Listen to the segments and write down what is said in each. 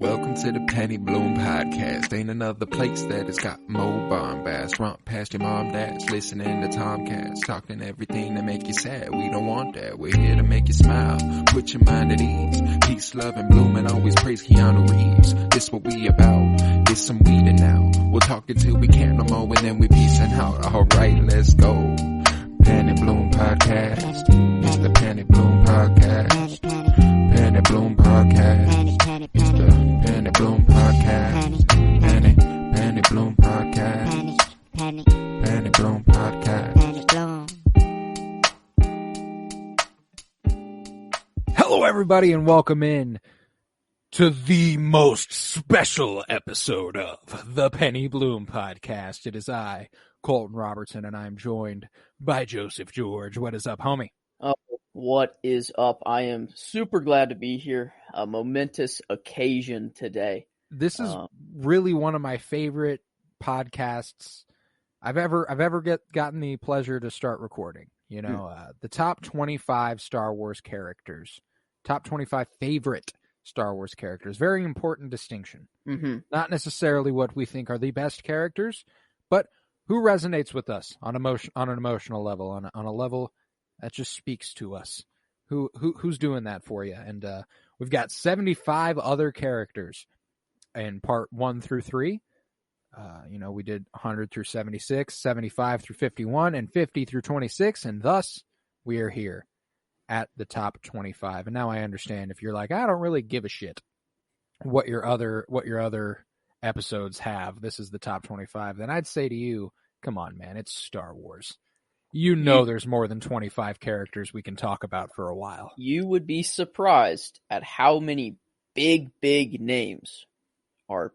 Welcome to the Penny Bloom Podcast. Ain't another place that has got more bombast. Romp past your mom, dad's listening to Tomcats. Talking everything that make you sad. We don't want that. We're here to make you smile. Put your mind at ease. Peace, love, and bloom, and always praise Keanu Reeves. This what we about. This some weeding now. We'll talk until we can't no more, and then we peacing out. Alright, let's go. Penny Bloom Podcast. It's the Penny Bloom Podcast. Penny Bloom Podcast. It's the Penny Bloom Podcast. Penny Bloom Podcast. Penny Bloom Podcast. Hello, everybody, and welcome in to the most special episode of the Penny Bloom Podcast. It is I, Colton Robertson, and I'm joined by Joseph George. What is up, homie? Oh, what is up? I am super glad to be here. A momentous occasion today. This is really one of my favorite podcasts I've ever gotten the pleasure to start recording. You know, the top 25 Star Wars characters, top 25 favorite Star Wars characters. Very important distinction. Mm-hmm. Not necessarily what we think are the best characters, but who resonates with us on an emotional level, on a level that just speaks to us. Who's doing that for you? And we've got 75 other characters in part 1 through 3. We did 100 through 76, 75 through 51, and 50 through 26, and thus we are here at the top 25. And now I understand if you're like, I don't really give a shit what your other episodes have. This is the top 25. Then I'd say to you, come on, man, it's Star Wars. You know there's more than 25 characters we can talk about for a while. You would be surprised at how many big names are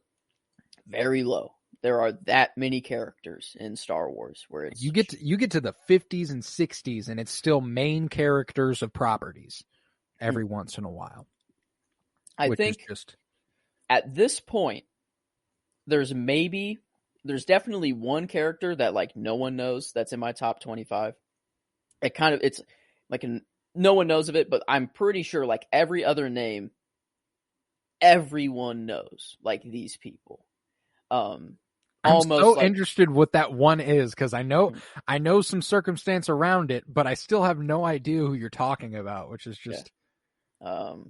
very low. There are that many characters in Star Wars where it's you get to the 50s and 60s and it's still main characters of properties every once in a while. I think at this point there's definitely one character that like no one knows that's in my top 25. It's like no one knows of it, but I'm pretty sure like every other name, everyone knows like these people. I'm almost so like, interested what that one is because I know some circumstance around it, but I still have no idea who you're talking about, which is just the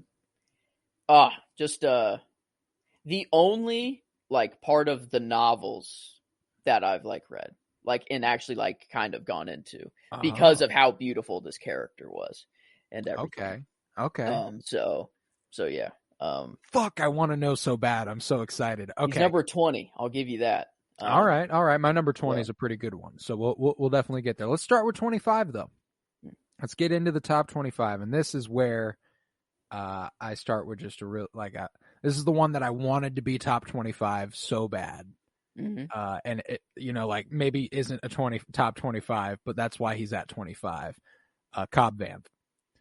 only like part of the novels that I've like read, like and actually like kind of gone into because of how beautiful this character was and everything. Okay. So yeah. Fuck, I want to know so bad. I'm so excited. Okay. He's number 20. I'll give you that. All right. My number 20 is a pretty good one. So we'll definitely get there. Let's start with 25 though. Let's get into the top 25, and this is where I start with just a real this is the one that I wanted to be top 25 so bad. Mm-hmm. And it, maybe isn't a top 25, but that's why he's at 25. Cobb Vanth.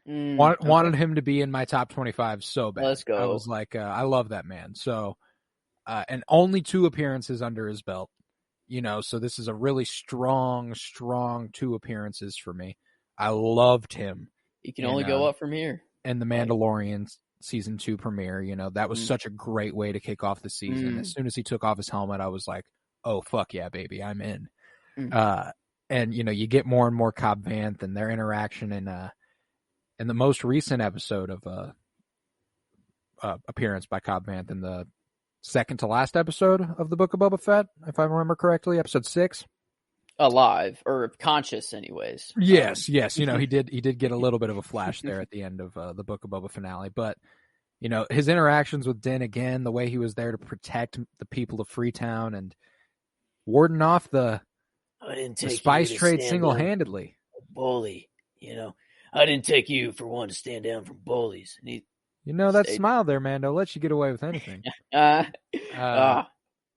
Wanted him to be in my top 25 so bad. Let's go. I was like, I love that man. So, and only 2 appearances under his belt, so this is a really strong 2 appearances for me. I loved him. You can only go up from here. And the Mandalorian season 2 premiere, that was such a great way to kick off the season. As soon as he took off his helmet, I was like, oh, fuck yeah, baby, I'm in. And, you get more and more Cobb Vanth and their interaction in the most recent episode of appearance by Cobb Vanth in the second to last episode of the Book of Boba Fett, if I remember correctly, episode 6. Alive or conscious, anyways. Yes. He did get a little bit of a flash there at the end of the Book of Boba finale, but his interactions with Din again, the way he was there to protect the people of Freetown and warding off the spice trade single-handedly. Bully, I didn't take you for one to stand down from bullies. That smile there, Mando, lets you get away with anything.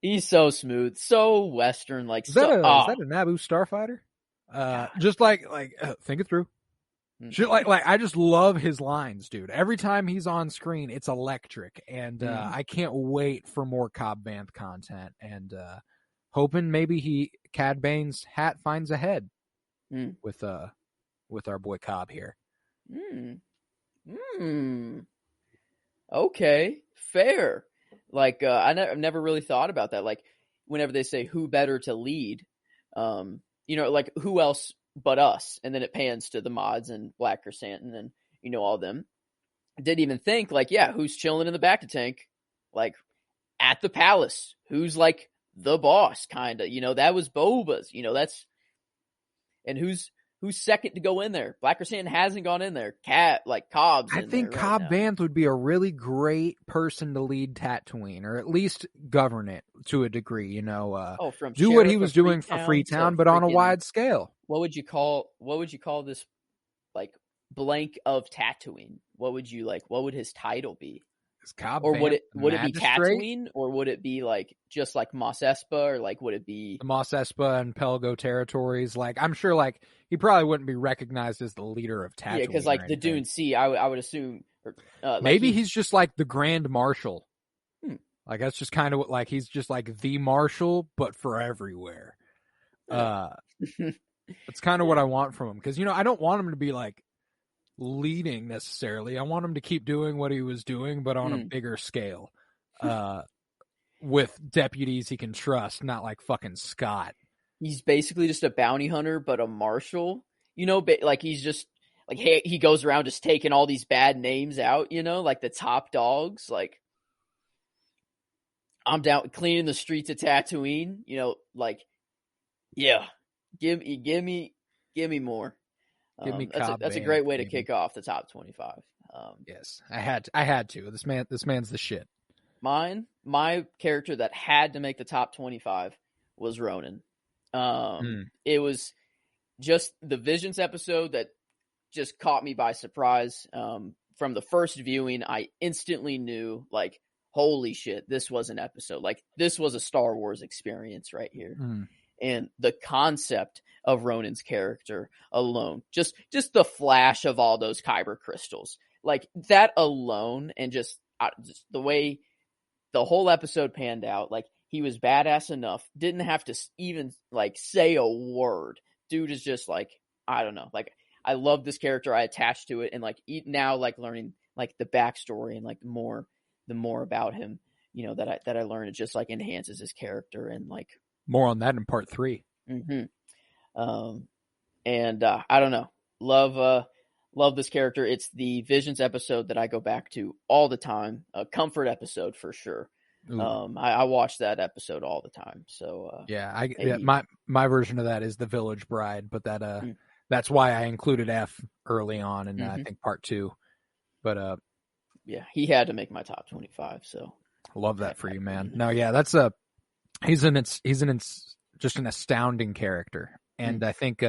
He's so smooth, so Western. Like, is that a Naboo starfighter? Just think it through. I just love his lines, dude. Every time he's on screen, it's electric, and I can't wait for more Cobb Vanth content. And hoping maybe Cad Bane's hat finds a head with our boy Cobb here. Okay, fair. Like, I've never really thought about that. Like, whenever they say who better to lead, like who else but us? And then it pans to the mods and Black Chrysanthemum and, all of them. Didn't even think, like, yeah, who's chilling in the back of tank? Like, at the palace. Who's, like, the boss, kind of? That was Boba's. That's... And who's second to go in there? Black Chrysanthemum hasn't gone in there. Cobb's I think Cobb Vanth would be a really great person to lead Tatooine, or at least govern it to a degree. From do what he was doing for Freetown, but on a wide scale. What would you call this, like, blank of Tatooine? What would his title be? Cobb or would Vanth it be Tatooine, or would it be like just like Mos Espa, or like would it be the Mos Espa and Pelgo territories? Like, I'm sure, like, he probably wouldn't be recognized as the leader of Tatooine. Yeah, because like the Dune Sea, I would assume. Maybe he's just like the Grand Marshal. Like, that's just kind of like he's just like the Marshal, but for everywhere. That's kind of what I want from him, because I don't want him to be like leading necessarily. I want him to keep doing what he was doing, but on a bigger scale, with deputies he can trust, not like fucking Scott. He's basically just a bounty hunter, but a marshal. Like he's just like he goes around just taking all these bad names out. Like the top dogs. Like, I'm down cleaning the streets of Tatooine. Like, yeah, give me more. That's a great way to kick off the top 25. Yes, I had to. This man's the shit. My character that had to make the top 25 was Ronan. It was just the Visions episode that just caught me by surprise. From the first viewing, I instantly knew, like, holy shit, this was an episode. Like, this was a Star Wars experience right here. And the concept of Ronan's character alone, just the flash of all those kyber crystals, like that alone, and just the way the whole episode panned out, like he was badass enough, didn't have to even like say a word. Dude is just like, I don't know, like I love this character, I attached to it, and like now, like learning like the backstory and like the more about him, that I learned, it just like enhances his character. And like more on that in part 3. And I don't know, love this character. It's the Visions episode that I go back to all the time. A comfort episode for sure. I watch that episode all the time. So my version of that is the Village Bride, but that's why I included F early on in I think part 2. But yeah, he had to make my top 25. So love that for you, man. No, yeah, that's he's just an astounding character. And I think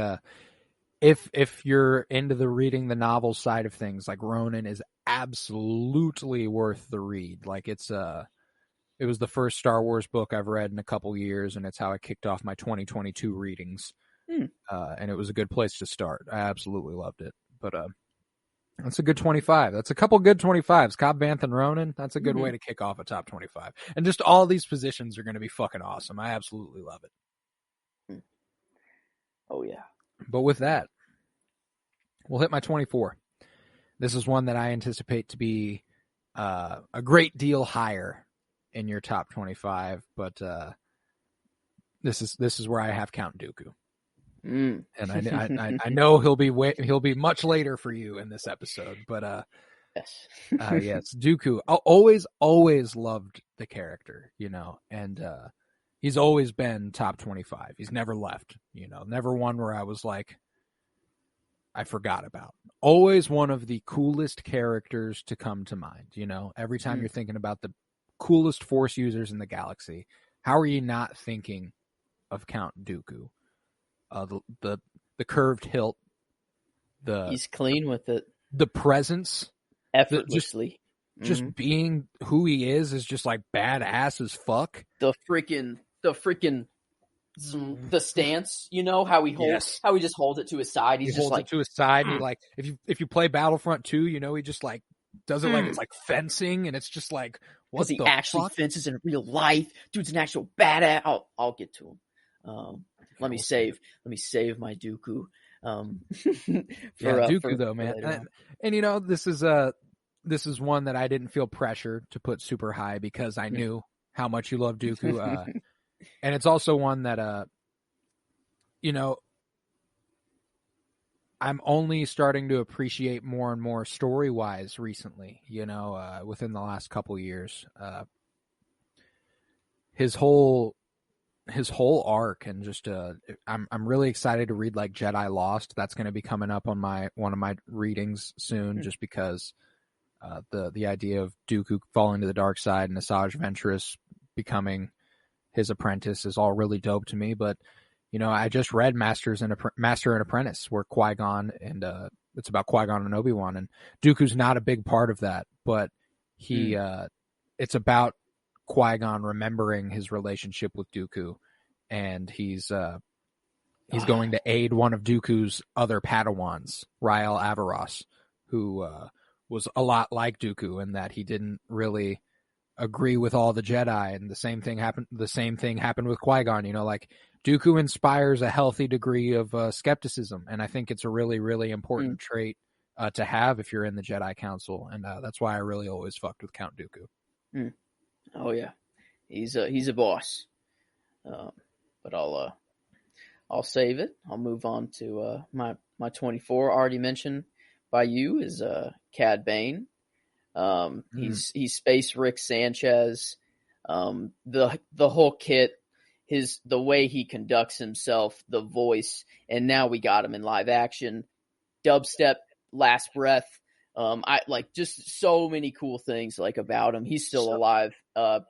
if you're into reading the novel side of things, like Ronan is absolutely worth the read. Like it was the first Star Wars book I've read in a couple years, and it's how I kicked off my 2022 readings. And it was a good place to start. I absolutely loved it. But that's a good 25. That's a couple good 25s. Cobb Vanth and Ronan, that's a good way to kick off a top 25. And just all these positions are going to be fucking awesome. I absolutely love it. Oh, yeah. But with that, we'll hit my 24. This is one that I anticipate to be a great deal higher in your top 25, but this is where I have Count Dooku. And I know he'll be much later for you in this episode, but yes, yes, Dooku. I always loved the character, and he's always been top 25. He's never left, never one where I was like, I forgot about. Always one of the coolest characters to come to mind, every time you're thinking about the coolest Force users in the galaxy, how are you not thinking of Count Dooku? The curved hilt, he's clean with it. The presence, effortlessly, just being who he is just like badass as fuck. The stance, how he holds, how he just holds it to his side. He holds it to his side. And he, like, if you play Battlefront 2, he just like does it like it's like fencing, and it's just like, what the he actually fuck? fences in real life. Dude's an actual badass. I'll get to him. Let me save my Dooku. Dooku though, man. And this is this is one that I didn't feel pressure to put super high because I knew how much you love Dooku. And it's also one that, I'm only starting to appreciate more and more story-wise recently, within the last couple years. His whole arc, and just I'm really excited to read like Jedi Lost. That's going to be coming up on one of my readings soon, just because the idea of Dooku falling to the dark side and Asajj Ventress becoming his apprentice is all really dope to me. But I just read Master and Apprentice, where Qui-Gon, and it's about Qui-Gon and Obi-Wan, and Dooku's not a big part of that, but it's about Qui-Gon remembering his relationship with Dooku, and he's going to aid one of Dooku's other Padawans, Rael Averross, who was a lot like Dooku in that he didn't really agree with all the Jedi, and the same thing happened with Qui-Gon. Like Dooku inspires a healthy degree of skepticism, and I think it's a really, really important trait to have if you're in the Jedi Council, and that's why I really always fucked with Count Dooku. Oh yeah, he's a boss. But I'll save it. I'll move on to my 24. Already mentioned by you is Cad Bane. He's Space Rick Sanchez. The whole kit, the way he conducts himself, the voice, and now we got him in live action. Dubstep, Last Breath. I like just so many cool things like about him. He's still alive,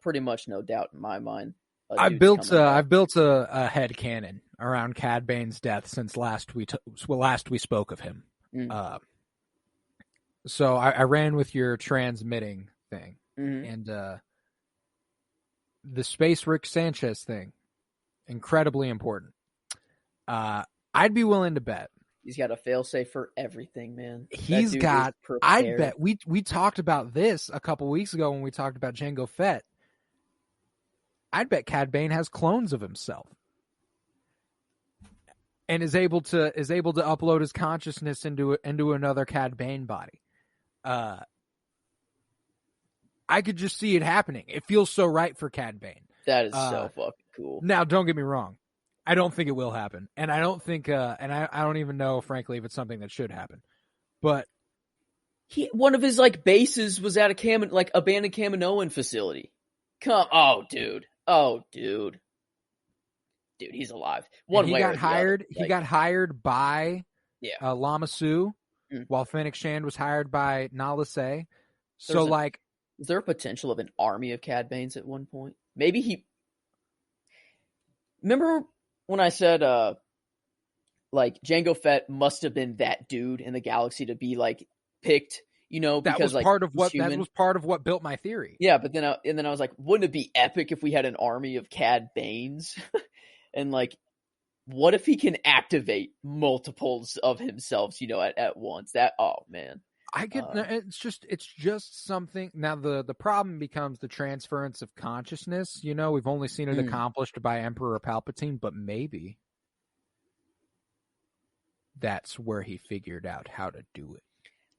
pretty much, no doubt in my mind. I've built a head canon around Cad Bane's death since last we spoke of him. So I ran with your transmitting thing, and the Space Rick Sanchez thing, incredibly important. I'd be willing to bet. He's got a failsafe for everything, man. I'd bet we talked about this a couple weeks ago when we talked about Jango Fett. I'd bet Cad Bane has clones of himself and is able to upload his consciousness into another Cad Bane body. I could just see it happening. It feels so right for Cad Bane. That is so fucking cool. Now, don't get me wrong. I don't think it will happen, and I don't think, and I don't even know, frankly, if it's something that should happen. But one of his like bases was at a abandoned Kaminoan facility. Dude, he's alive. He got hired by Lama Su, while Fennec Shand was hired by Nala Se. So is there a potential of an army of Cad Banes at one point? Maybe he. Remember when I said Jango Fett must have been that dude in the galaxy to be like picked, that was part of what built my theory. Yeah, but then I was like, wouldn't it be epic if we had an army of Cad Banes? And like, what if he can activate multiples of himself, at once? Man. It's just something. Now the problem becomes the transference of consciousness. We've only seen it accomplished by Emperor Palpatine, but maybe that's where he figured out how to do it.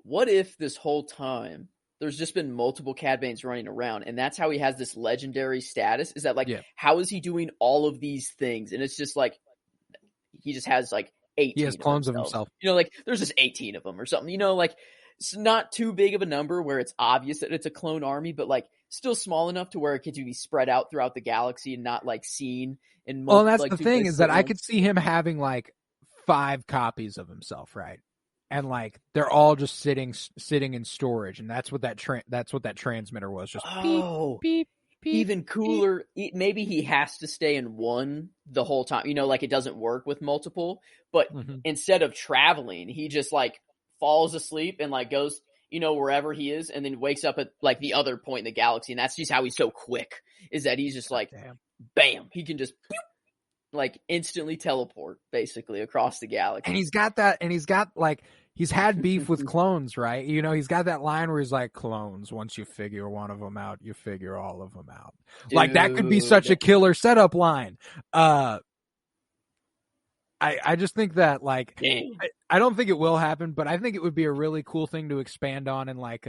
What if this whole time there's just been multiple Cad Banes running around, and that's how he has this legendary status? Is that how is he doing all of these things? And it's just like he just has 18. He has clones of himself. There's just 18 of them or something. It's not too big of a number where it's obvious that it's a clone army, but still small enough to where it could be spread out throughout the galaxy and not seen in. Well, and that's the thing is that I could see him having 5 copies of himself, right? And they're all just sitting in storage, and that's what that transmitter was. Just beep, beep, beep. Even cooler. Beep. Maybe he has to stay in one the whole time. It doesn't work with multiple. But instead of traveling, he just falls asleep and goes wherever he is, and then wakes up at the other point in the galaxy. And that's just how he's so quick. Is that he's just bam, he can just instantly teleport basically across the galaxy. And he's got he's had beef with clones, right? He's got that line where he's like, clones, once you figure one of them out, you figure all of them out. Dude. That could be such a killer setup line. I just think that like I don't think it will happen, but I think it would be a really cool thing to expand on in like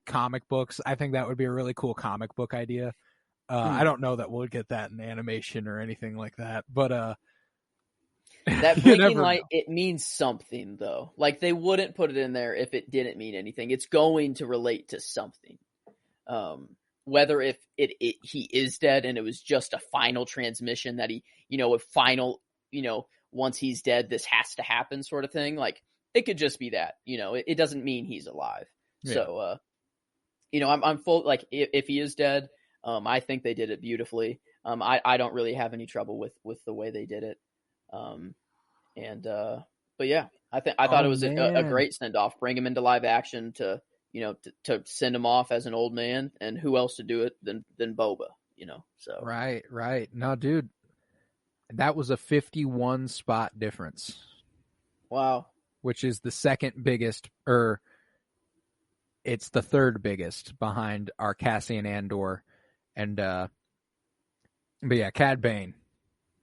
comic books. I think that would be a really cool comic book idea. I don't know that we'll get that in animation or anything like that, but that blinking light, it means something though. Like they wouldn't put it in there if it didn't mean anything. It's going to relate to something. Whether if he is dead and it was just a final transmission that he, a final, once he's dead, this has to happen sort of thing. Like it could just be that, it doesn't mean he's alive. Yeah. So, I'm full, like if he is dead, I think they did it beautifully. I don't really have any trouble with the way they did it. But yeah, I thought it was a great send off. Bring him into live action to send him off as an old man, and who else to do it than Boba, so. Right. No, dude, that was a 51 spot difference. Wow. Which is the second biggest, or it's the third biggest behind our Cassian Andor. And, but yeah, Cad Bane.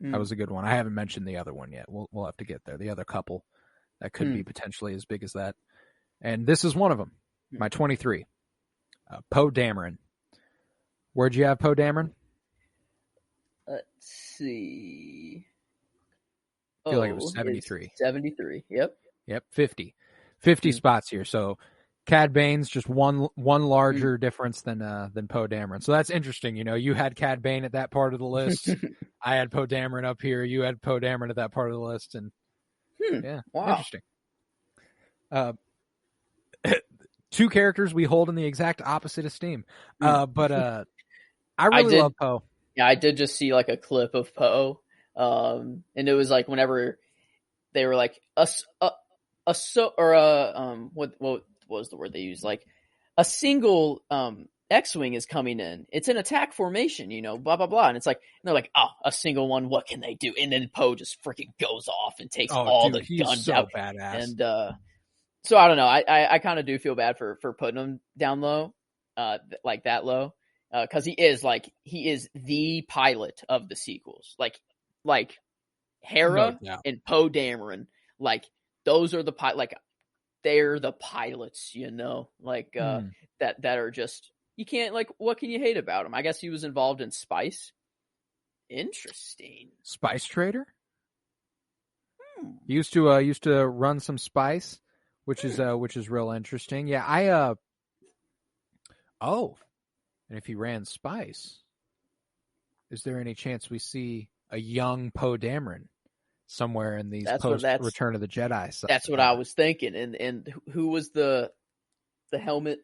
That was a good one. I haven't mentioned the other one yet. We'll have to get there. The other couple that could be potentially as big as that. And this is one of them. My 23. Poe Dameron. Where'd you have Poe Dameron? Let's see. I feel like it was 73. 73. Yep. 50. 50 spots here. So Cad Bane's just one larger difference than Poe Dameron. So that's interesting. You had Cad Bane at that part of the list. I had Poe Dameron up here. You had Poe Dameron at that part of the list. And yeah, wow. Interesting. Two characters we hold in the exact opposite esteem. But I really love Poe. Yeah, I did just see like a clip of Poe. And it was like whenever they were like what was the word they used? Like a single X-Wing is coming in. It's an attack formation, blah, blah, blah. And it's like, and they're like, oh, a single one, what can they do? And then Poe just freaking goes off and takes all the guns out. Badass. And so I don't know. I kind of do feel bad for putting him down low, like that low. Cause he is the pilot of the sequels. Like Hera and Poe Dameron, like those are the they're the pilots, that are just, you can't, like, what can you hate about him? I guess he was involved in spice. Interesting. Spice trader? He used to run some spice, which is real interesting. Yeah, and if he ran spice, is there any chance we see a young Poe Dameron somewhere in these post Return of the Jedi? That's what I was thinking. And who was the helmet,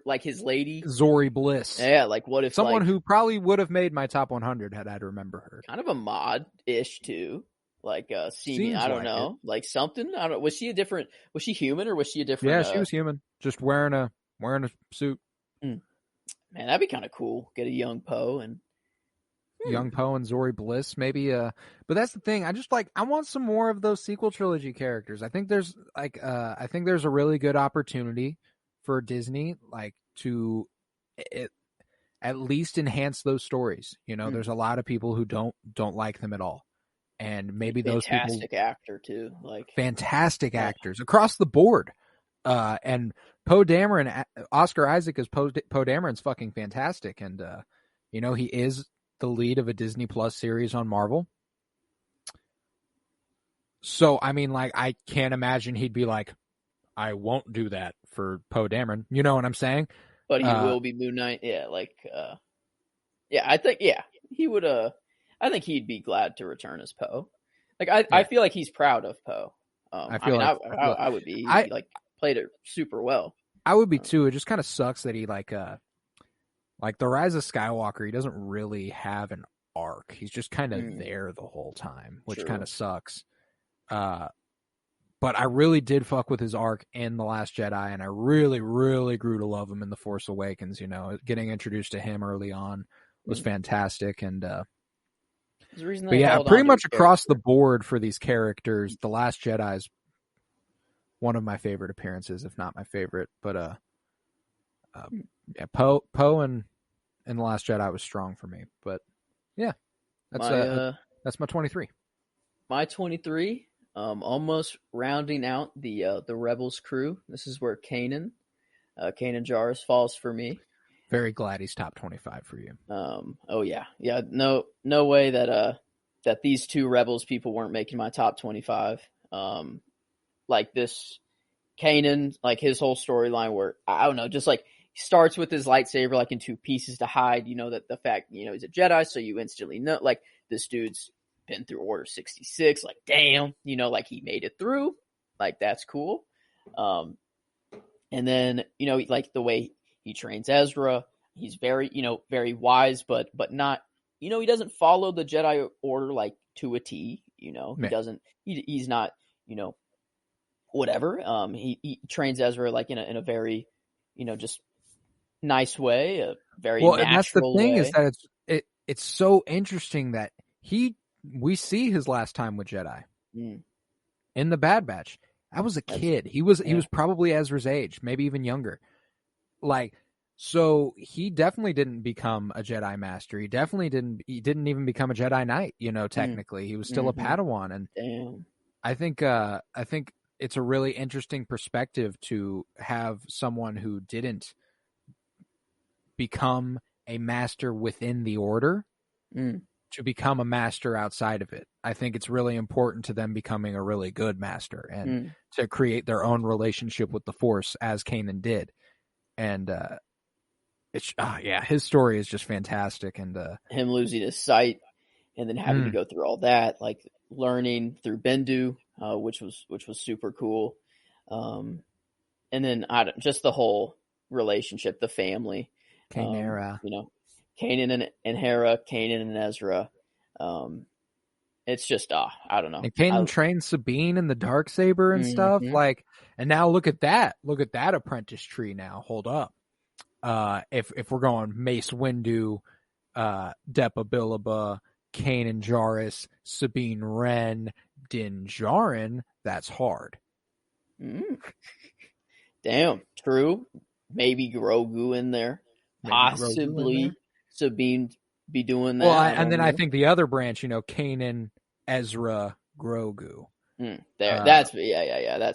like his lady? Zori Bliss. Yeah, like what if someone who probably would have made my top 100 had I remember her. Kind of a mod-ish too. Like seeming, I don't know, like something. I don't. Was she human or was she a different? Yeah, she was human. Just wearing a suit. Man, that'd be kind of cool. Get a young Poe and young Poe and Zori Bliss, maybe. But that's the thing. I want some more of those sequel trilogy characters. I think there's a really good opportunity for Disney, to at least enhance those stories. There's a lot of people who don't like them at all, and maybe those people. Fantastic actor too, fantastic actors across the board. And Poe Dameron, Oscar Isaac as Poe Dameron's fucking fantastic, and he is the lead of a Disney Plus series on Marvel. So I mean, I can't imagine he'd be like, I won't do that for Poe Dameron. You know what I'm saying? But he will be Moon Knight. Yeah, I think he would. I think he'd be glad to return as Poe. I feel like he's proud of Poe. I would be. He played it super well. I would be too. It just kind of sucks that he like The Rise of Skywalker, he doesn't really have an arc. He's just kind of there the whole time, which kind of sucks. But I really did fuck with his arc in The Last Jedi, and I really, really grew to love him in The Force Awakens. Getting introduced to him early on was fantastic, and but yeah, pretty much across the board for these characters, The Last Jedi is one of my favorite appearances, if not my favorite. But Poe and The Last Jedi was strong for me. But yeah, that's my 23. my 23, almost rounding out the Rebels crew. This is where Kanan Jarrus falls for me. Very glad he's top 25 for you. Oh yeah. No way that these two Rebels people weren't making my top 25. Like this Kanan, like his whole storyline where, I don't know, just like he starts with his lightsaber like in two pieces to hide, that the fact, he's a Jedi, so you instantly know, like, this dude's been through Order 66, like, damn, like he made it through, like, that's cool. And then, like the way he trains Ezra, he's very, very wise, but not, he doesn't follow the Jedi Order like to a T, he doesn't, he's not, whatever. He trains Ezra like in a very, just nice way, a very natural and that's the thing way. Is that it's so interesting that we see his last time with Jedi in the Bad Batch. I was a kid. He was probably Ezra's age, maybe even younger. Like, so he definitely didn't become a Jedi Master. He didn't even become a Jedi Knight. Technically, he was still a Padawan, and damn. I think it's a really interesting perspective to have someone who didn't become a master within the Order to become a master outside of it. I think it's really important to them becoming a really good master and to create their own relationship with the Force, as Kanan did. And his story is just fantastic. And him losing his sight and then having to go through all that, like learning through Bendu, which was super cool. And then just the whole relationship, the family, Kanan and Hera, Kanan and Ezra. It's just, I don't know. And Kanan trained Sabine in the Darksaber and stuff. Like, and now look at that apprentice tree now. Hold up. If we're going Mace Windu, Depa Billaba, Kanan Jarrus, Sabine Wren, Din Djarin, that's hard. Damn, true. Maybe Grogu in there. Possibly Sabine be doing that. Well, and then I think the other branch, Kanan, Ezra, Grogu. That's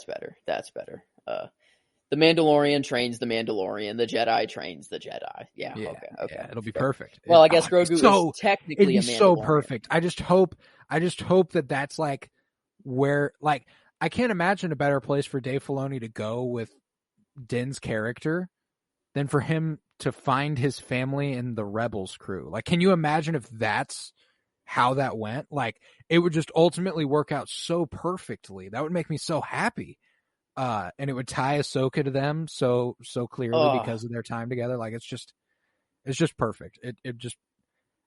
better. That's better. The Mandalorian trains the Mandalorian. The Jedi trains the Jedi. Yeah. Okay. Yeah, it'll be perfect. Well, I guess Grogu is technically a Mandalorian. So perfect. I just hope that that's like where, like, I can't imagine a better place for Dave Filoni to go with Din's character than for him to find his family in the Rebels crew. Like, can you imagine if that's how that went? Like, it would just ultimately work out so perfectly. That would make me so happy. And it would tie Ahsoka to them so clearly because of their time together. Like, it's just perfect. It just,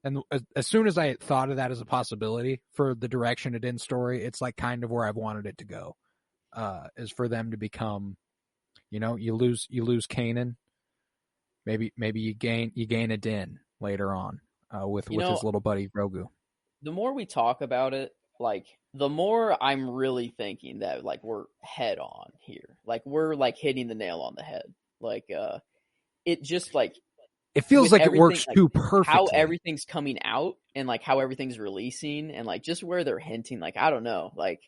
and as soon as I thought of that as a possibility for the direction of Din's story, it's like kind of where I've wanted it to go. Is for them to become, you lose Kanan. Maybe you gain a Din later on with his little buddy Grogu. The more we talk about it, like, the more I'm really thinking that, like, we're head on here. Like, we're like hitting the nail on the head. Like, it just, like, it feels like it works too perfectly. How everything's coming out and like how everything's releasing and like just where they're hinting. Like, I don't know. Like,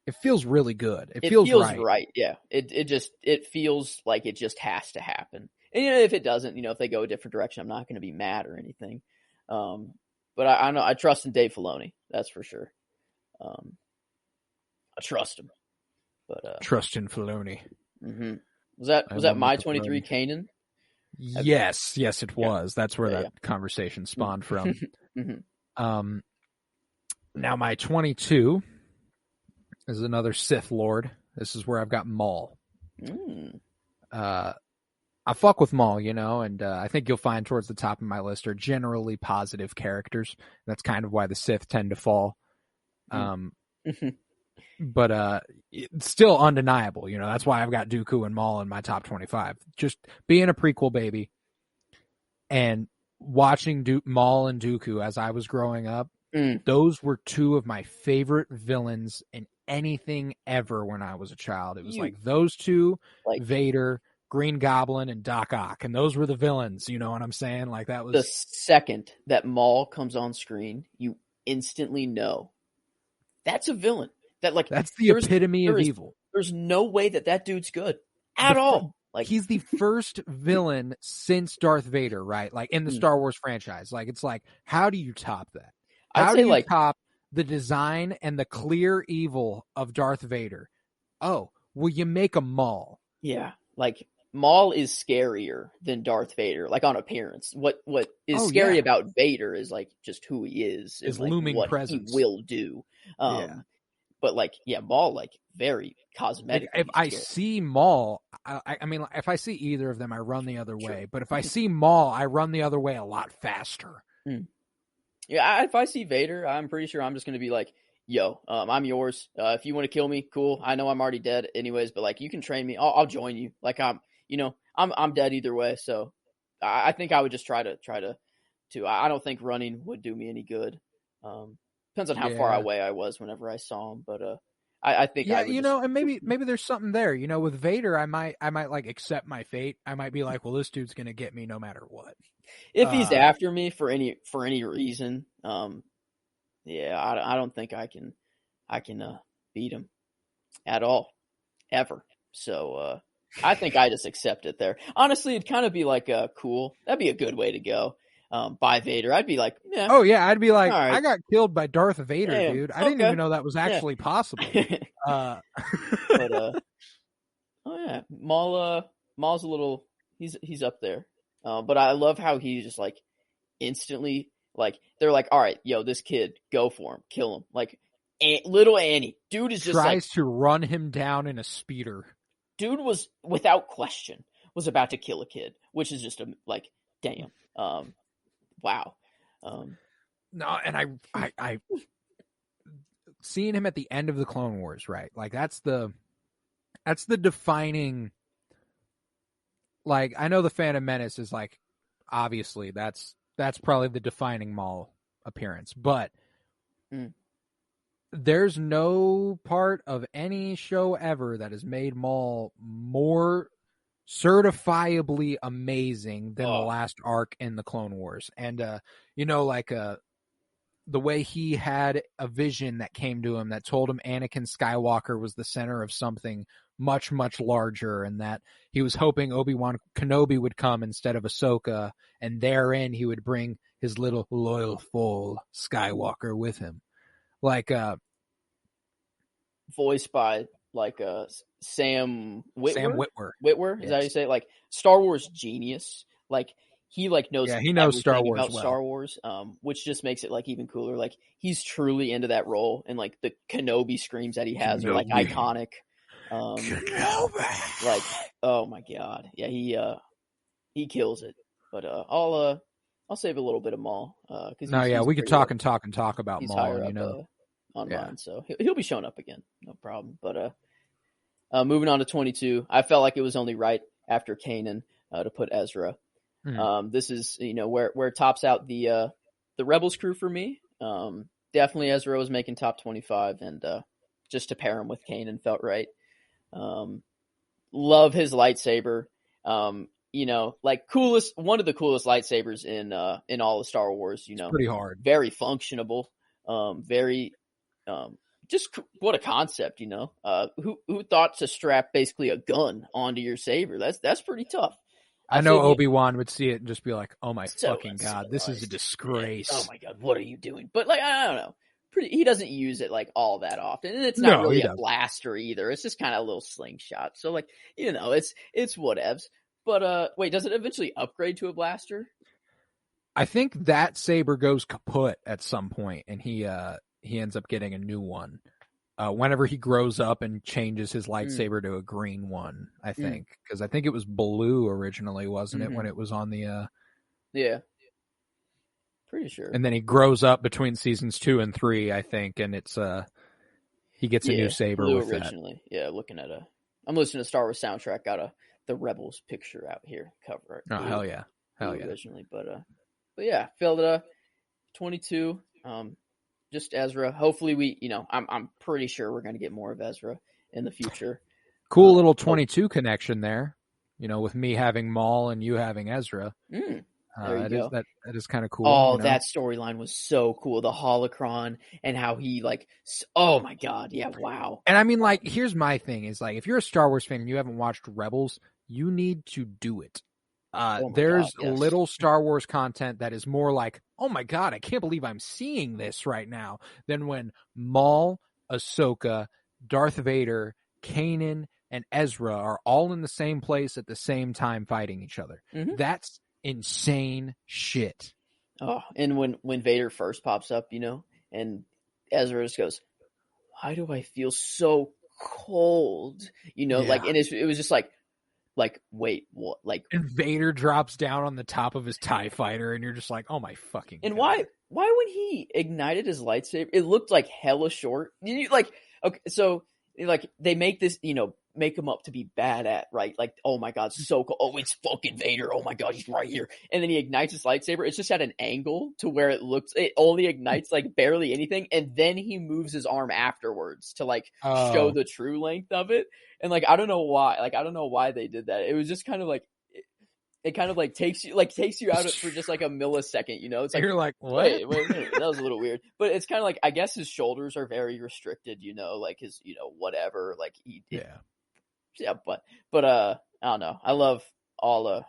it feels really good. It feels right. Right. Yeah. It feels like it just has to happen. And if it doesn't, if they go a different direction, I'm not going to be mad or anything. But I know I trust in Dave Filoni. That's for sure. I trust him. But trust in Filoni. Mm-hmm. Was that my 23 Kanan? Yes, it was. That's where that conversation spawned from. Now my 22 is another Sith Lord. This is where I've got Maul. I fuck with Maul, and I think you'll find towards the top of my list are generally positive characters. That's kind of why the Sith tend to fall. But it's still undeniable, that's why I've got Dooku and Maul in my top 25. Just being a prequel baby and watching Maul and Dooku as I was growing up, those were two of my favorite villains in anything ever when I was a child. It was like those two, like Vader, Green Goblin, and Doc Ock, and those were the villains. You know what I'm saying? Like, that was the second that Maul comes on screen, you instantly know That's a villain. That's the epitome of evil. There's no way that dude's good at all. Like, he's the first villain since Darth Vader, right? Like in the Star Wars franchise. Like, it's like, how do you top that? How do you top the design and the clear evil of Darth Vader? Oh, well, you make a Maul. Yeah, like Maul is scarier than Darth Vader, like on appearance. What is scary about Vader is like just who he is, his like looming what presence. he will do. But like, Maul, like very cosmetic. Like, if I see Maul, I mean, if I see either of them, I run the other way. But if I see Maul, I run the other way a lot faster. Yeah, if I see Vader, I'm pretty sure I'm just going to be like, yo, I'm yours. If you want to kill me, cool. I know I'm already dead anyways, but like, you can train me. I'll join you. Like, I'm dead either way. So I think I would just try to. I don't think running would do me any good. Depends on how far away I was whenever I saw him, but I think and maybe there's something there. You know, with Vader, I might like accept my fate. I might be like, well, this dude's gonna get me no matter what. If he's after me for any reason, I don't think I can beat him at all, ever. So I think I just accept it there. Honestly, it'd kind of be like cool. That'd be a good way to go. By Vader, I'd be like, yeah. Oh yeah, I'd be like, right. I got killed by Darth Vader, dude. I didn't even know that was actually possible. But Maul's a little, he's up there. But I love how he's just like instantly, like they're like, all right, yo, this kid, go for him, kill him. Like little Annie, dude is just tries to run him down in a speeder. Dude was without question was about to kill a kid, which is just like, damn. Wow. No, and I seeing him at the end of the Clone Wars, right? Like that's the defining. Like, I know the Phantom Menace is like, obviously that's probably the defining Maul appearance, but there's no part of any show ever that has made Maul more certifiably amazing than the last arc in the Clone Wars. And the way he had a vision that came to him that told him Anakin Skywalker was the center of something much, much larger, and that he was hoping Obi-Wan Kenobi would come instead of Ahsoka, and therein he would bring his little loyal foal Skywalker with him. Like voiced by like Sam Witwer. Sam Witwer. Witwer, is that how you say it? Like Star Wars genius. Like he like knows he knows Star Wars about well. Star Wars, which just makes it like even cooler. Like he's truly into that role, and like the Kenobi screams that he has are like iconic. Like, oh my god, yeah, he kills it. But I'll save a little bit of Maul. We could talk about he's Maul, higher up, on mine, so he'll be showing up again, no problem. But moving on to 22, I felt like it was only right after Kanan to put Ezra. This is where it tops out the Rebels crew for me. Definitely Ezra was making top 25, and just to pair him with Kanan felt right. Love his lightsaber. Like one of the coolest lightsabers in all of Star Wars. It's pretty hard, very functionable. Just what a concept, who thought to strap basically a gun onto your saber? That's pretty tough. I know Obi-Wan would see it and just be like, oh my fucking god, this is a disgrace. Oh my god, what are you doing? But like, I don't know. He doesn't use it like all that often, and it's not really a blaster either. It's just kind of a little slingshot. So like, it's whatevs. But wait, does it eventually upgrade to a blaster? I think that saber goes kaput at some point, and he ends up getting a new one. Whenever he grows up and changes his lightsaber to a green one, I think, because I think it was blue originally, wasn't it, when it was on the yeah. Pretty sure. And then he grows up between seasons 2 and 3, I think, and it's he gets a new saber with originally. That. Yeah, I'm listening to Star Wars soundtrack. Got the Rebels picture out here cover. Oh hell yeah, Originally, but yeah, filled it 22. Just Ezra. Hopefully I'm pretty sure we're going to get more of Ezra in the future. Cool little 22 connection there. With me having Maul and you having Ezra. There you go. That is kind of cool. Oh, that storyline was so cool. The holocron and how he oh my God. Yeah. Wow. And I mean, like, here's my thing is like, if you're a Star Wars fan and you haven't watched Rebels, you need to do it. There's God, yes. little Star Wars content that is more like, oh my God, I can't believe I'm seeing this right now, than when Maul, Ahsoka, Darth Vader, Kanan, and Ezra are all in the same place at the same time fighting each other. Mm-hmm. That's insane shit. Oh, and when Vader first pops up, and Ezra just goes, why do I feel so cold? And it was just like, wait, what? And Vader drops down on the top of his TIE fighter, and you're just like, oh my fucking God. And God. why when he ignited his lightsaber, it looked like hella short. Okay, so they make this, make him up to be bad at, right? Like, oh my God, so cool. Oh, it's fucking Vader. Oh my God, he's right here. And then he ignites his lightsaber. It's just at an angle to where it only ignites barely anything. And then he moves his arm afterwards to show the true length of it. And I don't know why. I don't know why they did that. It was just kind of it kind of takes you out for just a millisecond, It's you're like, what? Wait, that was a little weird. But it's kind of I guess his shoulders are very restricted, his, whatever, yeah, but I don't know. I love all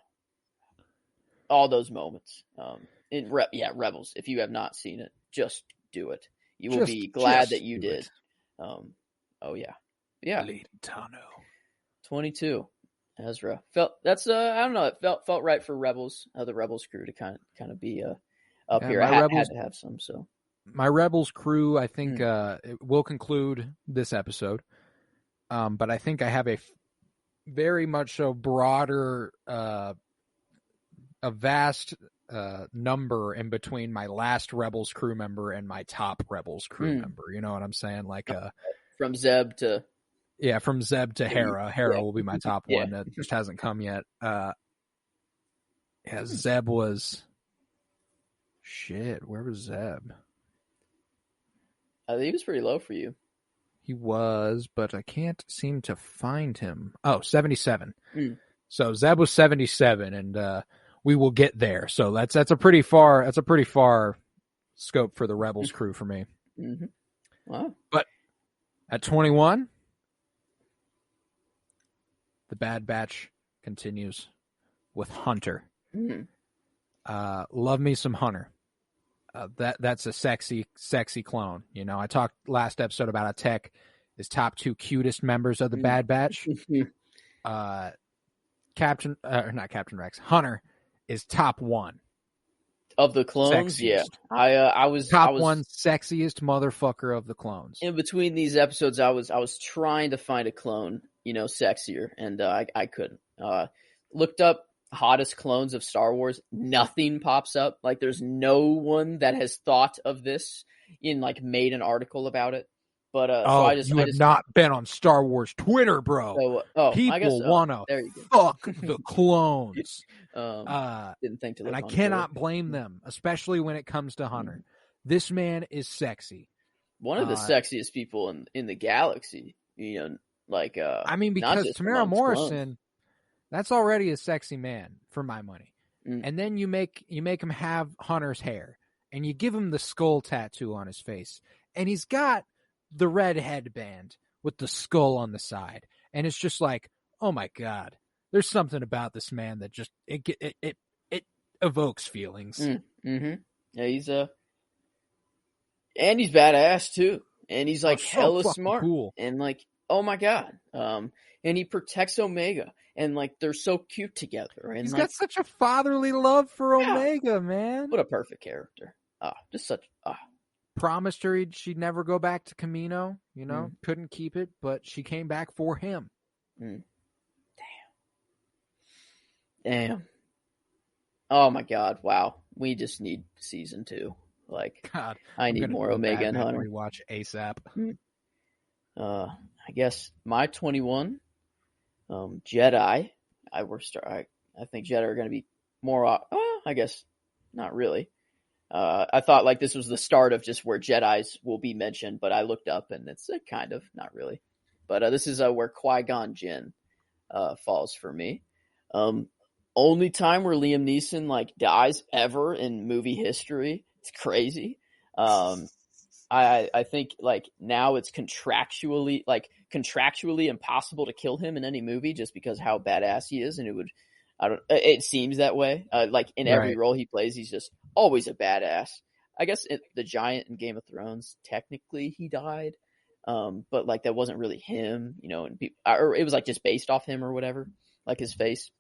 those moments. Rebels. If you have not seen it, just do it. You will be glad that you did. Oh yeah. Lady Tano. 22. Ezra I don't know. It felt right for Rebels, the Rebels crew to kind of be up here. I had to have some. So my Rebels crew, I think, it will conclude this episode. But I think I have a very much so broader, a vast number in between my last Rebels crew member and my top Rebels crew member. You know what I'm saying? From Zeb to. Yeah, from Zeb to Hera. Hera will be my top one that just hasn't come yet. Zeb was... Shit, where was Zeb? I think he was pretty low for you. He was, but I can't seem to find him. Oh, 77. So Zeb was 77, and we will get there. So that's a pretty far scope for the Rebels crew for me. Mm-hmm. Wow. But at 21... The Bad Batch continues with Hunter. Love me some Hunter. That's a sexy clone. I talked last episode about how Tech is top 2 cutest members of the Bad Batch. Not Captain Rex. Hunter is top 1 of the clones. Sexiest. Yeah, I was top 1 sexiest motherfucker of the clones. In between these episodes, I was trying to find a clone, sexier, and I couldn't. Looked up hottest clones of Star Wars. Nothing pops up. There's no one that has thought of this made an article about it. But I just not been on Star Wars Twitter, bro. People wanna fuck the clones. Didn't think to look. And I cannot blame them, especially when it comes to Hunter. This man is sexy. One of the sexiest people in the galaxy. I mean, because Tamara Morrison, that's already a sexy man for my money. And then you make him have Hunter's hair, and you give him the skull tattoo on his face, and he's got the red headband with the skull on the side, and it's just like, oh my God, there's something about this man that just it evokes feelings. Mm-hmm. Yeah, he's and he's badass too, and he's hella smart, cool, and oh my God, and he protects Omega, and they're so cute together, and he's got such a fatherly love for Omega, man. What a perfect character. Just such promised her she'd never go back to Camino, couldn't keep it, but she came back for him. Damn. Oh my God, wow. We just need season 2. God, I need more Omega and Hunter. Rewatch ASAP. I guess my 21, Jedi. I think Jedi are going to be more. I guess not really. I thought this was the start of just where Jedis will be mentioned, but I looked up and it's kind of not really. But this is where Qui-Gon Jinn falls for me. only time where Liam Neeson like dies ever in movie history. It's crazy. I think like now it's contractually impossible to kill him in any movie just because how badass he is, and it seems that way. Like in every role he plays, he's just always a badass. I guess the giant in Game of Thrones, technically he died, but like that wasn't really him, or it was like just based off him or whatever, like his face.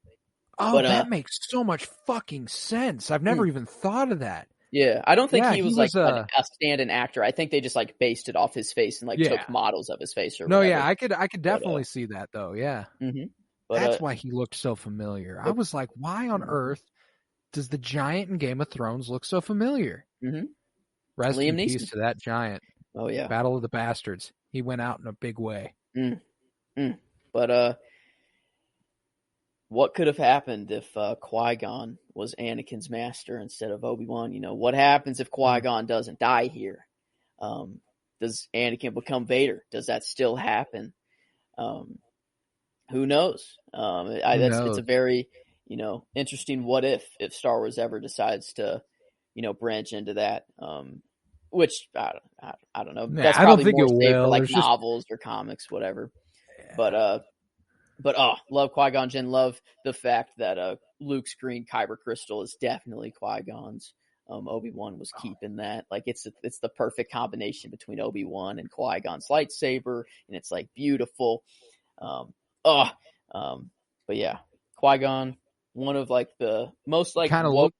Oh, but, that makes so much fucking sense. I've never even thought of that. Yeah, I don't think he was like a stand-in actor. I think they just like based it off his face and like took models of his face or whatever. No, yeah, I could definitely see that though. Yeah, but, that's why he looked so familiar. I was like, why on earth does the giant in Game of Thrones look so familiar? Rest in peace to that giant. Oh yeah, Battle of the Bastards. He went out in a big way. But what could have happened if Qui-Gon was Anakin's master instead of Obi-Wan? What happens if Qui-Gon doesn't die here? Does Anakin become Vader? Does that still happen? Who knows? It's a very, interesting what if Star Wars ever decides to, branch into that. Which I don't know. That's probably more safe for like novels or comics, whatever. Yeah. But love Qui-Gon Jinn. Love the fact that Luke's green kyber crystal is definitely Qui-Gon's. Obi-Wan was keeping that. Like it's the perfect combination between Obi-Wan and Qui-Gon's lightsaber, and it's like beautiful. But yeah, Qui-Gon, one of like the most like woke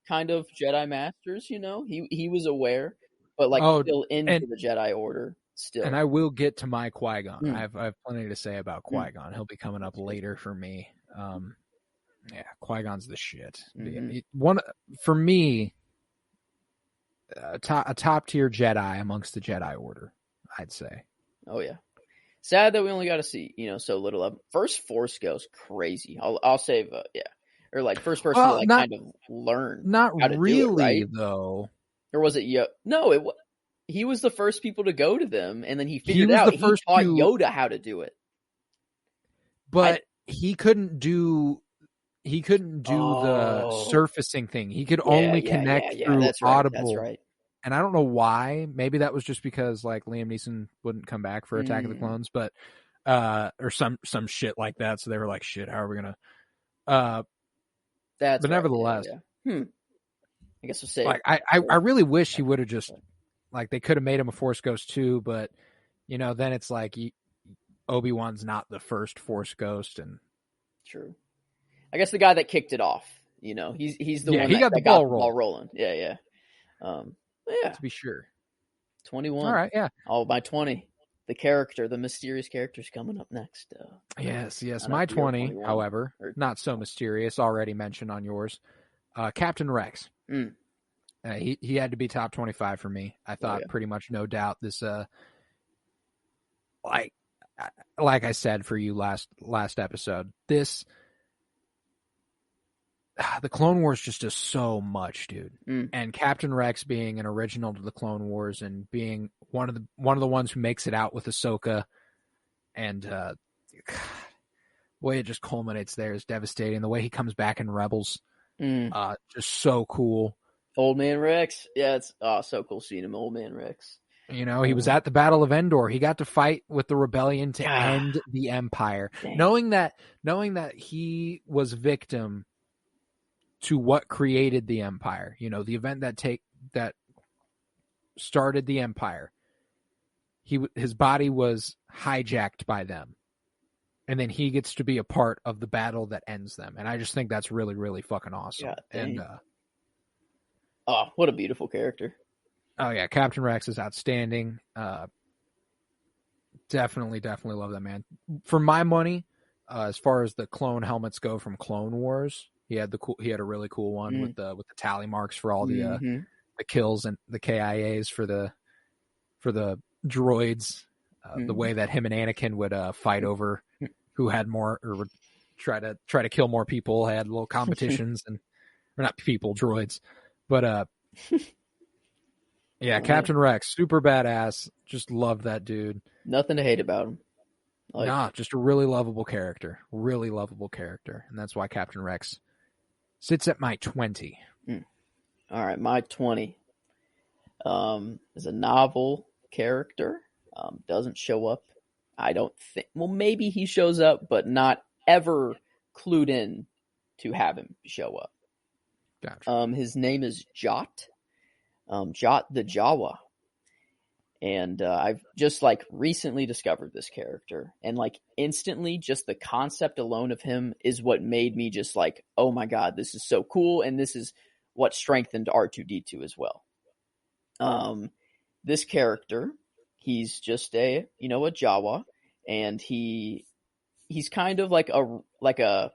kind of Jedi masters. He was aware, but like still into the Jedi Order. Still. And I will get to my Qui-Gon. I have plenty to say about Qui-Gon. He'll be coming up later for me. Qui-Gon's the shit. One for me, a top tier Jedi amongst the Jedi Order, I'd say. Oh yeah. Sad that we only got to see so little of him. First Force Ghost, crazy. I'll save or like first person to kind of learn. Not how to really do it, right? though. Or was it No, he was the first people to go to them, and then he figured out he taught Yoda how to do it. But he couldn't do the surfacing thing. He could only connect through audible. That's right. And I don't know why. Maybe that was just because like Liam Neeson wouldn't come back for Attack of the Clones, but or some shit like that. So they were like, "Shit, how are we gonna?" But nevertheless, I guess we'll say like I really wish he would have just. Like they could have made him a Force Ghost too, but then it's like Obi-Wan's not the first Force Ghost, and true. I guess the guy that kicked it off, he's the one that got the ball rolling. Yeah. To be sure. 21. All right, yeah. Oh, my 20. The mysterious character's coming up next. Yes. My 20, however, not so mysterious. Already mentioned on yours, Captain Rex. He had to be top 25 for me. I thought pretty much no doubt this like I said for you last episode, this the Clone Wars just does so much, dude. And Captain Rex being an original to the Clone Wars and being one of the ones who makes it out with Ahsoka, and the way it just culminates there is devastating. The way he comes back in Rebels, just so cool. Old Man Rex. Yeah, it's so cool seeing him, Old Man Rex. He was at the Battle of Endor. He got to fight with the rebellion to end the Empire. Dang. Knowing that he was victim to what created the Empire. The event that started the Empire. His body was hijacked by them. And then he gets to be a part of the battle that ends them. And I just think that's really, really fucking awesome. And what a beautiful character. Oh yeah, Captain Rex is outstanding. Definitely love that man. For my money, as far as the clone helmets go from Clone Wars, he had a really cool one with the tally marks for all the kills and the KIAs for the droids. The way that him and Anakin would fight over who had more, or would try to kill more people. Had little competitions or not people, droids. But Captain Rex, super badass. Just love that dude. Nothing to hate about him. Just a really lovable character. And that's why Captain Rex Sits at my 20. All right, my 20 is a novel character. Doesn't show up. I don't think. Well, maybe he shows up, but not ever clued in to have him show up. Gotcha. His name is Jot. Jot the Jawa. And I've just like recently discovered this character, and like instantly just the concept alone of him is what made me just like, oh my God, this is so cool. And this is what strengthened R2-D2 as well. This character, he's just a Jawa, and he's kind of like a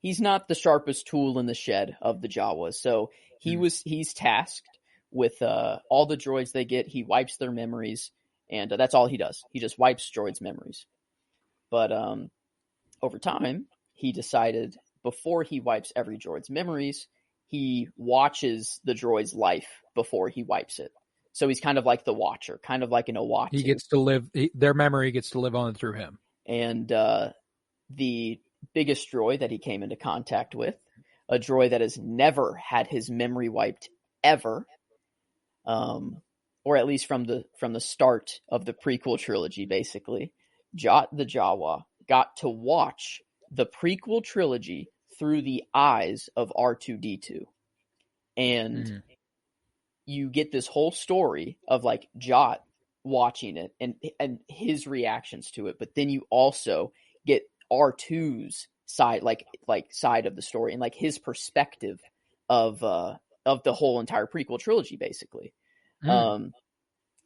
he's not the sharpest tool in the shed of the Jawas. So he's tasked with all the droids they get. He wipes their memories, and that's all he does. He just wipes droids' memories. But over time, he decided before he wipes every droid's memories, he watches the droid's life before he wipes it. So he's kind of like the watcher, kind of like an Owatu. He gets to live, their memory gets to live on through him. And the biggest droid that he came into contact with, a droid that has never had his memory wiped ever, or at least from the start of the prequel trilogy, basically, Jot the Jawa got to watch the prequel trilogy through the eyes of R2-D2. And you get this whole story of like Jot watching it and his reactions to it, but then you also get R2's side, like side of the story, and like his perspective of the whole entire prequel trilogy, basically.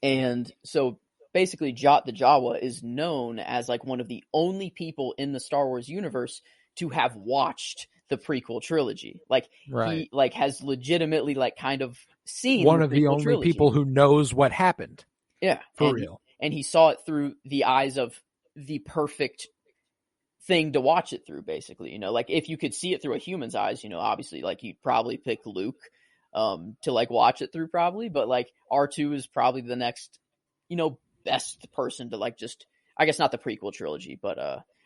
And so basically Jot the Jawa is known as like one of the only people in the Star Wars universe to have watched the prequel trilogy. Like he like has legitimately like kind of seen one of the only trilogy. People who knows what happened. Yeah. For real. And he saw it through the eyes of the perfect thing to watch it through, basically. Like if you could see it through a human's eyes, obviously like you'd probably pick Luke to like watch it through, probably, but like R2 is probably the next best person to like just, I guess not the prequel trilogy, but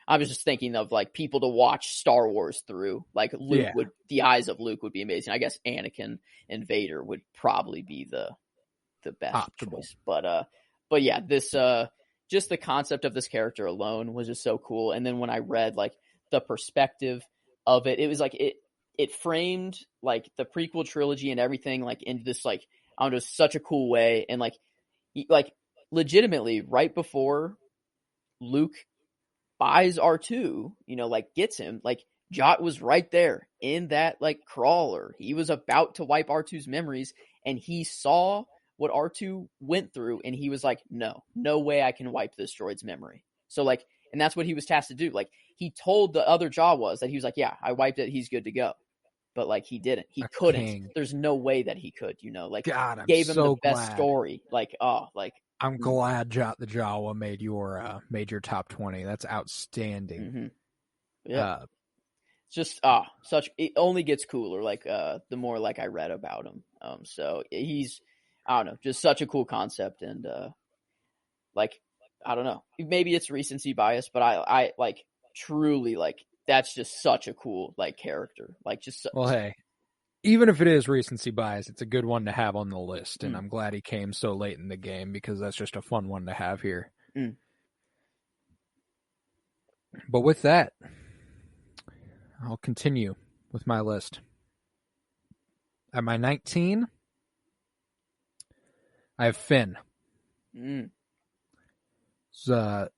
I was just thinking of like people to watch Star Wars through. Like Luke the eyes of Luke would be amazing. I guess Anakin and Vader would probably be the best choice. But yeah, this just the concept of this character alone was just so cool. And then when I read like the perspective of it, it was like it framed like the prequel trilogy and everything like into this like, I don't know, such a cool way. And like legitimately right before Luke buys R2, like gets him, like Jot was right there in that like crawler. He was about to wipe R2's memories, and he saw what R2 went through, and he was like, no way I can wipe this droid's memory. So like, and that's what he was tasked to do. Like he told the other Jawas that he was like, yeah, I wiped it, he's good to go. But like he didn't. He couldn't. King. There's no way that he could, like God, gave him the best story. Like, I'm glad Jot the Jawa made your top 20. That's outstanding. Mm-hmm. Yeah. It's just it only gets cooler like the more like I read about him. So he's, I don't know, just such a cool concept, and like I don't know, maybe it's recency bias, but I like truly like that's just such a cool like character. Like just hey, even if it is recency bias, it's a good one to have on the list, and I'm glad he came so late in the game because that's just a fun one to have here. But with that, I'll continue with my list. At my 19, I have Finn. It's a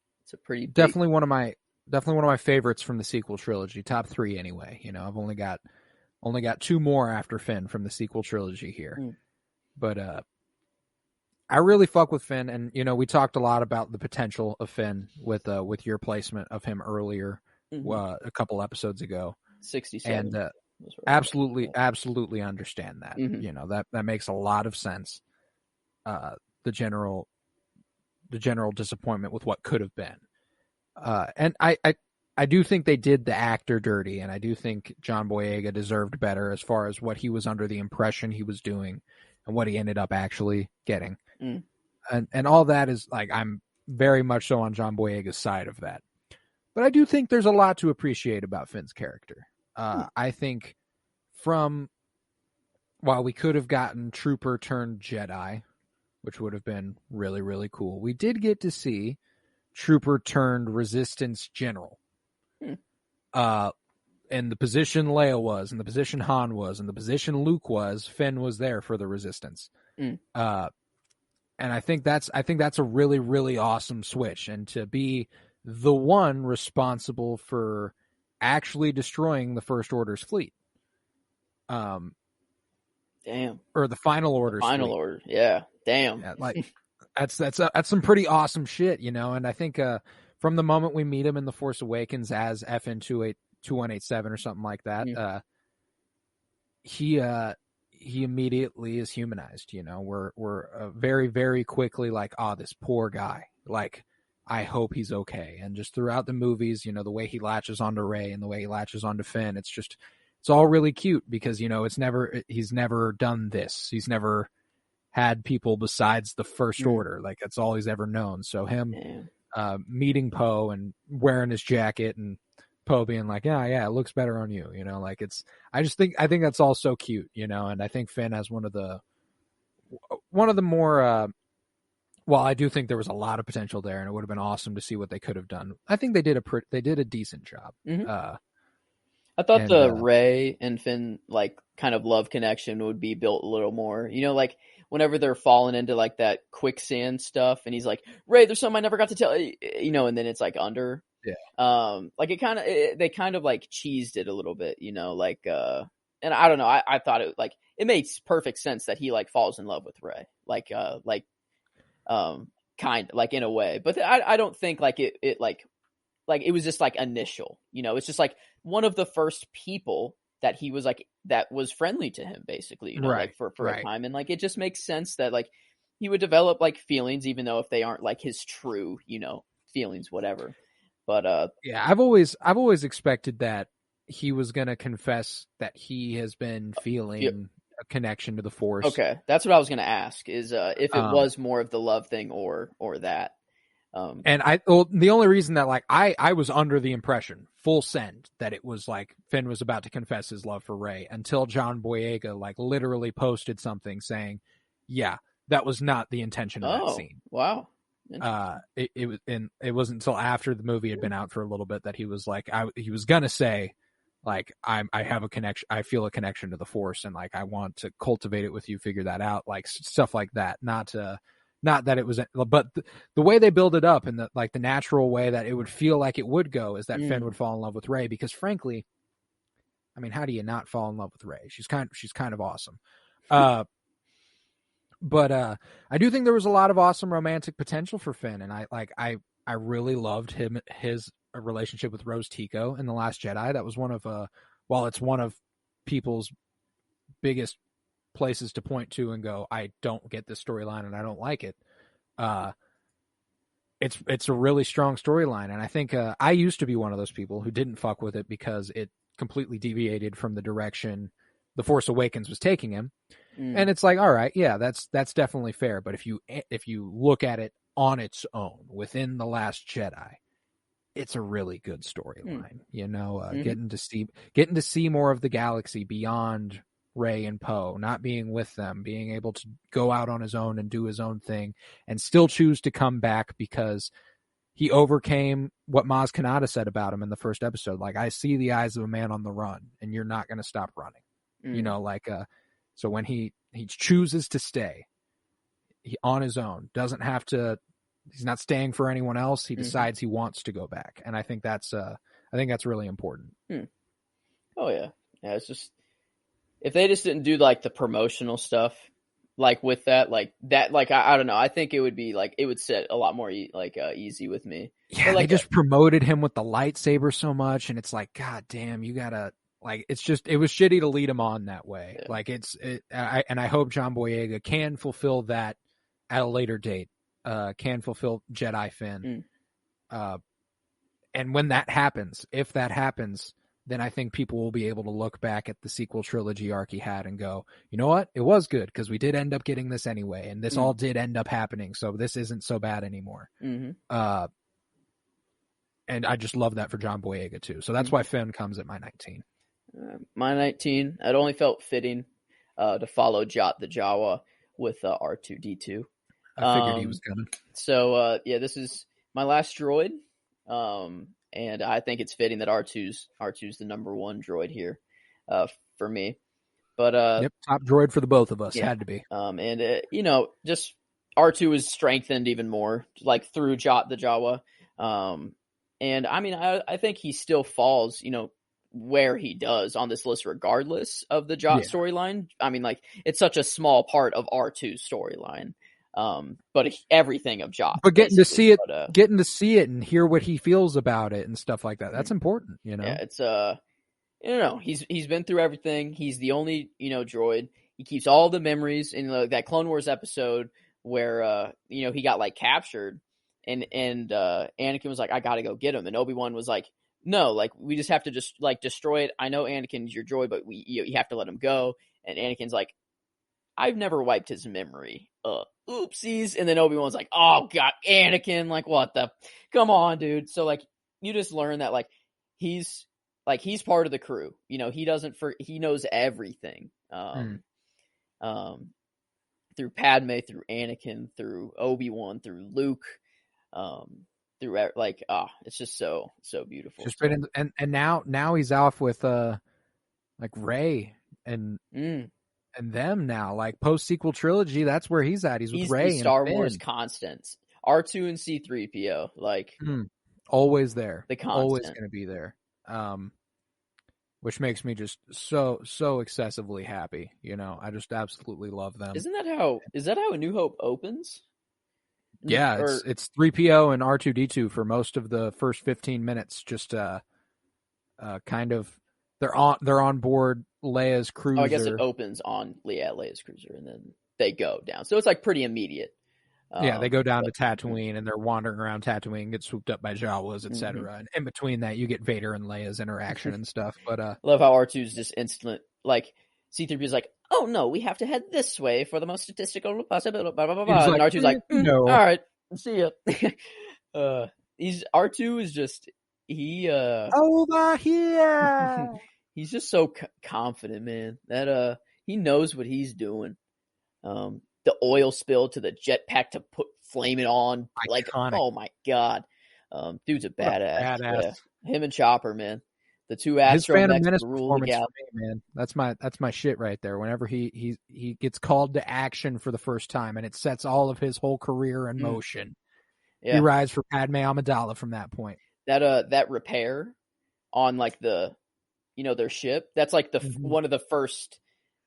pretty big... definitely one of my favorites from the sequel trilogy. Top 3 anyway. I've only got 2 more after Finn from the sequel trilogy here. But I really fuck with Finn, and we talked a lot about the potential of Finn with your placement of him earlier, a couple episodes ago. 67. And absolutely understand that. That makes a lot of sense. The general disappointment with what could have been. And I do think they did the actor dirty, and I do think John Boyega deserved better as far as what he was under the impression he was doing and what he ended up actually getting. And all that is like, I'm very much so on John Boyega's side of that. But I do think there's a lot to appreciate about Finn's character. I think while we could have gotten Trooper turned Jedi, which would have been really, really cool, we did get to see Trooper turned Resistance General. And the position Leia was, and the position Han was, and the position Luke was, Finn was there for the Resistance. And I think that's a really, really awesome switch. And to be the one responsible for actually destroying the First Order's fleet. Damn. Or the Final Order's Final fleet. Order, yeah. Damn. Yeah, like that's some pretty awesome shit, you know. And I think from the moment we meet him in The Force Awakens as FN 2187 or something like that, he immediately is humanized. You know, we're very, very quickly like, oh, this poor guy. Like, I hope he's okay. And just throughout the movies, you know, the way he latches onto Rey and the way he latches onto Finn, it's all really cute because, you know, he's never done this. He's never had people besides the First Order. Like, that's all he's ever known. So him meeting Poe and wearing his jacket and Poe being like, yeah, it looks better on you. You know, like I think that's all so cute, you know, and I think Finn has one of the more, well, I do think there was a lot of potential there and it would have been awesome to see what they could have done. I think they did a decent job. I thought the Rey and Finn like kind of love connection would be built a little more. You know, like whenever they're falling into like that quicksand stuff, and he's like, "Rey, there's something I never got to tell you," you know, and then it's like under. Yeah. Like they kind of like cheesed it a little bit, you know, like and I don't know, I thought it makes perfect sense that he like falls in love with Rey, kind like in a way, but I don't think like it it was just like initial, you know, it's just like one of the first people that he was like that was friendly to him basically, you know, like for a time, and like it just makes sense that like he would develop like feelings even though if they aren't like his true, you know, feelings, whatever. But yeah, I've always expected that he was gonna confess that he has been feeling a connection to the Force. Okay, that's what I was gonna ask is if it was more of the love thing or that. And the only reason that like I was under the impression full send that it was like Finn was about to confess his love for Rey until John Boyega like literally posted something saying, yeah, that was not the intention of that scene. Wow. It wasn't until after the movie had been out for a little bit that he was like, he was gonna say like, I have a connection, I feel a connection to the Force and like I want to cultivate it with you, figure that out, like stuff like that. Not that it was, but the way they build it up and the natural way that it would feel like it would go is that Finn would fall in love with Rey because frankly, I mean, how do you not fall in love with Rey? She's kind of awesome. But I do think there was a lot of awesome romantic potential for Finn, and I really loved his relationship with Rose Tico in The Last Jedi. That was one of while it's one of people's biggest places to point to and go, I don't get this storyline and I don't like it. It's a really strong storyline, and I think I used to be one of those people who didn't fuck with it because it completely deviated from the direction The Force Awakens was taking him. And it's like, all right, yeah, that's definitely fair. But if you look at it on its own within The Last Jedi, it's a really good storyline. You know, getting to see more of the galaxy beyond Rey and Poe, not being with them, being able to go out on his own and do his own thing, and still choose to come back because he overcame what Maz Kanata said about him in the first episode. Like, I see the eyes of a man on the run, and you're not going to stop running. You know, like so when he chooses to stay on his own, doesn't have to, he's not staying for anyone else. He decides he wants to go back. And I think that's really important. Oh yeah. Yeah. It's just, if they just didn't do like the promotional stuff, like with that, like I don't know. I think it would be like, it would sit a lot more easy with me. Yeah. They just promoted him with the lightsaber so much. And it's like, God damn, you gotta, like, it was shitty to lead him on that way. Yeah. Like I hope John Boyega can fulfill that at a later date, can fulfill Jedi Finn. And when that happens, if that happens, then I think people will be able to look back at the sequel trilogy arc he had and go, you know what? It was good because we did end up getting this anyway. And this all did end up happening. So this isn't so bad anymore. And I just love that for John Boyega too. So that's why Finn comes at my 19. My 19. It only felt fitting to follow Jot the Jawa with R2D2. I figured he was gonna. So this is my last droid, and I think it's fitting that R2's the number one droid here for me. But yep, top droid for the both of us. Yeah. Had to be. And just R2 is strengthened even more, like through Jot the Jawa. And I mean, I think he still falls, where he does on this list, regardless of the Jot storyline. I mean, like, it's such a small part of R2's storyline. But everything of Jot. But getting to see it and hear what he feels about it and stuff like that, that's important, Yeah, it's he's been through everything. He's the only, droid. He keeps all the memories in that Clone Wars episode where he got like captured and Anakin was like, I gotta go get him, and Obi-Wan was like, no, like, we just have to just like destroy it. I know Anakin's your droid, but you have to let him go. And Anakin's like, I've never wiped his memory. Oopsies. And then Obi-Wan's like, oh god, Anakin, like, what the, come on, dude. So like, you just learn that like he's part of the crew. He knows everything. Through Padme, through Anakin, through Obi-Wan, through Luke, through it's just so beautiful. Just right and now he's off with like Rey and them now, like post sequel trilogy. That's where he's at. He's with Rey and Star Wars constants. R2 and C-3PO, like always there. The constant. Always going to be there. Which makes me just so excessively happy. I just absolutely love them. Is that how A New Hope opens? Yeah, it's 3PO and R2D2 for most of the first 15 minutes. Just kind of they're on board Leia's cruiser. Oh, I guess it opens on Leia's cruiser, and then they go down. So it's like pretty immediate. Yeah, they go down to Tatooine, and they're wandering around Tatooine, get swooped up by Jawas, etc. Mm-hmm. And in between that, you get Vader and Leia's interaction and stuff. But love how R2's just instant, like, C-3PO is like, oh no, we have to head this way for the most statistical possibility. Blah, blah, blah, blah. And like, R2's like, no. All right, see ya. R2 is just over here. He's just so confident, man. That he knows what he's doing. The oil spill to the jetpack to put flame it on. Iconic. Like, oh my god. Dude's a badass. Yeah. Him and Chopper, man. The two astromechs rule the galaxy. Man. That's my shit right there. Whenever he gets called to action for the first time, and it sets all of his whole career in motion. Yeah. He rides for Padme Amidala from that point. That repair on like the their ship, that's like the one of the first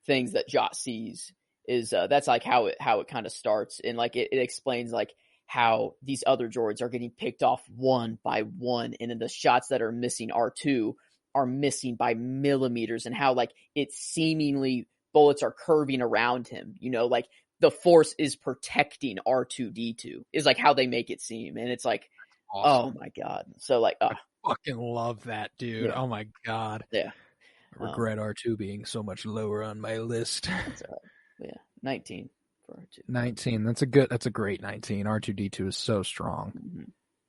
things that Jot sees. Is that's like how it kind of starts, and like it explains like how these other droids are getting picked off one by one, and then the shots that are missing R2 are missing by millimeters, and how like it's seemingly bullets are curving around him, like the Force is protecting R2D2 is like how they make it seem, and it's like awesome. Oh my god, so like I fucking love that, dude. Yeah. Oh my god, yeah. I regret R2 being so much lower on my list. That's all right. Yeah, 19 for R2. 19. That's a great 19. R2D2 is so strong.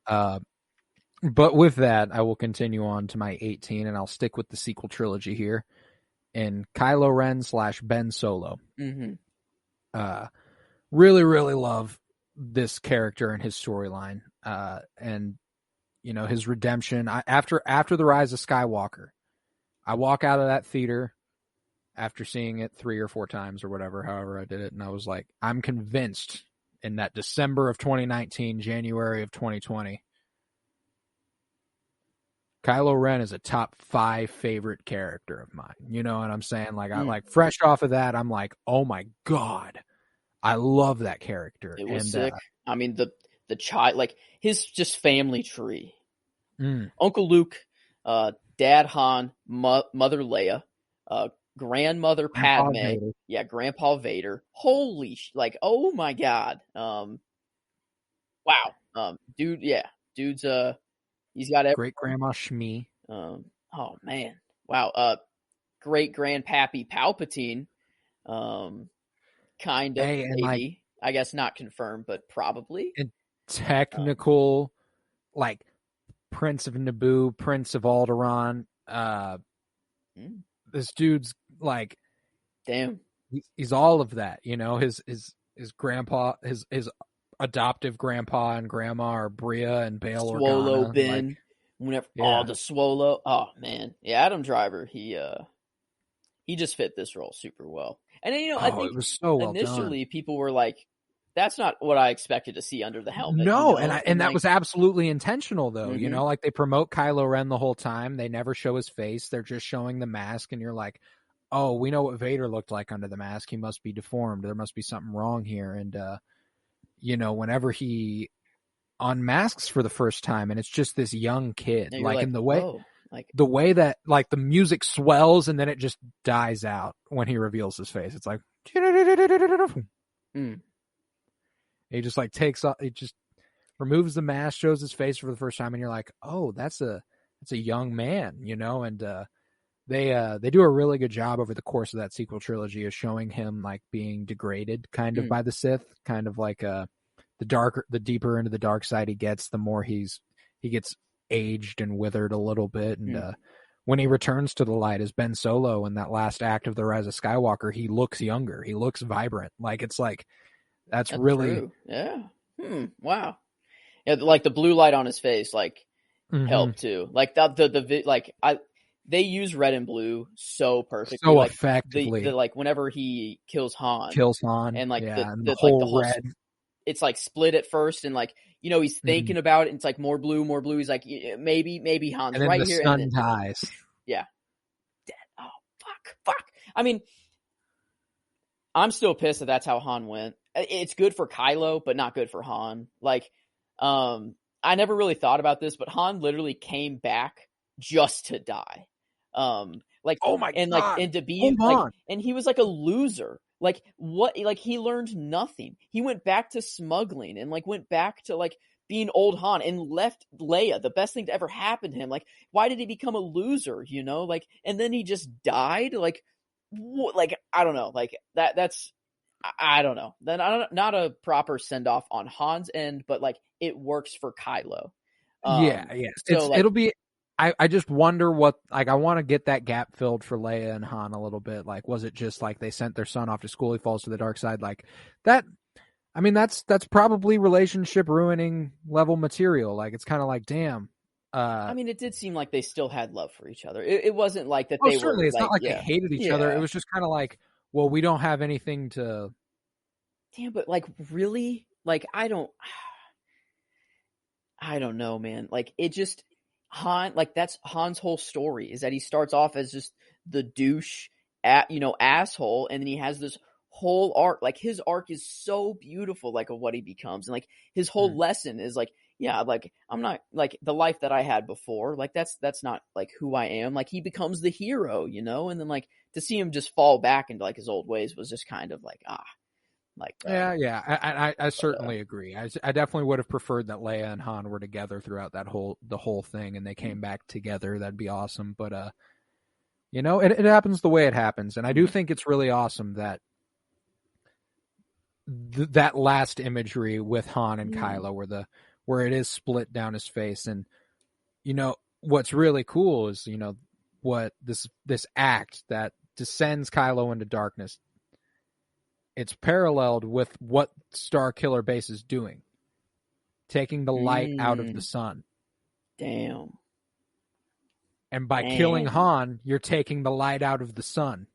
Mm-hmm. But with that, I will continue on to my 18, and I'll stick with the sequel trilogy here. In Kylo Ren / Ben Solo. Mm-hmm. Really, really love this character and his storyline. And his redemption. After the Rise of Skywalker, I walk out of that theater after seeing it 3 or 4 times or whatever, however I did it. And I was like, I'm convinced in that December of 2019, January of 2020, Kylo Ren is a top 5 favorite character of mine. You know what I'm saying? Like, I like fresh off of that, I'm like, oh my God, I love that character. It was sick. I mean, the child, like his just family tree, Uncle Luke, Dad Han, Mother Leia, grandmother Padme, Grandpa Vader. Holy like, oh my god. Wow. Dude, dude's he's got great grandma Shmi. Oh man. Wow. Great grandpappy Palpatine. Kind of, maybe. Like, I guess not confirmed, but probably. And technical, like Prince of Naboo, Prince of Alderaan, This dude's like, damn, he's all of that, you know. His grandpa, his adoptive grandpa and grandma are Bria and Bail Swolo Organa. Ben, like, whenever yeah. the Swolo. Oh man, yeah, Adam Driver. He just fit this role super well. And then, I think it was so well initially done. people were like, "That's not what I expected to see under the helmet." No, and and that like, was absolutely intentional, though. Mm-hmm. Like they promote Kylo Ren the whole time. They never show his face. They're just showing the mask, and you're like, "Oh, we know what Vader looked like under the mask. He must be deformed. There must be something wrong here." And whenever he unmasks for the first time, and it's just this young kid, like in the way. Whoa. Like the way that like the music swells and then it just dies out when he reveals his face. It's like he just like takes off, he just removes the mask, shows his face for the first time, and you're like, oh, that's a young man, and they do a really good job over the course of that sequel trilogy of showing him like being degraded kind of by the Sith, kind of like the deeper into the dark side he gets, the more he gets aged and withered a little bit. And when he returns to the light as Ben Solo in that last act of The Rise of Skywalker, he looks younger. He looks vibrant. Like, it's like, that's really true. Yeah. Wow. Yeah, like the blue light on his face, like helped too. Like they use red and blue so perfectly, so like effectively. Like whenever he kills Han, and like the whole red. It's like split at first, and like he's thinking about it, and it's like more blue. He's like, maybe Han's and then right the here. Sun and then, dies. Yeah. Dead. Oh fuck. I mean, I'm still pissed that's how Han went. It's good for Kylo, but not good for Han. Like, I never really thought about this, but Han literally came back just to die. Like, oh my and God. like, and to be like, and he was like a loser. Like what? Like he learned nothing. He went back to smuggling and like went back to like being old Han and left Leia, the best thing to ever happen to him. Like, why did he become a loser? Like, and then he just died. Like, what? Like, I don't know. Like that's, I don't know. Then not a proper send off on Han's end, but like it works for Kylo. Yeah. So it'll be. I just wonder what, like, I want to get that gap filled for Leia and Han a little bit. Like, was it just like they sent their son off to school, he falls to the dark side? Like that, I mean, that's probably relationship ruining level material. Like, it's kind of like, damn. I mean, it did seem like they still had love for each other. It wasn't like that they certainly were. It's not like they hated each other. It was just kind of like, well, we don't have anything to. Damn, but like, really? Like, I don't know, man. Like, it just. Han, like that's Han's whole story is that he starts off as just the douche asshole, and then he has this whole arc. Like his arc is so beautiful, like of what he becomes, and like his whole lesson is like, yeah, like I'm not like the life that I had before. Like that's not like who I am. Like he becomes the hero, and then like to see him just fall back into like his old ways was just kind of like I certainly agree. I definitely would have preferred that Leia and Han were together throughout the whole thing, and they came back together. That'd be awesome. But it happens the way it happens, and I do think it's really awesome that that last imagery with Han and Kylo, where it is split down his face, and what's really cool is what this act that descends Kylo into darkness. It's paralleled with what Star Killer Base is doing, taking the light out of the sun. Damn. And by killing Han, you're taking the light out of the sun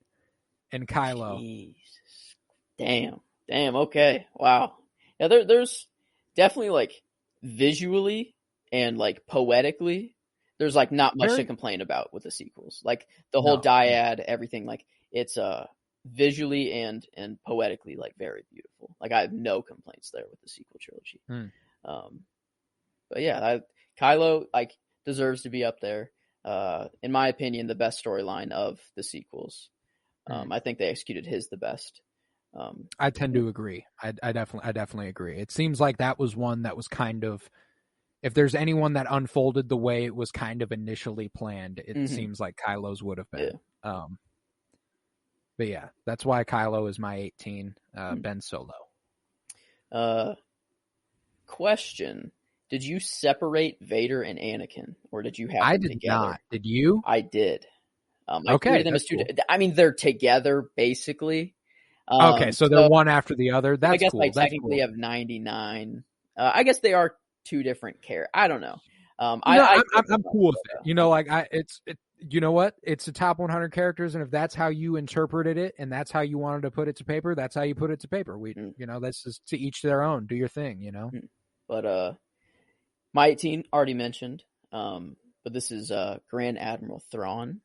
and Kylo. Jesus. Damn. Okay. Wow. Yeah, there's definitely like visually and like poetically, there's like not much to complain about with the sequels. Like the whole dyad, everything, like it's visually and poetically like very beautiful. Like I have no complaints there with the sequel trilogy. But yeah, Kylo like deserves to be up there. In my opinion, the best storyline of the sequels. I think they executed his the best. I tend to agree. I definitely agree. It seems like that was one that was kind of, if there's anyone that unfolded the way it was kind of initially planned, it seems like Kylo's would have been. Yeah. But yeah, that's why Kylo is my 18. Ben Solo. Question: did you separate Vader and Anakin, or did you have? I them did together? not. Did you? I did. I treated them as two. Cool. I mean, they're together basically. Okay, so they're one after the other. That's I guess cool. I technically have 99. I guess they are two different characters. I don't know. I'm cool with it. You know, like you know what? It's the top 100 characters, and if that's how you interpreted it, and that's how you wanted to put it to paper, that's how you put it to paper. You know, that's just to each their own. Do your thing, you know. But my 18 already mentioned. But this is Grand Admiral Thrawn.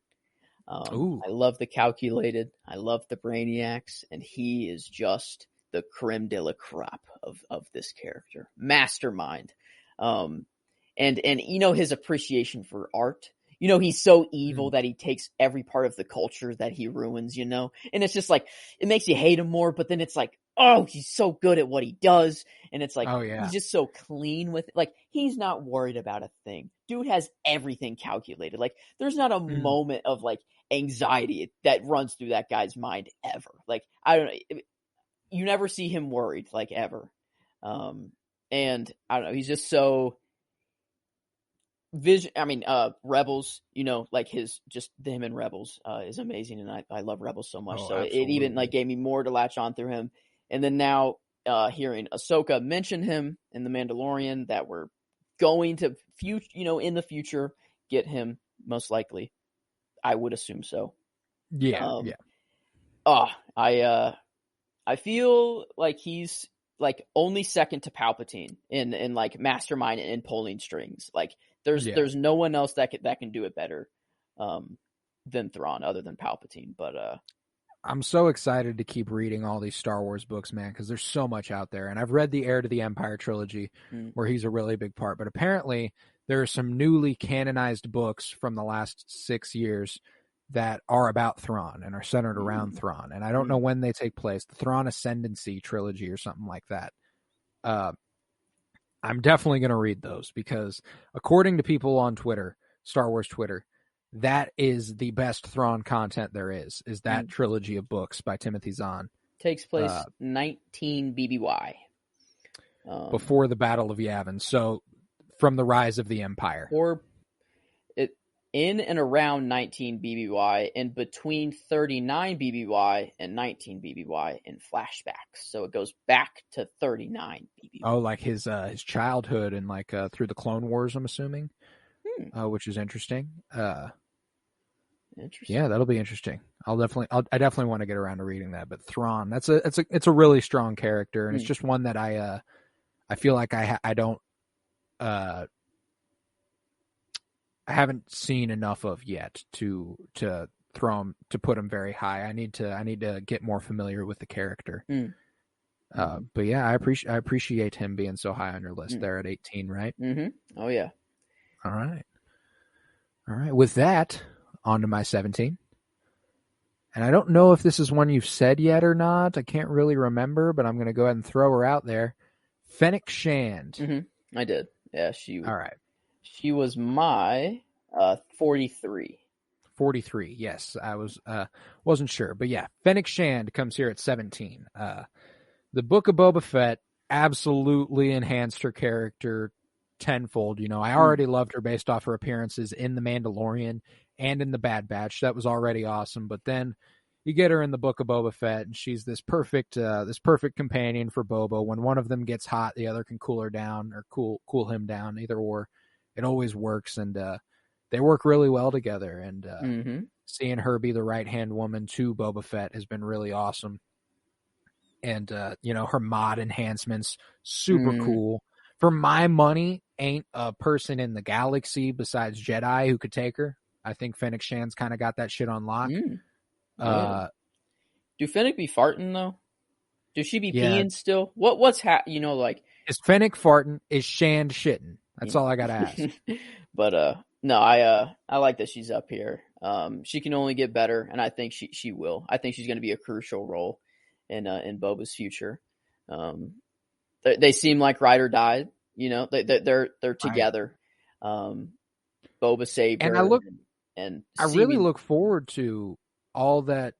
I love the calculated. I love the brainiacs, and he is just the creme de la crop of this character, mastermind. And you know, his appreciation for art. You know, he's so evil that he takes every part of the culture that he ruins, you know? And it's just like, it makes you hate him more, but then it's like, oh, he's so good at what he does. And it's like, he's just so clean with it. Like, he's not worried about a thing. Dude has everything calculated. Like, there's not a moment of like anxiety that runs through that guy's mind ever. Like, I don't know. You never see him worried, like, ever. And I don't know. He's just so... Rebels, you know, like him in Rebels is amazing, and I love Rebels so much. So absolutely. It even like gave me more to latch on through him. And then now hearing Ahsoka mention him in The Mandalorian, that we're going to in the future get him, most likely. I would assume so. Yeah. I feel like he's like only second to Palpatine in like mastermind and pulling strings. Like there's no one else that can do it better than Thrawn, other than Palpatine. But I'm so excited to keep reading all these Star Wars books, man, because there's so much out there. And I've read the Heir to the Empire trilogy, where he's a really big part. But apparently there are some newly canonized books from the last 6 years that are about Thrawn and are centered around Thrawn. And I don't know when they take place. The Thrawn Ascendancy trilogy or something like that. I'm definitely going to read those, because according to people on Twitter, Star Wars Twitter, that is the best Thrawn content there is that trilogy of books by Timothy Zahn. Takes place 19 BBY. Before the Battle of Yavin. So from the rise of the Empire. Or in and around 19 BBY, and between 39 BBY and 19 BBY in flashbacks. So it goes back to 39 BBY. Oh, like his childhood and like through the Clone Wars, I'm assuming, which is interesting. Interesting. Yeah, that'll be interesting. I definitely want to get around to reading that. But Thrawn, it's a really strong character, and it's just one that I feel like I haven't seen enough of yet to throw him, to put him very high. I need to get more familiar with the character. But yeah, I appreciate him being so high on your list there at 18, right? Oh yeah. All right. With that, on to my 17. And I don't know if this is one you've said yet or not. I can't really remember, but I'm going to go ahead and throw her out there. Fennec Shand. I did. Yeah, all right. She was my 43. 43, yes. I wasn't sure. But yeah, Fennec Shand comes here at 17. The Book of Boba Fett absolutely enhanced her character tenfold. You know, I already loved her based off her appearances in The Mandalorian and in The Bad Batch. That was already awesome. But then you get her in the Book of Boba Fett, and she's this perfect companion for Boba. When one of them gets hot, the other can cool her down, or cool him down, either or. It always works, and they work really well together. And seeing her be the right-hand woman to Boba Fett has been really awesome. And, her mod enhancements, super cool. For my money, ain't a person in the galaxy besides Jedi who could take her. I think Fennec Shand's kind of got that shit on lock. Do Fennec be farting, though? Does she be peeing still? What's like... Is Fennec farting? Is Shand shitting? That's all I got to ask. But, no, I like that she's up here. She can only get better, and I think she will. I think she's going to be a crucial role in Boba's future. They seem like ride or die. You know, they're together. Boba saved her. And I really look forward to all that.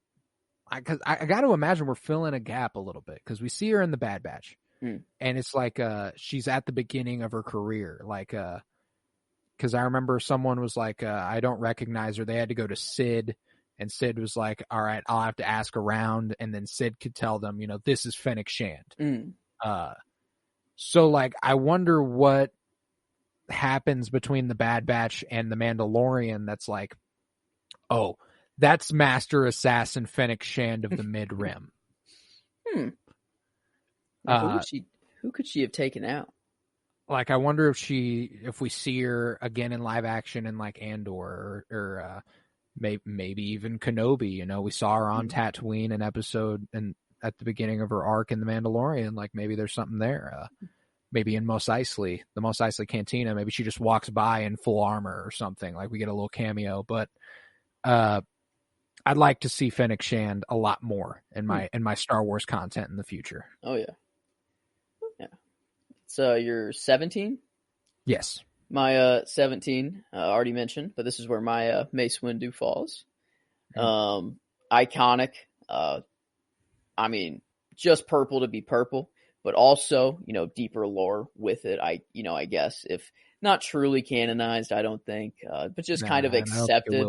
Because I got to imagine we're filling a gap a little bit, because we see her in The Bad Batch. And it's like she's at the beginning of her career. Like, because I remember someone was like, I don't recognize her. They had to go to Sid And Sid was like, all right, I'll have to ask around. And then Sid could tell them, this is Fennec Shand. So like, I wonder what happens between the Bad Batch and the Mandalorian. That's like, oh, that's Master Assassin Fennec Shand of the Mid Rim. Who could she have taken out? Like, I wonder if we see her again in live action in like Andor or maybe even Kenobi. We saw her on Tatooine an episode and at the beginning of her arc in the Mandalorian. Like, maybe there's something there. Maybe in Mos Eisley, the Mos Eisley Cantina, maybe she just walks by in full armor or something. Like, we get a little cameo. But I'd like to see Fennec Shand a lot more in my Star Wars content in the future. Oh yeah. So you're 17? Yes. My 17, already mentioned, but this is where my Mace Windu falls. Iconic. I mean, just purple to be purple, but also, deeper lore with it. I guess if not truly canonized, I don't think, but just kind of accepted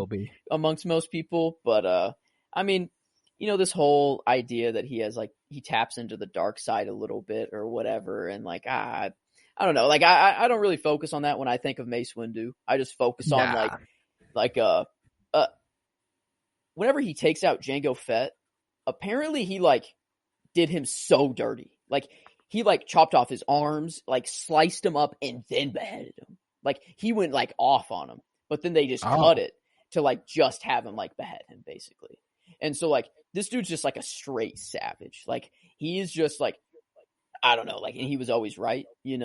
amongst most people. But I mean, this whole idea that he has he taps into the dark side a little bit or whatever. And I don't know. I don't really focus on that when I think of Mace Windu. I just focus on whenever he takes out Jango Fett, apparently he did him so dirty. He chopped off his arms, sliced him up and then beheaded him. He went off on him, but then they just cut it to just have him behead him basically. And so this dude's just a straight savage. He is just I don't know, and he was always right, he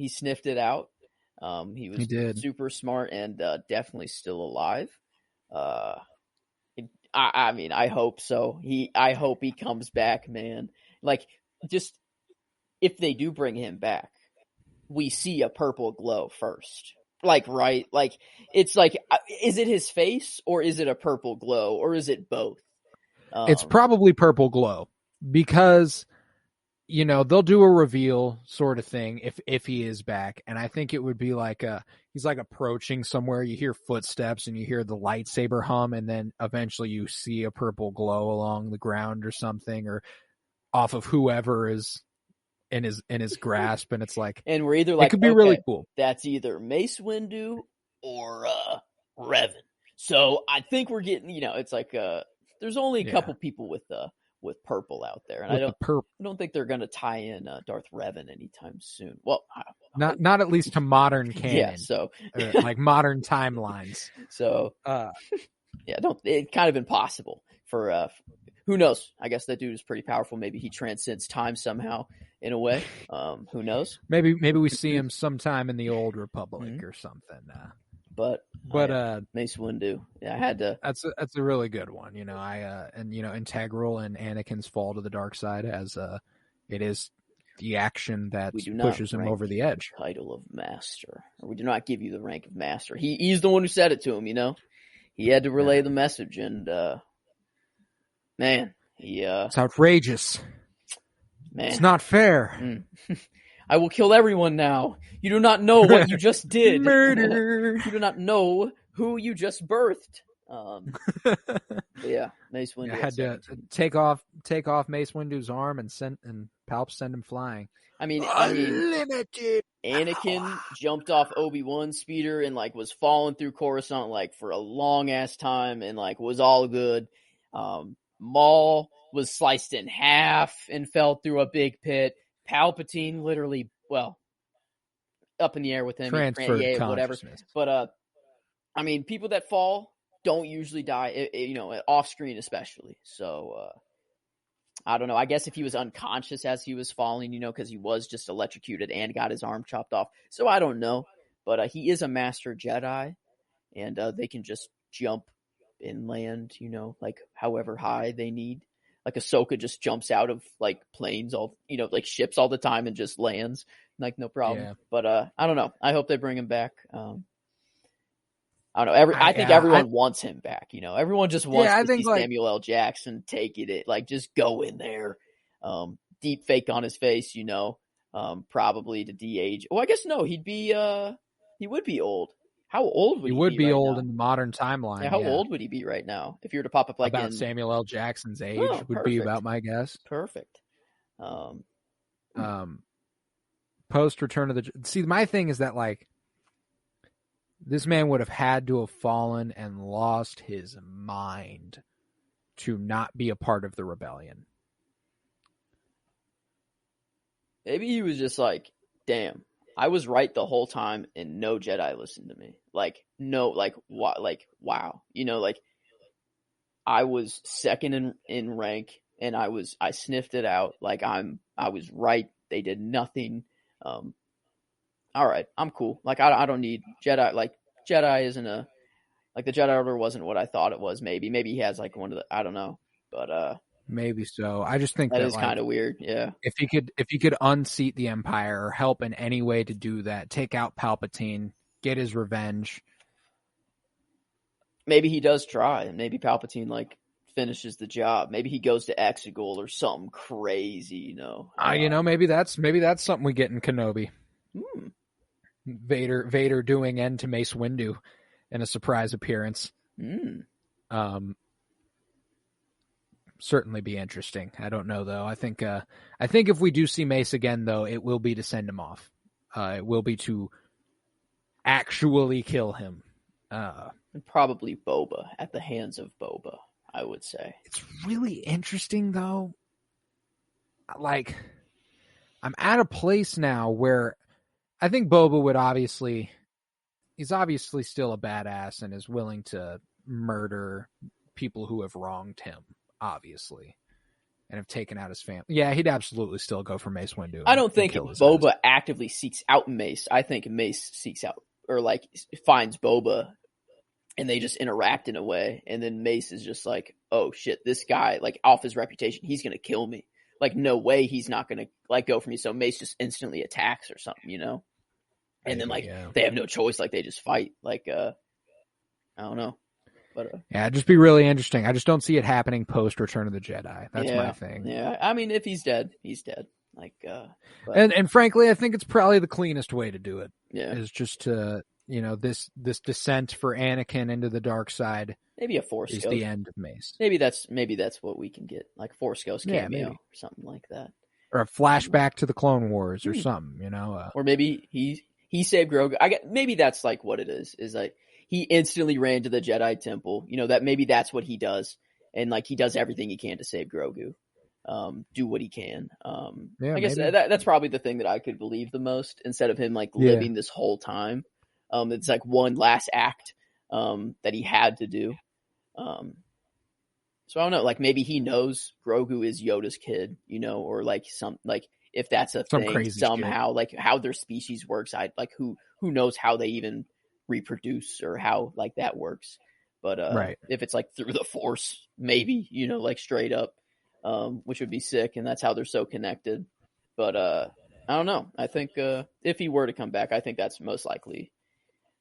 sniffed it out. He was super smart and definitely still alive. I mean, I hope so. I hope he comes back, man. Just if they do bring him back, we see a purple glow first. Right? It's is it his face or is it a purple glow or is it both? It's probably purple glow because, they'll do a reveal sort of thing if he is back. And I think it would be he's approaching somewhere. You hear footsteps and you hear the lightsaber hum. And then eventually you see a purple glow along the ground or something or off of whoever is in his grasp, and it's and we're either it could be really cool. That's either Mace Windu or Revan. So I think we're getting, it's there's only a couple people with purple out there, and I don't think they're going to tie in Darth Revan anytime soon. Well, not at least to modern canon. Yeah, so modern timelines. So it's kind of impossible for who knows? I guess that dude is pretty powerful. Maybe he transcends time somehow in a way. Who knows? Maybe we see him sometime in the Old Republic or something. But Mace Windu. Yeah, I had to. That's a really good one. Integral in Anakin's fall to the dark side as it is the action that pushes him over the edge. Title of Master. Or we do not give you the rank of Master. He's the one who said it to him. He had to relay the message, and man, it's outrageous. Man, it's not fair. I will kill everyone now. You do not know what you just did. Murder. You do not know who you just birthed. Mace Windu. I had to take off Mace Windu's arm and Palp send him flying. I mean, Anakin jumped off Obi-Wan's speeder and was falling through Coruscant for a long ass time and was all good. Maul was sliced in half and fell through a big pit. Palpatine literally, up in the air with him, transferred whatever. But I mean, people that fall don't usually die, off screen especially. So I don't know. I guess if he was unconscious as he was falling, because he was just electrocuted and got his arm chopped off. So I don't know. But he is a master Jedi, and they can just jump and land, however high they need. Ahsoka just jumps out of planes, ships all the time and just lands no problem. Yeah. But I don't know. I hope they bring him back. I don't know. I think everyone wants him back. Everyone just wants to see Samuel L. Jackson take it. Just go in there, deep fake on his face. Probably to de-age. Well, I guess no. He would be old. How old would he would be right old now? in the modern timeline. Yeah, how old would he be right now if you were to pop up like about Samuel L. Jackson's age would be about my guess. Perfect. Post Return of the... See, my thing is that, like, this man would have had to have fallen and lost his mind to not be a part of the rebellion. Maybe he was just like, damn, I was right the whole time and no Jedi listened to me. Like, no, like, wow. You know, like, I was second in rank and I sniffed it out. Like, I was right. They did nothing. All right, I'm cool. Like, I don't need Jedi. Like, Jedi isn't like the Jedi Order wasn't what I thought it was. Maybe he has like one of the, I don't know, but maybe so. I just think that that is kind of weird. Yeah. If he could unseat the Empire or help in any way to do that, take out Palpatine, get his revenge. Maybe he does try, and maybe Palpatine like finishes the job. Maybe he goes to Exegol or something crazy. You know, maybe that's something we get in Kenobi. Vader doing end to Mace Windu in a surprise appearance. Certainly be interesting. I don't know though. I think if we do see Mace again though, it will be to send him off. It will be to actually kill him. And probably Boba, at the hands of Boba, I would say. It's really interesting though. Like, I'm at a place now where I think Boba would he's obviously still a badass and is willing to murder people who have wronged him, obviously, and have taken out his family. Yeah, he'd absolutely still go for Mace Windu. I don't think Boba actively seeks out Mace. I think Mace seeks out, or like finds Boba, and they just interact in a way, and then Mace is just like, oh shit, this guy, like, off his reputation, he's gonna kill me. Like, no way he's not gonna like go for me. So Mace just instantly attacks or something, you know? And then like they have no choice, like they just fight. Like I don't know. But yeah, it'd just be really interesting. I just don't see it happening post Return of the Jedi. That's my thing. Yeah, I mean, if he's dead, he's dead. Like, and frankly, I think it's probably the cleanest way to do it. Yeah, is just to, you know, this descent for Anakin into the dark side. Maybe a Force is Ghost. The end of Mace. Maybe that's what we can get, like Force Ghost cameo or something like that, or a flashback to the Clone Wars or something, you know. Or maybe he saved Grogu. Maybe that's like what it is. Is like he instantly ran to the Jedi Temple. You know, that maybe that's what he does, and like he does everything he can to save Grogu. Do what he can. I guess that's probably the thing that I could believe the most, instead of him like living this whole time. It's like one last act that he had to do. So I don't know, like maybe he knows Grogu is Yoda's kid, you know, or like if that's a some thing somehow, shit. like how their species works. Who knows how they even reproduce or how like that works. But if it's like through the Force, maybe, you know, like straight up, which would be sick, and that's how they're so connected. But I don't know. I think if he were to come back, I think that's most likely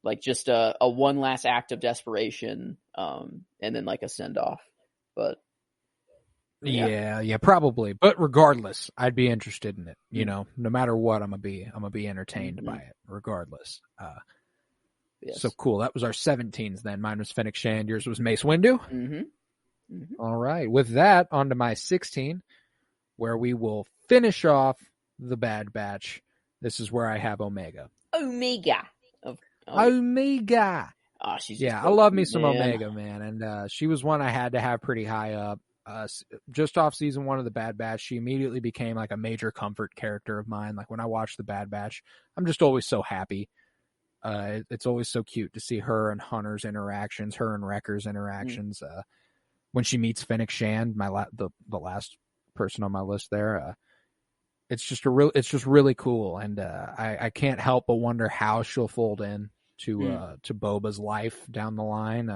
like just a one last act of desperation, and then like a send off. But yeah, probably. But regardless, I'd be interested in it. You know, no matter what, I'm gonna be entertained by it, regardless. Yes. So cool. That was our 17s then. Mine was Fennec Shand. Yours was Mace Windu. All right. With that, on to my 16, where we will finish off the Bad Batch. This is where I have Omega. Omega. Omega. Oh, she's I love me some Omega, man. And she was one I had to have pretty high up. Just off season 1 of the Bad Batch, she immediately became like a major comfort character of mine. Like when I watch the Bad Batch, I'm just always so happy. It's always so cute to see her and Hunter's interactions, her and Wrecker's interactions. When she meets Fennec Shand, the last person on my list there, it's just really cool, and I can't help but wonder how she'll fold in to Boba's life down the line.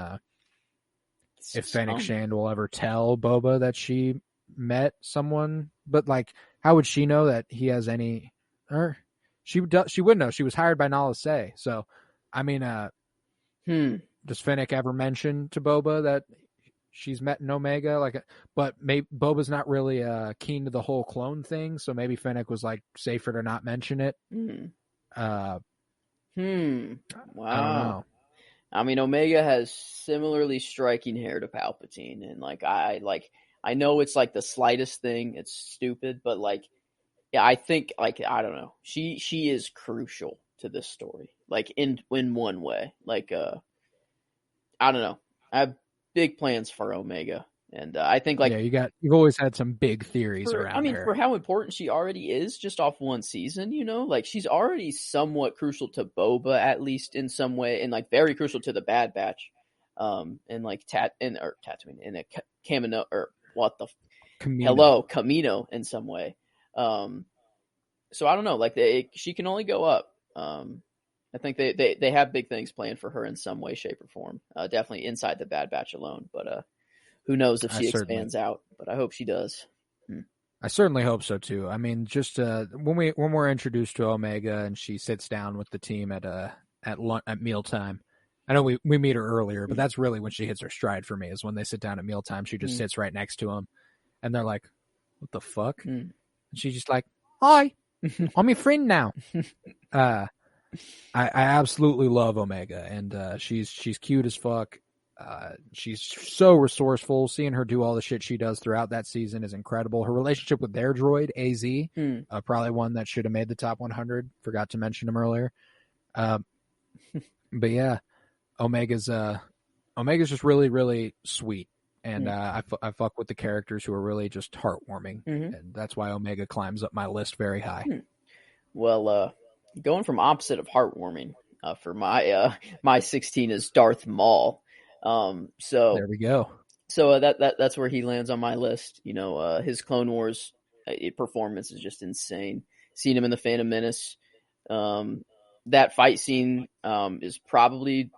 If Fennec Shand will ever tell Boba that she met someone, but like, how would she know that he has any? Or she would know. She was hired by Nala Se. So, I mean, does Fennec ever mention to Boba that she's met in Omega? But maybe Boba's not really keen to the whole clone thing, so maybe Fennec was like safer to not mention it. Wow. I don't know. I mean, Omega has similarly striking hair to Palpatine, and I know it's like the slightest thing. It's stupid, but like, yeah, I think like I don't know. She is crucial to this story, like in one way. Like, I don't know. I have big plans for Omega, and I think like you've always had some big theories around her. For how important she already is, just off one season, like she's already somewhat crucial to Boba, at least in some way, and like very crucial to the Bad Batch, and like Tatooine in a Camino or what the Camino in some way. So I don't know, like she can only go up. I think they have big things planned for her in some way, shape, or form. Definitely inside the Bad Batch alone, but who knows if she expands out? But I hope she does. I certainly hope so too. I mean, just when we're introduced to Omega and she sits down with the team at mealtime. I know we meet her earlier, but that's really when she hits her stride for me. Is when they sit down at mealtime. She just sits right next to him, and they're like, "What the fuck?" And she's just like, "Hi, I'm your friend now." I absolutely love Omega, and she's cute as fuck. She's so resourceful. Seeing her do all the shit she does throughout that season is incredible. Her relationship with their droid, AZ, probably one that should have made the top 100. Forgot to mention him earlier. But yeah, Omega's just really, really sweet. And I fuck with the characters who are really just heartwarming. And that's why Omega climbs up my list very high. Well, going from opposite of heartwarming, for my 16 is Darth Maul. So there we go. So that's where he lands on my list. His Clone Wars performance is just insane. Seen him in the Phantom Menace. That fight scene is probably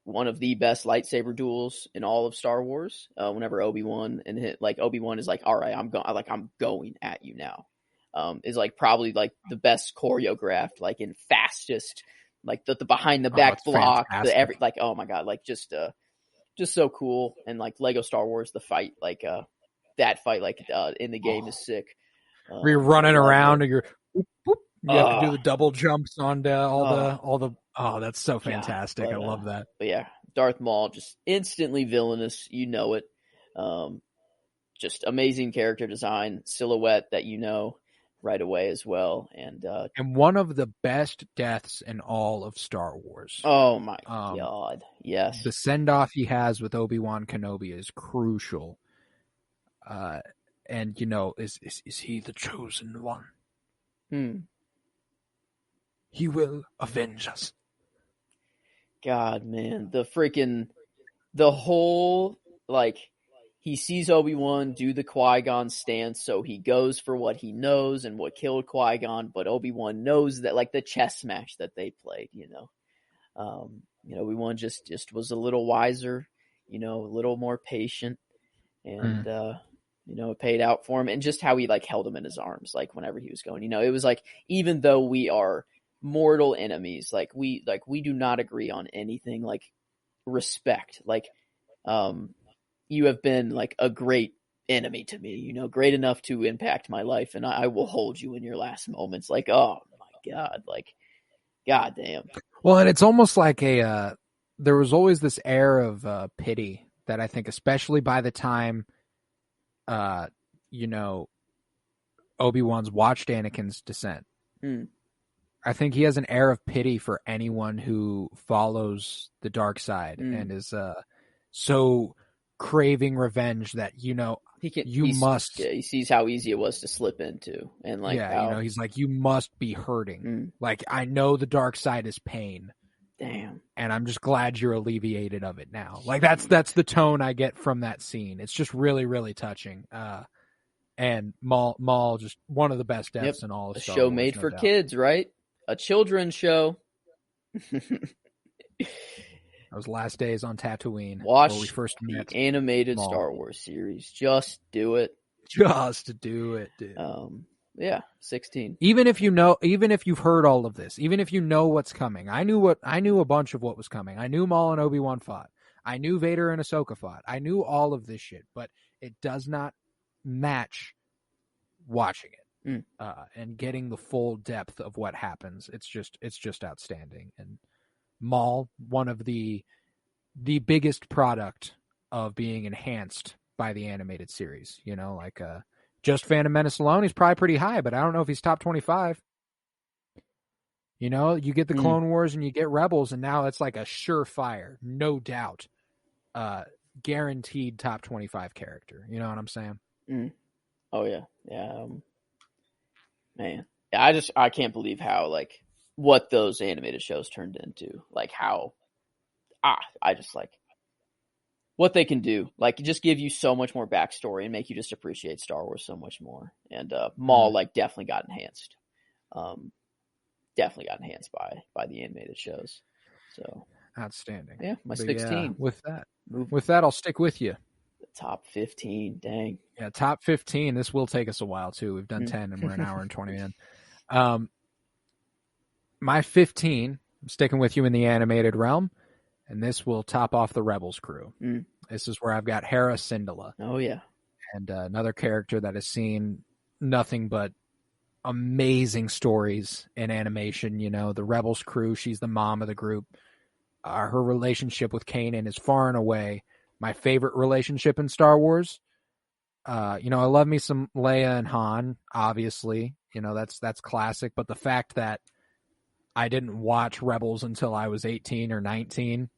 one of the best lightsaber duels in all of Star Wars. Whenever Obi-Wan Obi-Wan is like, all right, I'm going at you now. Is like probably like the best choreographed, like in fastest, like the behind the back block, oh my god, like just so cool. And like Lego Star Wars, the fight, like that fight, like in the game is sick. Where you're running around and you're whoop, whoop. You have to do the double jumps on all the. Oh, that's so fantastic! I love that. But yeah, Darth Maul just instantly villainous. You know it. Just amazing character design, silhouette that right away as well, and one of the best deaths in all of Star Wars. Oh my god, yes! The send off he has with Obi-Wan Kenobi is crucial. And is he the chosen one? He will avenge us. God, man, the whole like. He sees Obi-Wan do the Qui-Gon stance, so he goes for what he knows and what killed Qui-Gon, but Obi-Wan knows that, like the chess match that they played, Obi-Wan just was a little wiser, a little more patient, and, it paid out for him, and just how he, like, held him in his arms, like, whenever he was going, it was like, even though we are mortal enemies, like, we do not agree on anything, like, respect, like, you have been like a great enemy to me, great enough to impact my life, and I will hold you in your last moments. Like, oh my God, like, goddamn. Well, and it's almost like there was always this air of pity that I think, especially by the time, Obi-Wan's watched Anakin's descent. I think he has an air of pity for anyone who follows the dark side and is so craving revenge that he sees how easy it was to slip into, and like he's like, you must be hurting. Like, I know the dark side is pain. Damn. And I'm just glad you're alleviated of it now. Like, that's the tone I get from that scene. It's just really, really touching. And Maul just one of the best deaths in all of Star Wars. A show made for kids, right? A children's show. Those last days on Tatooine. Watch where we first met the animated Maul. Star Wars series. Just do it. Just do it, dude. Yeah, 16. Even if you've heard all of this, even if you know what's coming. I knew a bunch of what was coming. I knew Maul and Obi-Wan fought. I knew Vader and Ahsoka fought. I knew all of this shit, but it does not match watching it and getting the full depth of what happens. It's just outstanding. And Maul, one of the biggest product of being enhanced by the animated series. You know, like just Phantom Menace alone, he's probably pretty high, but I don't know if he's top 25. You know, you get the Clone Wars and you get Rebels, and now it's like a surefire, no doubt, guaranteed top 25 character. You know what I'm saying? Oh yeah, yeah, man. Yeah, I can't believe how like what those animated shows turned into. Like how I just like what they can do. Like just give you so much more backstory and make you just appreciate Star Wars so much more. And Maul like definitely got enhanced. Definitely got enhanced by the animated shows. So outstanding. Yeah, my 16. Yeah, with that, I'll stick with you. The top 15. Dang. Yeah, top 15. This will take us a while too. We've done 10 and we're an hour and 20 in. My 15, I'm sticking with you in the animated realm, and this will top off the Rebels crew. This is where I've got Hera Syndulla. Oh yeah. And another character that has seen nothing but amazing stories in animation. You know, the Rebels crew, she's the mom of the group. Her relationship with Kanan is far and away my favorite relationship in Star Wars. You know, I love me some Leia and Han, obviously. You know, that's classic. But the fact that I didn't watch Rebels until I was 18 or 19,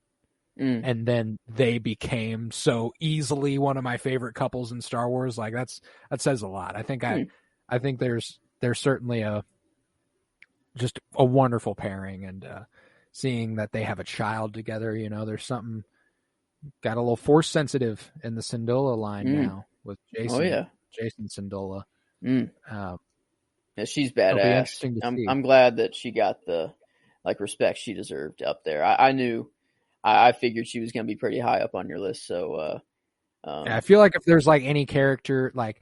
and then they became so easily one of my favorite couples in Star Wars, like that says a lot. I think there's certainly just a wonderful pairing, and seeing that they have a child together, you know, there's something got a little force sensitive in the Syndulla line now with Jason. Oh yeah, Jason Syndulla. Yeah, she's badass. I'm glad that she got the like respect she deserved up there. I figured she was going to be pretty high up on your list. So I feel like if there's like any character, like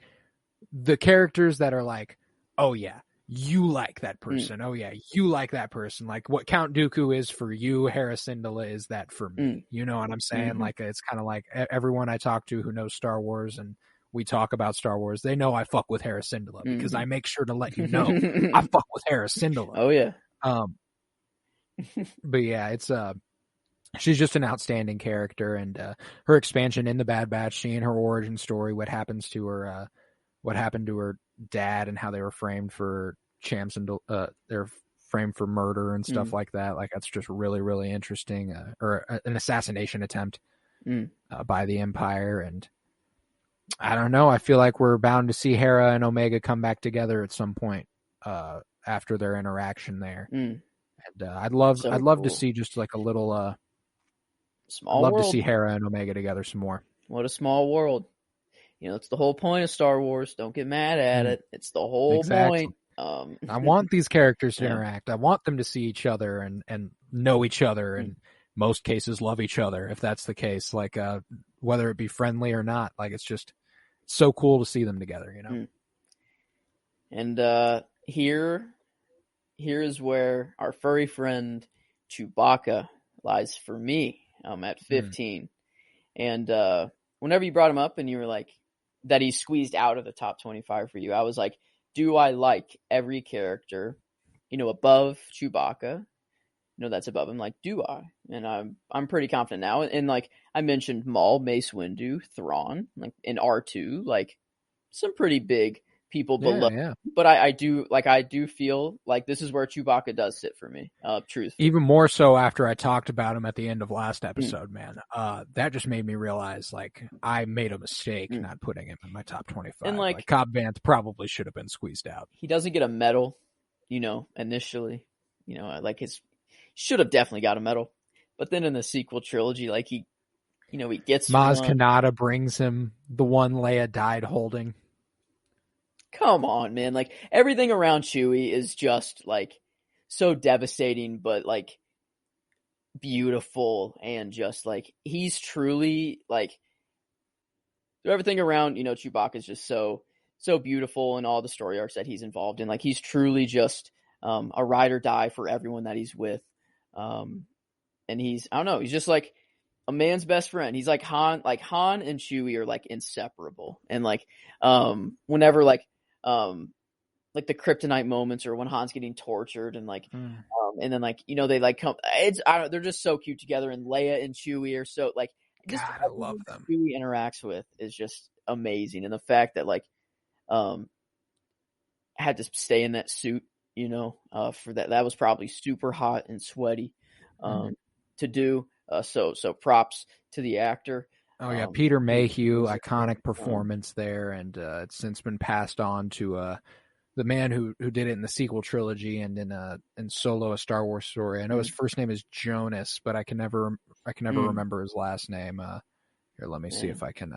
the characters that are like, oh yeah, you like that person. Oh yeah, you like that person. Like what Count Dooku is for you, Hera Syndulla is that for me. You know what I'm saying? Like it's kind of like everyone I talk to who knows Star Wars and we talk about Star Wars, they know I fuck with Hera Syndulla because I make sure to let you know I fuck with Hera Syndulla. Oh yeah. But yeah, it's she's just an outstanding character, and her expansion in the Bad Batch, seeing her origin story, what happened to her dad, and how they were framed for they're framed for murder and stuff like that. Like that's just really, really interesting. Or an assassination attempt by the Empire, and I don't know. I feel like we're bound to see Hera and Omega come back together at some point after their interaction there. And I'd love to see just like a little small world. To see Hera and Omega together some more. What a small world. You know, it's the whole point of Star Wars. Don't get mad at it. It's the whole point. I want these characters to interact. I want them to see each other and know each other, and most cases love each other if that's the case. Like whether it be friendly or not, like it's just so cool to see them together, you know. And here is where our furry friend Chewbacca lies for me. At 15, and whenever you brought him up and you were like that he squeezed out of the top 25 for you, I was like, do I like every character, you know, above Chewbacca? You know, that's above him. Like, do I? And I'm pretty confident now. And like I mentioned, Maul, Mace Windu, Thrawn, like in R2, like some pretty big people below. Yeah. But I do feel like this is where Chewbacca does sit for me. Truth. Even more so after I talked about him at the end of last episode, man. That just made me realize like I made a mistake not putting him in my top 25. And like Cobb Vanth probably should have been squeezed out. He doesn't get a medal, you know, initially. You know, like should have definitely got a medal. But then in the sequel trilogy, like he gets Maz Kanata brings him the one Leia died holding. Come on, man. Like everything around Chewie is just like so devastating, but like beautiful, and just like he's truly like everything around, you know, Chewbacca is just so beautiful, and all the story arcs that he's involved in. Like he's truly just a ride or die for everyone that he's with. And he's just like a man's best friend. He's like Han and Chewie are like inseparable. And like whenever like like the kryptonite moments, or when Han's getting tortured, and like, and then like, they like come. They're just so cute together, and Leia and Chewie are so like. Just God, I love them. Chewie interacts with is just amazing, and the fact that like, had to stay in that suit, for that was probably super hot and sweaty, to do. So props to the actor. Oh yeah, Peter Mayhew, iconic performance there, and it's since been passed on to the man who did it in the sequel trilogy and in Solo: A Star Wars Story. I know his first name is Jonas, but I can never remember his last name. Here, let me see if I can.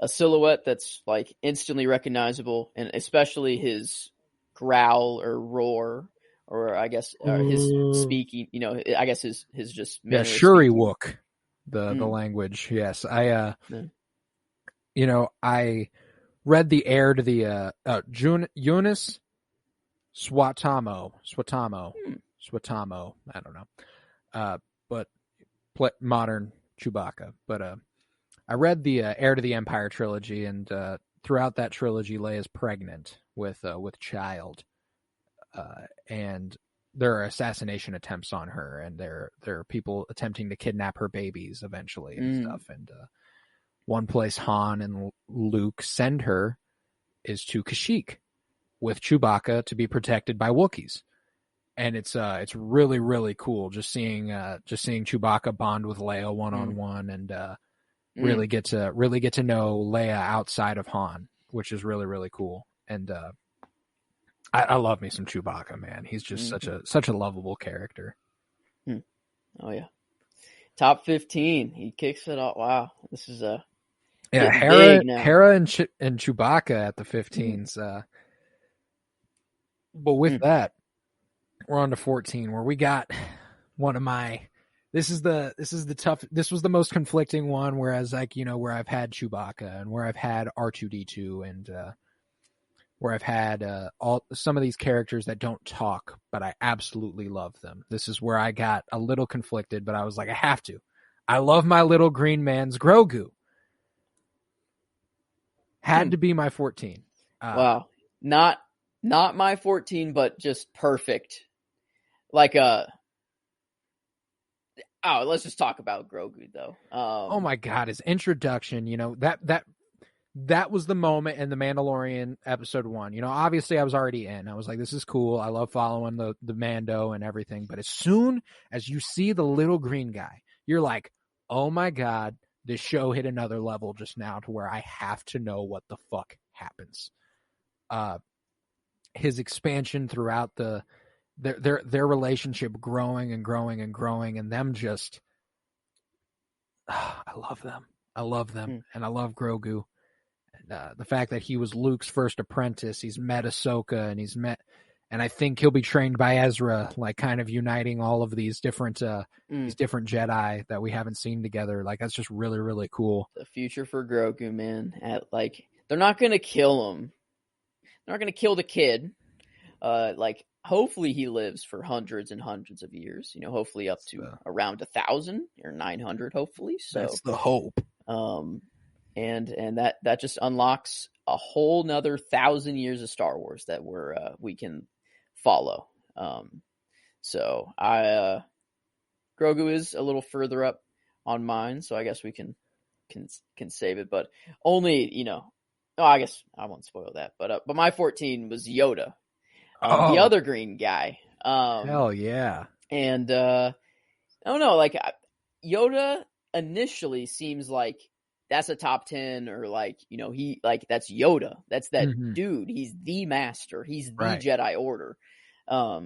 A silhouette that's like instantly recognizable, and especially his growl or roar, or I guess his speaking. I guess his just Shuri Wook, the language. Yes, I read the heir to the Jonas Swatamo. I don't know, but modern Chewbacca. But I read the Heir to the Empire trilogy, and throughout that trilogy, Leia's pregnant with child, and there are assassination attempts on her, and there are people attempting to kidnap her babies eventually and stuff. And one place Han and Luke send her is to Kashyyyk with Chewbacca to be protected by Wookiees. And it's really, really cool just seeing Chewbacca bond with Leia one-on-one, and really get to know Leia outside of Han, which is really, really cool. And I love me some Chewbacca, man. He's just such a lovable character. Oh yeah. Top 15. He kicks it off. Wow. This is Hera and Chewbacca at the 15s. But with that, we're on to 14, where we got one of my. This was the most conflicting one. Whereas, like, where I've had Chewbacca and where I've had R2D2 and where I've had some of these characters that don't talk, but I absolutely love them. This is where I got a little conflicted, but I was like, I have to. I love my little green man's Grogu. Had to be my 14. Wow. Not my 14, but just perfect. Like let's just talk about Grogu though. Oh my God, his introduction, that was the moment in The Mandalorian episode 1. Obviously I was already in. I was like, this is cool. I love following the Mando and everything. But as soon as you see the little green guy, you're like, oh my God, this show hit another level just now to where I have to know what the fuck happens. His expansion throughout their relationship growing and growing and growing, and them just, I love them. And I love Grogu. And the fact that he was Luke's first apprentice, he's met Ahsoka, and I think he'll be trained by Ezra, like kind of uniting all of these different Jedi that we haven't seen together. Like, that's just really, really cool. The future for Grogu, man. They're not going to kill him. They're not going to kill the kid. Hopefully he lives for hundreds and hundreds of years, hopefully up to around 1,000 or 900, hopefully. So that's the hope. And that just unlocks a whole nother 1,000 years of Star Wars that we can follow. So Grogu is a little further up on mine, so I guess we can save it, but only, I guess I won't spoil that, but my 14 was Yoda. The other green guy. Hell yeah. And I don't know, like, Yoda initially seems like that's a top 10, or like, he, like, that's Yoda. That's that dude. He's the master. He's the Jedi Order. I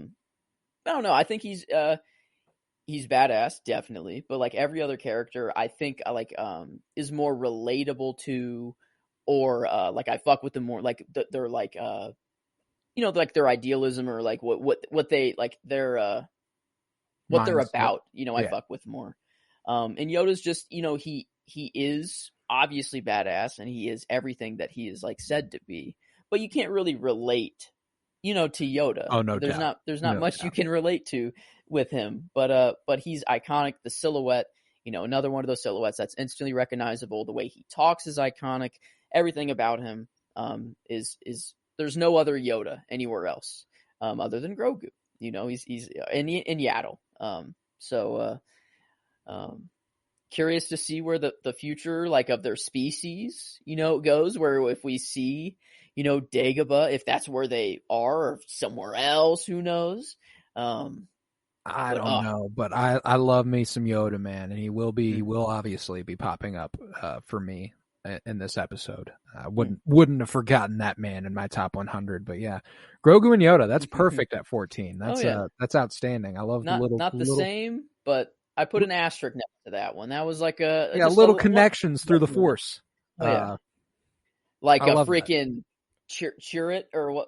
don't know. I think he's badass, definitely. But like every other character, I think is more relatable to, or like I fuck with them more. Like they're like like their idealism, or like what they like their what they're about. I fuck with more. And Yoda's just he is obviously badass, and he is everything that he is like said to be. But you can't really relate, to Yoda. Oh no, there's not much you can relate to with him. But he's iconic. The silhouette, another one of those silhouettes that's instantly recognizable. The way he talks is iconic. Everything about him is there's no other Yoda anywhere else other than Grogu. He's in Yaddle. Curious to see where the future of their species goes. Where if we see Dagobah, if that's where they are or somewhere else, who knows? I don't know, but I love me some Yoda, man, and he will obviously be popping up for me in this episode. I wouldn't have forgotten that man in my top 100, but yeah, Grogu and Yoda, that's perfect at 14. That's outstanding. I love not the same, but I put an asterisk next to that one. That was like little connections through the Force. Like a freaking Chirrut or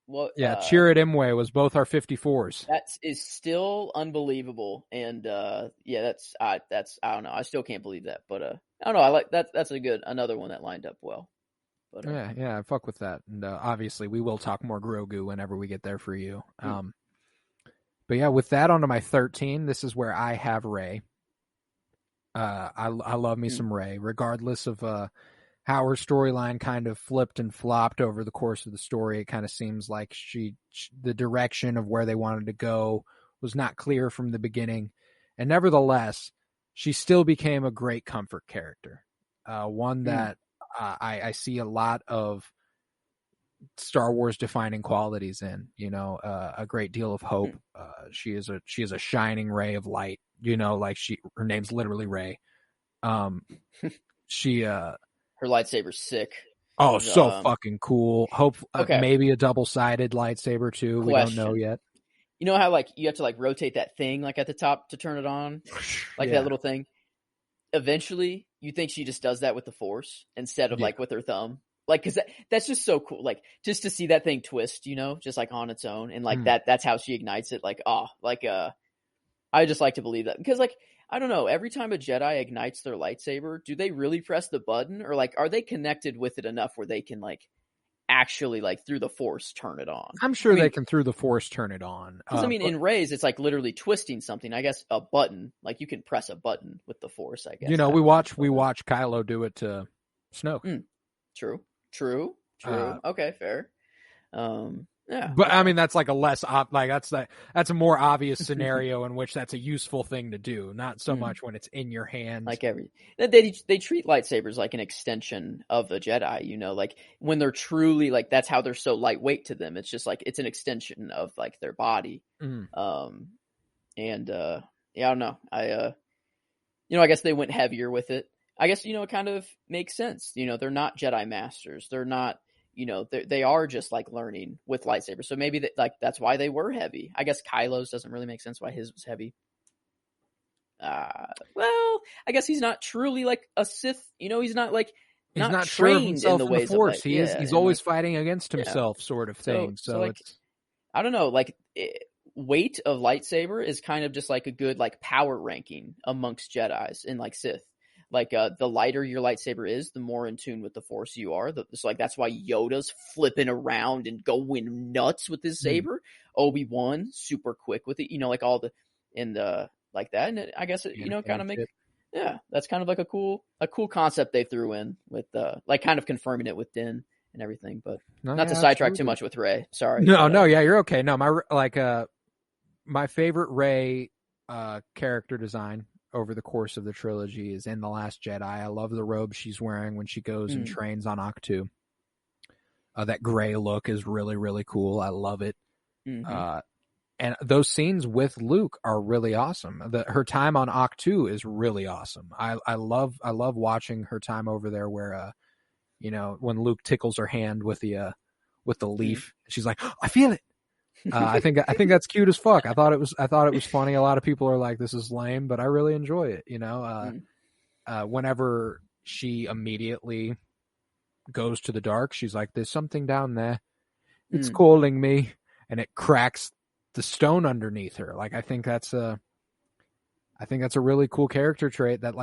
what? Chirrut Imwe was both our 54s. That is still unbelievable, and that's I don't know. I still can't believe that, but I don't know. I like that. That's another one that lined up well. But yeah, I fuck with that, and obviously we will talk more Grogu whenever we get there for you. But yeah, with that onto my 13, this is where I have Rey. I love me some Rey, regardless of how her storyline kind of flipped and flopped over the course of the story. It kind of seems like the direction of where they wanted to go was not clear from the beginning. And nevertheless, she still became a great comfort character. One that I see a lot of Star Wars defining qualities in, a great deal of hope. She is a shining ray of light, her name's literally Rey. Her lightsaber's sick. Oh, so fucking cool. Hope maybe a double-sided lightsaber too. We don't know yet. You know how you have to rotate that thing at the top to turn it on? That little thing. Eventually, you think she just does that with the Force instead of with her thumb. Because that's just so cool. Just to see that thing twist, just on its own, and that's how she ignites it. I just like to believe that, because I don't know, every time a Jedi ignites their lightsaber, do they really press the button, or are they connected with it enough where they can actually through the Force turn it on? I'm sure they can through the Force turn it on. Because in Rey's, it's literally twisting something. I guess a button, you can press a button with the Force. I guess we watch Kylo do it to Snoke. True. Okay, fair. Yeah, but I mean that's a less that's a more obvious scenario in which that's a useful thing to do, not so much when it's in your hand. They treat lightsabers like an extension of the Jedi, when they're truly that's how they're so lightweight to them. It's just it's an extension of their body. I don't know. I guess they went heavier with it. I guess it kind of makes sense. They're not Jedi masters. They're not. They are just learning with lightsabers. So maybe that's why they were heavy. I guess Kylo's doesn't really make sense why his was heavy. Well, I guess he's not truly a Sith. He's not he's not trained sure in the ways of the Force. Of He's always fighting against himself, sort of thing. So it's, I don't know. Weight of lightsaber is kind of just a good power ranking amongst Jedis and Sith. The lighter your lightsaber is, the more in tune with the Force you are. That's why Yoda's flipping around and going nuts with his saber. Obi-Wan, super quick with it. All the that. And I guess it, kind of make, that's kind of a cool concept they threw in with kind of confirming it with Din and everything. But not to sidetrack too much with Rey. Sorry. No, you're okay. No, my favorite Rey character design over the course of the trilogy is in The Last Jedi. I love the robe she's wearing when she goes and trains on Ahch-To. That gray look is really, really cool. I love it. And those scenes with Luke are really awesome. Her time on Ahch-To is really awesome. I love watching her time over there where, when Luke tickles her hand with the leaf, she's like, I feel it. I think that's cute as fuck. I thought it was funny. A lot of people are like, this is lame, but I really enjoy it. Whenever she immediately goes to the dark, she's like, there's something down there. It's calling me, and it cracks the stone underneath her. I think that's a really cool character trait that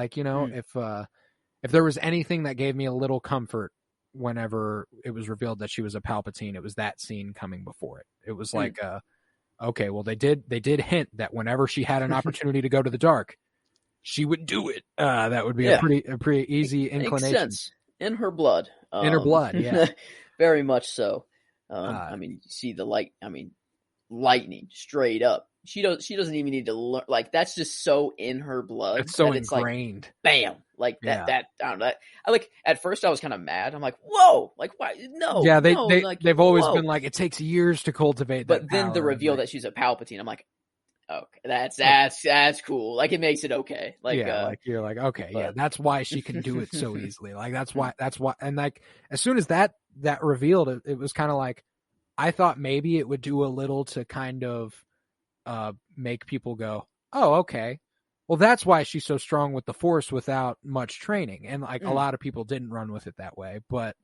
if there was anything that gave me a little comfort whenever it was revealed that she was a Palpatine, it was that scene coming before it. It was okay, well they did hint that whenever she had an opportunity to go to the dark, she would do it. That would be a pretty easy inclination. Makes sense. In her blood. In her blood, yeah. Very much so. I mean, you see the lightning straight up. She doesn't even need to learn. Like, that's just so in her blood. It's so it's ingrained. Like, bam. Like that I don't know. At first I was kind of mad. I'm like, whoa, like why? No. Yeah, they've always been like, it takes years to cultivate that. But then the reveal that she's a Palpatine, I'm like, okay, that's cool. Like, it makes it okay. Like, like you're like, okay, yeah, that's why she can do it so easily. Like, that's why, and like, as soon as that revealed, it was kind of like, I thought maybe it would do a little to kind of make people go, oh, okay, well, that's why she's so strong with the Force without much training. And like a lot of people didn't run with it that way, but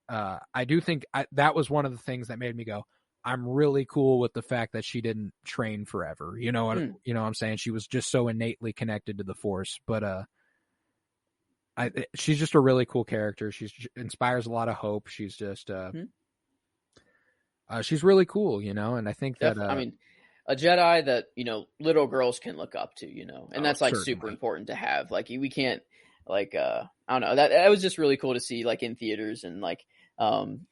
I do think that was one of the things that made me go, I'm really cool with the fact that she didn't train forever. You know what I'm saying? She was just so innately connected to the Force. But she's just a really cool character. She inspires a lot of hope. She's just she's really cool, and I think that I mean, a Jedi that little girls can look up to, and that's like super important to have. Like, we can't, like, I don't know, that was just really cool to see, like, in theaters, and like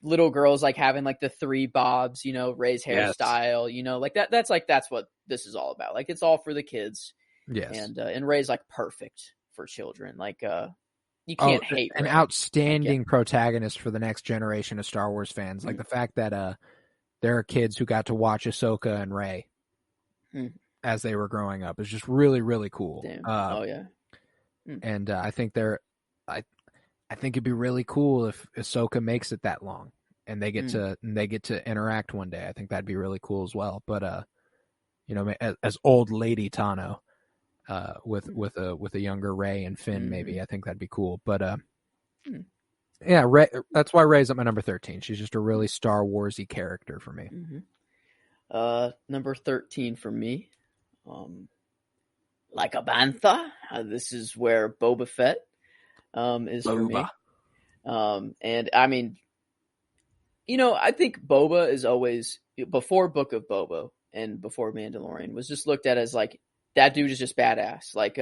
little girls like having like the 3 bobs, Rey's hairstyle, like that's what this is all about. Like, it's all for the kids. Yes. And Rey's like perfect for children. Like, you can't hate an Rey. Outstanding protagonist for the next generation of Star Wars fans. Like the fact that there are kids who got to watch Ahsoka and Rey as they were growing up is just really, really cool. And I think I think it'd be really cool if Ahsoka makes it that long and they get to interact one day. I think that'd be really cool as well. But as old Lady Tano with a younger Rey and Finn, maybe, I think that'd be cool. But yeah, Rey, that's why Rey's at my number 13. She's just a really Star Warsy character for me. Number 13 for me, like a bantha. This is where Boba Fett is for me. And I mean, I think Boba is always, before Book of Boba and before Mandalorian, was just looked at as like, that dude is just badass. Like,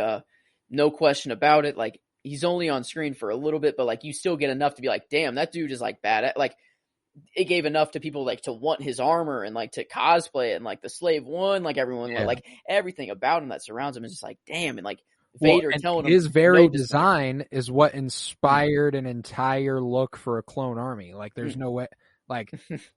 no question about it. Like, he's only on screen for a little bit, but like, you still get enough to be like, damn, that dude is like badass. Like, it gave enough to people like to want his armor and like to cosplay it, and like the Slave One, like everyone, like everything about him that surrounds him is just like, damn. And like Vader telling him his very design is what inspired an entire look for a clone army. Like, there's no way, like,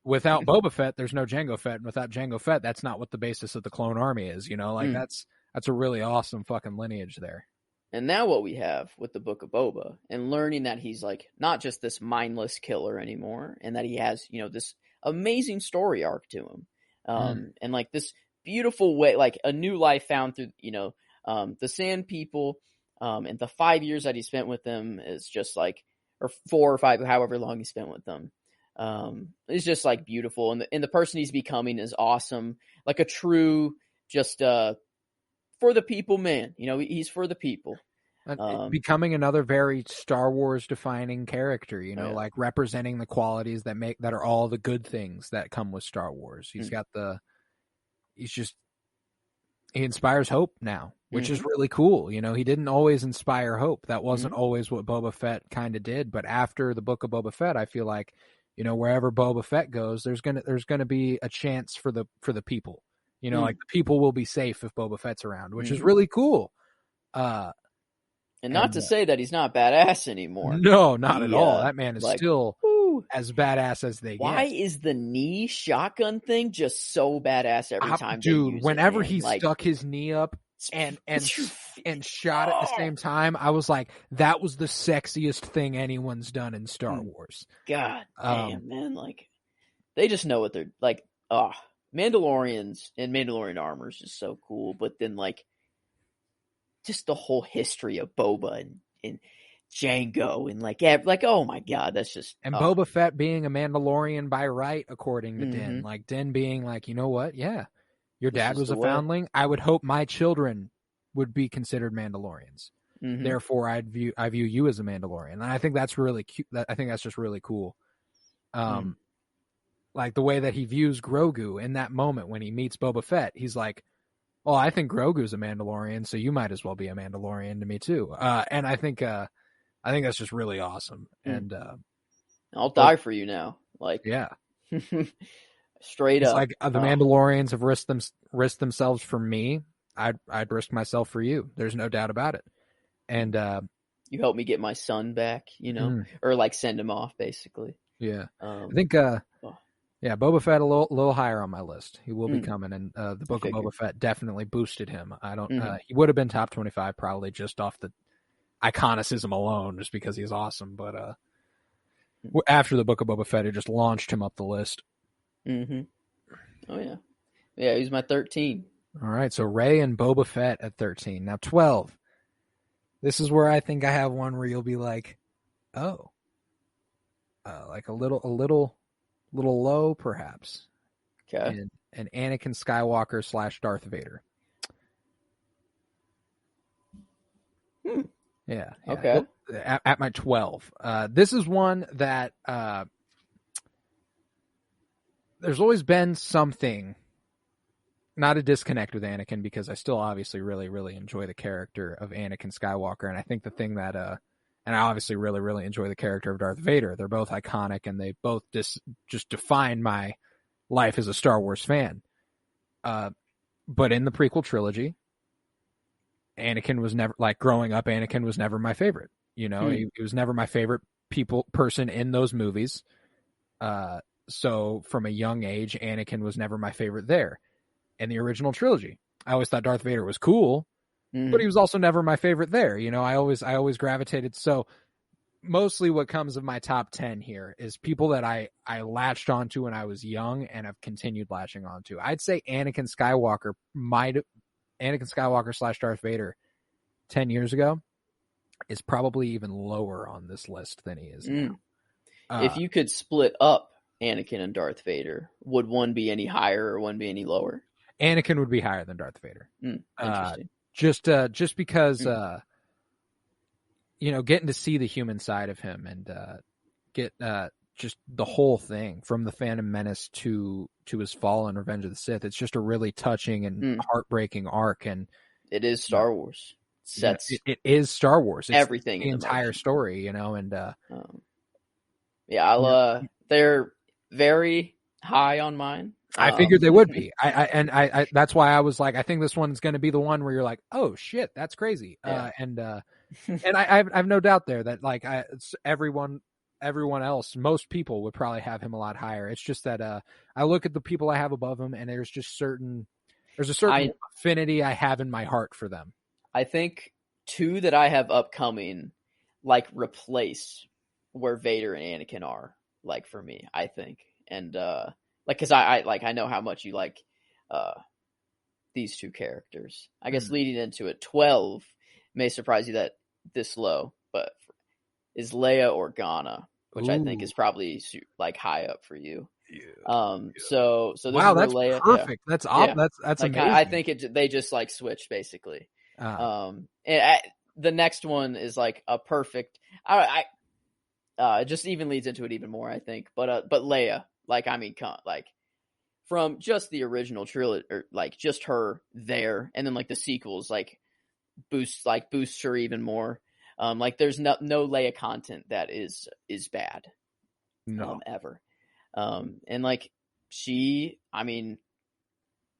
without Boba Fett, there's no Jango Fett, and without Jango Fett, that's not what the basis of the clone army is. Like that's a really awesome fucking lineage there. And now what we have with the Book of Boba, and learning that he's like not just this mindless killer anymore, and that he has, this amazing story arc to him. And like this beautiful way, like a new life found through, the Sand People, and the 5 years that he spent with them is just like, or 4 or 5, however long he spent with them. It's just like beautiful. And the person he's becoming is awesome. Like a true, just, for the people, man. He's for the people. Becoming another very Star Wars defining character, like representing the qualities that are all the good things that come with Star Wars. He's got he inspires hope now, which is really cool. He didn't always inspire hope. That wasn't always what Boba Fett kind of did. But after the Book of Boba Fett, I feel like, wherever Boba Fett goes, there's gonna be a chance for the people. Like the people will be safe if Boba Fett's around, which is really cool. And not to say that he's not badass anymore. No, not at all. That man is still as badass as they get. Why is the knee shotgun thing just so badass every time? Dude, whenever he stuck his knee up and shot at the same time, I was like, that was the sexiest thing anyone's done in Star Wars. God damn, man. Like, they just know what they're like. Mandalorians and Mandalorian armor is just so cool. But then, like, just the whole history of Boba and Jango and like, oh my God, that's just. And Boba Fett being a Mandalorian by right, according to Din. Like, Din being like, you know what? Yeah, your dad was a foundling. I would hope my children would be considered Mandalorians. Therefore, I view you as a Mandalorian. And I think that's really cute. I think that's just really cool. Like the way that he views Grogu in that moment when he meets Boba Fett, he's like, "Oh, I think Grogu's a Mandalorian, so you might as well be a Mandalorian to me too." And I think that's just really awesome. And I'll die for you now. Like, yeah, Straight It's up. like the Mandalorians have risked themselves for me. I'd risk myself for you. There's no doubt about it. And you help me get my son back, or like send him off, basically. Yeah, I think Boba Fett a little higher on my list. He will be coming, and the Book of Boba Fett definitely boosted him. I don't. He would have been top 25 probably just off the iconicism alone, just because he's awesome. But after the Book of Boba Fett, it just launched him up the list. Mm-hmm. Oh yeah, he's my 13. All right, so Rey and Boba Fett at 13. Now 12. This is where I think I have one where you'll be like, oh, like a little low, perhaps. Okay. And Anakin Skywalker / Darth Vader. Yeah. Okay. At my 12. This is one that there's always been something, not a disconnect with Anakin, because I still obviously really, really enjoy the character of Anakin Skywalker. And I think the thing that, and I obviously really, really enjoy the character of Darth Vader. They're both iconic, and they both just define my life as a Star Wars fan. But in the prequel trilogy, Anakin was never, like, growing up, Anakin was never my favorite. He was never my favorite person in those movies. So from a young age, Anakin was never my favorite there. In the original trilogy, I always thought Darth Vader was cool, but he was also never my favorite there. I always gravitated. So mostly what comes of my top 10 here is people that I latched onto when I was young and have continued latching onto. I'd say Anakin Skywalker / Darth Vader 10 years ago is probably even lower on this list than he is now. If you could split up Anakin and Darth Vader, would one be any higher or one be any lower? Anakin would be higher than Darth Vader. Interesting. Just because getting to see the human side of him and get just the whole thing from the Phantom Menace to his fall in Revenge of the Sith. It's just a really touching and heartbreaking arc, and it is Star Wars. It is Star Wars. It's everything the entire story, and they're very high on mine. I figured they would be. I that's why I was like, I think this one's going to be the one where you're like, oh shit, that's crazy. Yeah. And I've no doubt there that like everyone else, most people would probably have him a lot higher. It's just that I look at the people I have above him, and there's a certain affinity I have in my heart for them. I think two that I have upcoming, like, replace where Vader and Anakin are, like, for me, I think. And like, because I know how much you like these two characters. I guess leading into it, 12 may surprise you that this low, but is Leia Organa, which I think is probably like high up for you. Yeah. So this wow, is that's Leia, perfect. Yeah. That's like, amazing. I think they just like switched basically. And the next one is like a perfect. It just even leads into it even more, I think. But Leia, like, I mean, like, from just the original trilogy, or like just her there, and then like the sequels, like boosts her even more. Like, there's no Leia content that is bad, ever. And like she, I mean,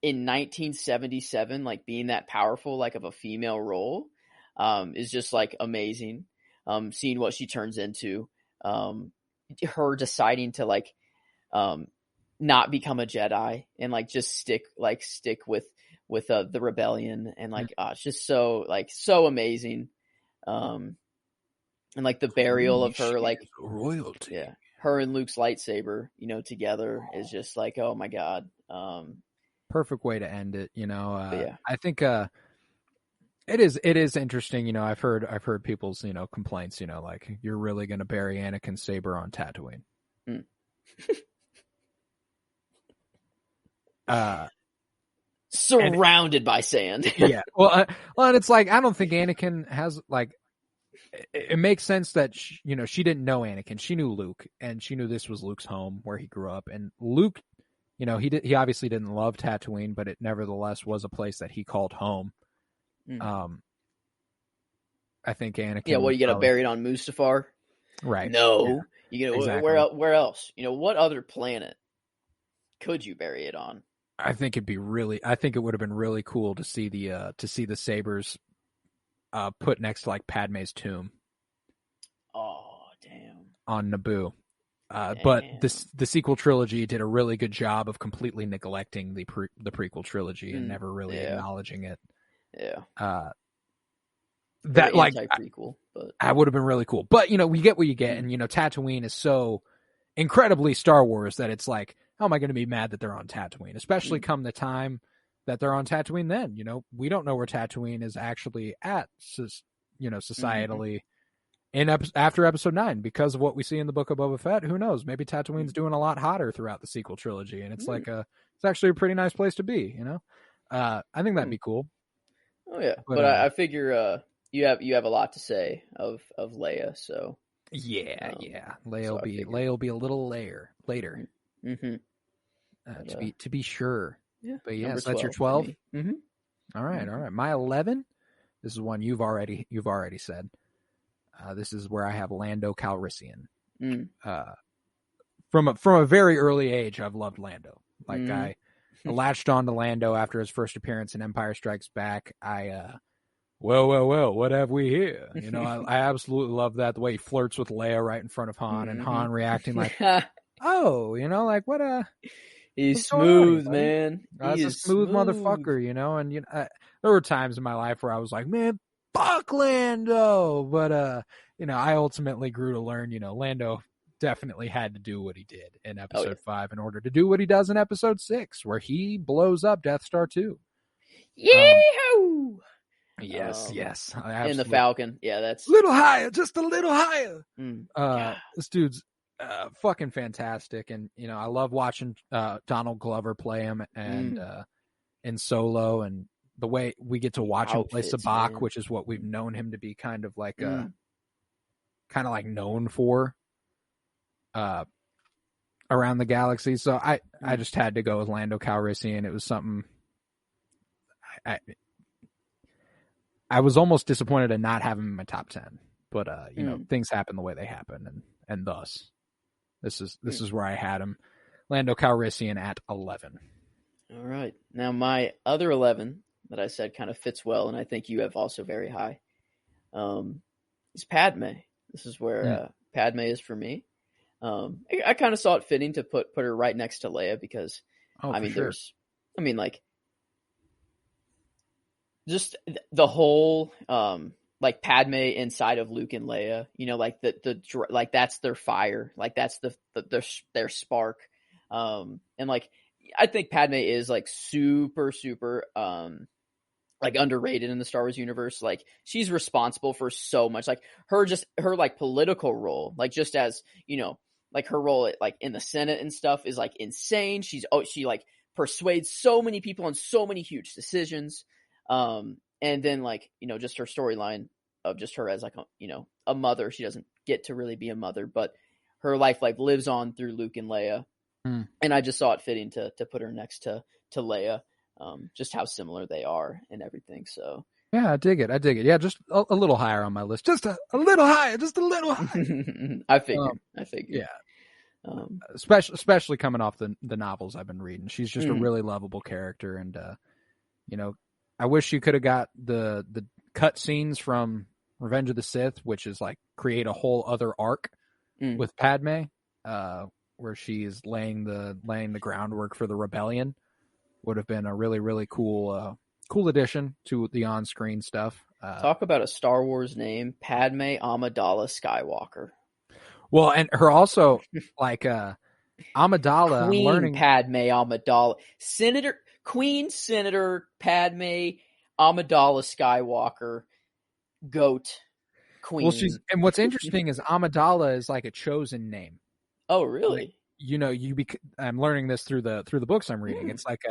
in 1977, like being that powerful, like of a female role, is just like amazing. Seeing what she turns into, her deciding to like, not become a Jedi and like just stick with the rebellion, and like, it's just so amazing. And like the burial of her, like royalty. Yeah. Her and Luke's lightsaber, together is just like, oh my God. Perfect way to end it, yeah. I think it is interesting, I've heard people's, complaints, like, you're really going to bury Anakin's saber on Tatooine. Surrounded by sand. Yeah. Well, and it's like, I don't think Anakin has, like, it makes sense that she didn't know Anakin. She knew Luke, and she knew this was Luke's home where he grew up. And Luke, he obviously didn't love Tatooine, but it nevertheless was a place that he called home. I think Anakin. Yeah, you get buried on Mustafar? Right. No. Yeah, You get exactly. where else? What other planet could you bury it on? I think it would have been really cool to see the sabers put next to like Padme's tomb. Oh, damn. On Naboo. But the sequel trilogy did a really good job of completely neglecting the prequel trilogy and never really acknowledging it. Yeah. That like prequel, but that would have been really cool. But we get what you get, and Tatooine is so incredibly Star Wars that it's like, how am I going to be mad that they're on Tatooine? Especially come the time that they're on Tatooine. Then we don't know where Tatooine is actually at, societally. After episode 9, because of what we see in the Book of Boba Fett, who knows? Maybe Tatooine's doing a lot hotter throughout the sequel trilogy, and it's like it's actually a pretty nice place to be. I think that'd be cool. Oh yeah, but I figure you have a lot to say of Leia, so yeah. Leia will be a little later. To be sure. Yeah, but yeah, so that's your 12. All right. My 11. This is one you've already said. This is where I have Lando Calrissian. From a very early age, I've loved Lando. Like I latched on to Lando after his first appearance in Empire Strikes Back. Well, what have we here? I absolutely love that, the way he flirts with Leia right in front of Han, and Han reacting like, oh, like what he's smooth, man. He's a smooth motherfucker, and there were times in my life where I was like, man, fuck Lando, but I ultimately grew to learn, Lando definitely had to do what he did in episode 5 in order to do what he does in episode 6, where he blows up Death Star 2. Yee-hoo! Yes. In the Falcon. Yeah, that's little higher, just a little higher. This dude's fucking fantastic, and I love watching Donald Glover play him and in Solo, and the way we get to watch him play Sabak, which is what we've known him to be kind of like known for around the galaxy. So I just had to go with Lando Calrissian. It was something I was almost disappointed to not have him in my top 10, but things happen the way they happen, and thus this is where I had him. Lando Calrissian at 11. All right. Now my other 11 that I said kind of fits well, and I think you have also very high, is Padme. This is where Padme is for me. I kind of saw it fitting to put her right next to Leia because, just the whole, like Padme inside of Luke and Leia, like like that's their fire, like that's their spark. And like, I think Padme is like super, super, like underrated in the Star Wars universe. Like she's responsible for so much, like her like political role, like just as, like her role like in the Senate and stuff is like insane. She like persuades so many people on so many huge decisions. And then like, just her storyline of just her as like, a mother. She doesn't get to really be a mother, but her life like lives on through Luke and Leia. And I just saw it fitting to put her next to Leia. Just how similar they are and everything. So yeah, I dig it. Yeah, just a little higher on my list. Just a little higher. I figured. Yeah. Especially coming off the novels I've been reading. She's just a really lovable character, and I wish you could have got the cut scenes from Revenge of the Sith, which is like create a whole other arc with Padme, where she's laying the groundwork for the rebellion. Would have been a really, really cool addition to the on-screen stuff. Talk about a Star Wars name, Padme Amidala Skywalker. Well, and her also like Amidala. Queen I'm learning Padme Amidala, Queen Senator Padme Amidala Skywalker, GOAT Queen. Well, and what's interesting is Amidala is like a chosen name. Oh, really? Like, I'm learning this through the books I'm reading. It's like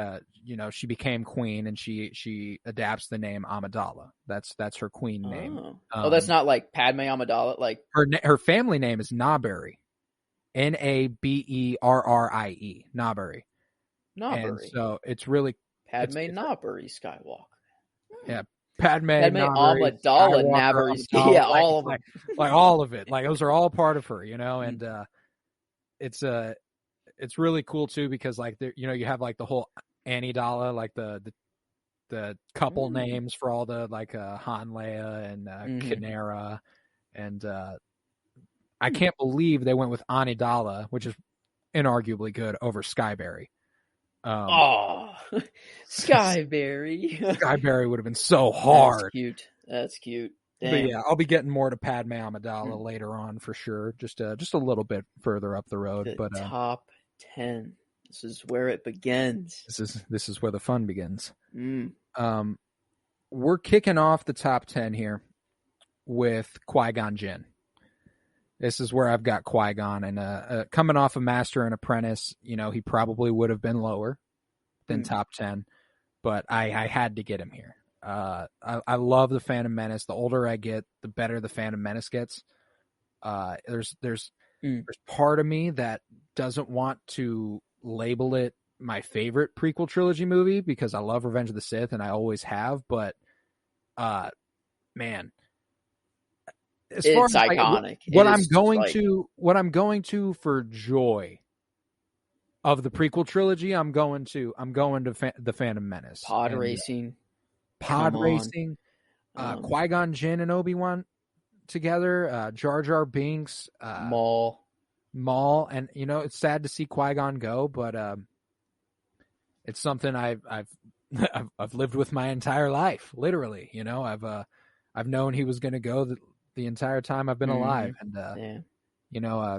she became queen, and she adapts the name Amidala. That's her queen name. That's not like Padme Amidala. Like her family name is Naberrie, Naberrie, Naberrie. And so it's really Padme Naberrie Skywalker. Yeah, Padme Amidala Naberrie. Yeah, all of it. Like all of it. Like those are all part of her, and it's it's really cool too because like you have like the whole Amidala, like the couple names for all the like Han, Leia, and Kinera, and I can't believe they went with Amidala, which is inarguably good, over Skyberry. Skyberry. Skyberry would have been so hard. That's cute. Damn. But yeah, I'll be getting more to Padme Amidala later on for sure. Just a little bit further up the road. But top 10. This is where it begins. This is where the fun begins. We're kicking off the top 10 here with Qui-Gon Jinn. This is where I've got Qui-Gon, and coming off of Master and Apprentice, he probably would have been lower than top 10, but I had to get him here. I love the Phantom Menace. The older I get, the better the Phantom Menace gets. There's part of me that doesn't want to label it my favorite prequel trilogy movie because I love Revenge of the Sith and I always have, but man, as far as iconic. What I'm going to for joy of the prequel trilogy, I'm going to the Phantom Menace. Pod racing. Qui-Gon Jinn and Obi-Wan together, Jar Jar Binks, Maul, and it's sad to see Qui-Gon go, but it's something I've lived with my entire life, literally. I've known he was going to go the entire time I've been alive, and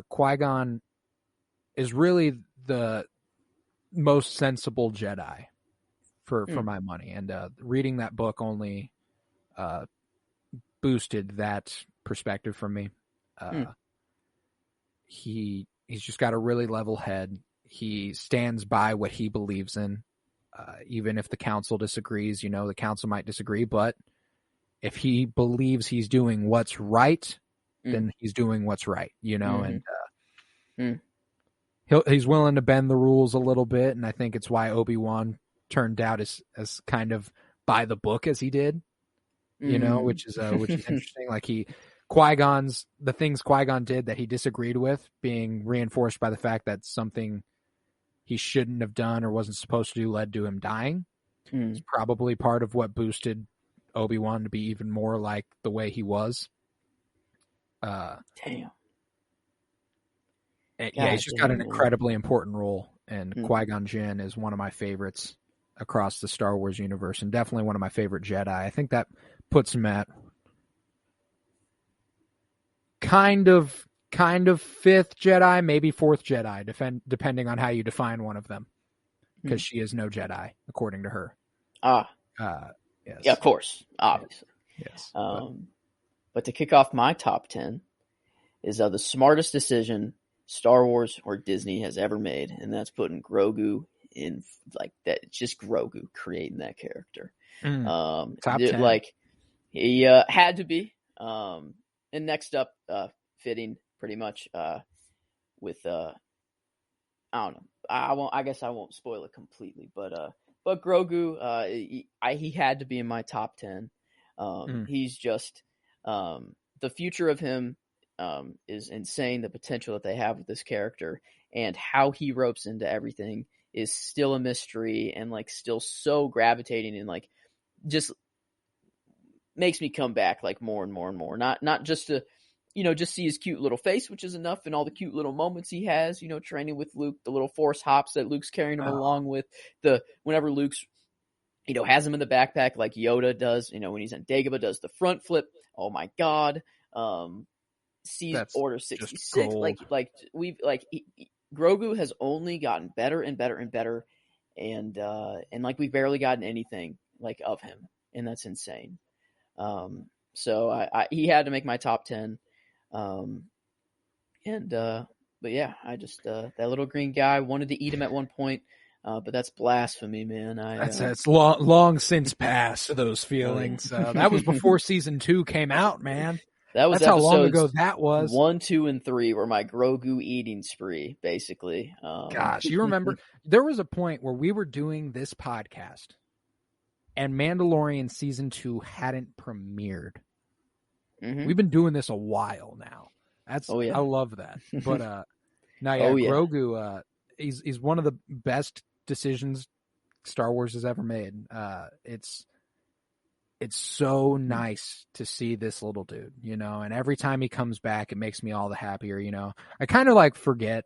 Qui-Gon is really the most sensible Jedi for my money, and reading that book only boosted that perspective for me. He's just got a really level head. He stands by what he believes in, even if the council disagrees. The council might disagree, but if he believes he's doing what's right, then he's doing what's right. And he's willing to bend the rules a little bit, and I think it's why Obi-Wan turned out as kind of by the book as he did, which is interesting. Like the things Qui-Gon did that he disagreed with being reinforced by the fact that something he shouldn't have done or wasn't supposed to do led to him dying. It's probably part of what boosted Obi-Wan to be even more like the way he was. Damn. Yeah, he's just got an incredibly important role, and Qui-Gon Jinn is one of my favorites across the Star Wars universe, and definitely one of my favorite Jedi. I think that puts him at kind of fifth Jedi, maybe fourth Jedi, depending on how you define one of them, because she is no Jedi according to her. Yes. Yeah, of course, obviously. Yes. But to kick off my top 10 is the smartest decision Star Wars or Disney has ever made, and that's putting Grogu in like that. It's just Grogu creating that character. Top 10. Like he had to be. And next up, fitting pretty much with I don't know. I guess I won't spoil it completely, but Grogu, he had to be in my top 10. He's just the future of him is insane. The potential that they have with this character and how he ropes into everything is still a mystery, and like still so gravitating, and like just makes me come back like more and more and more. Not just to just see his cute little face, which is enough, and all the cute little moments he has, training with Luke, the little force hops that Luke's carrying him along with, whenever Luke's, has him in the backpack like Yoda does, when he's on Dagobah, does the front flip. Oh my God. Sees Order 66. Grogu has only gotten better and better and better. And like we've barely gotten anything like of him. And that's insane. So he had to make my top 10. But yeah, I just, that little green guy, wanted to eat him at one point, but that's blasphemy, man. That's long since passed, those feelings. That was before season 2 came out, man. That's how long ago that was. 1, 2, and 3 were my Grogu eating spree, basically. Gosh, you remember there was a point where we were doing this podcast and Mandalorian season 2 hadn't premiered. We've been doing this a while now. I love that. But Grogu, he's one of the best decisions Star Wars has ever made. It's so nice to see this little dude, and every time he comes back, it makes me all the happier. I kind of like forget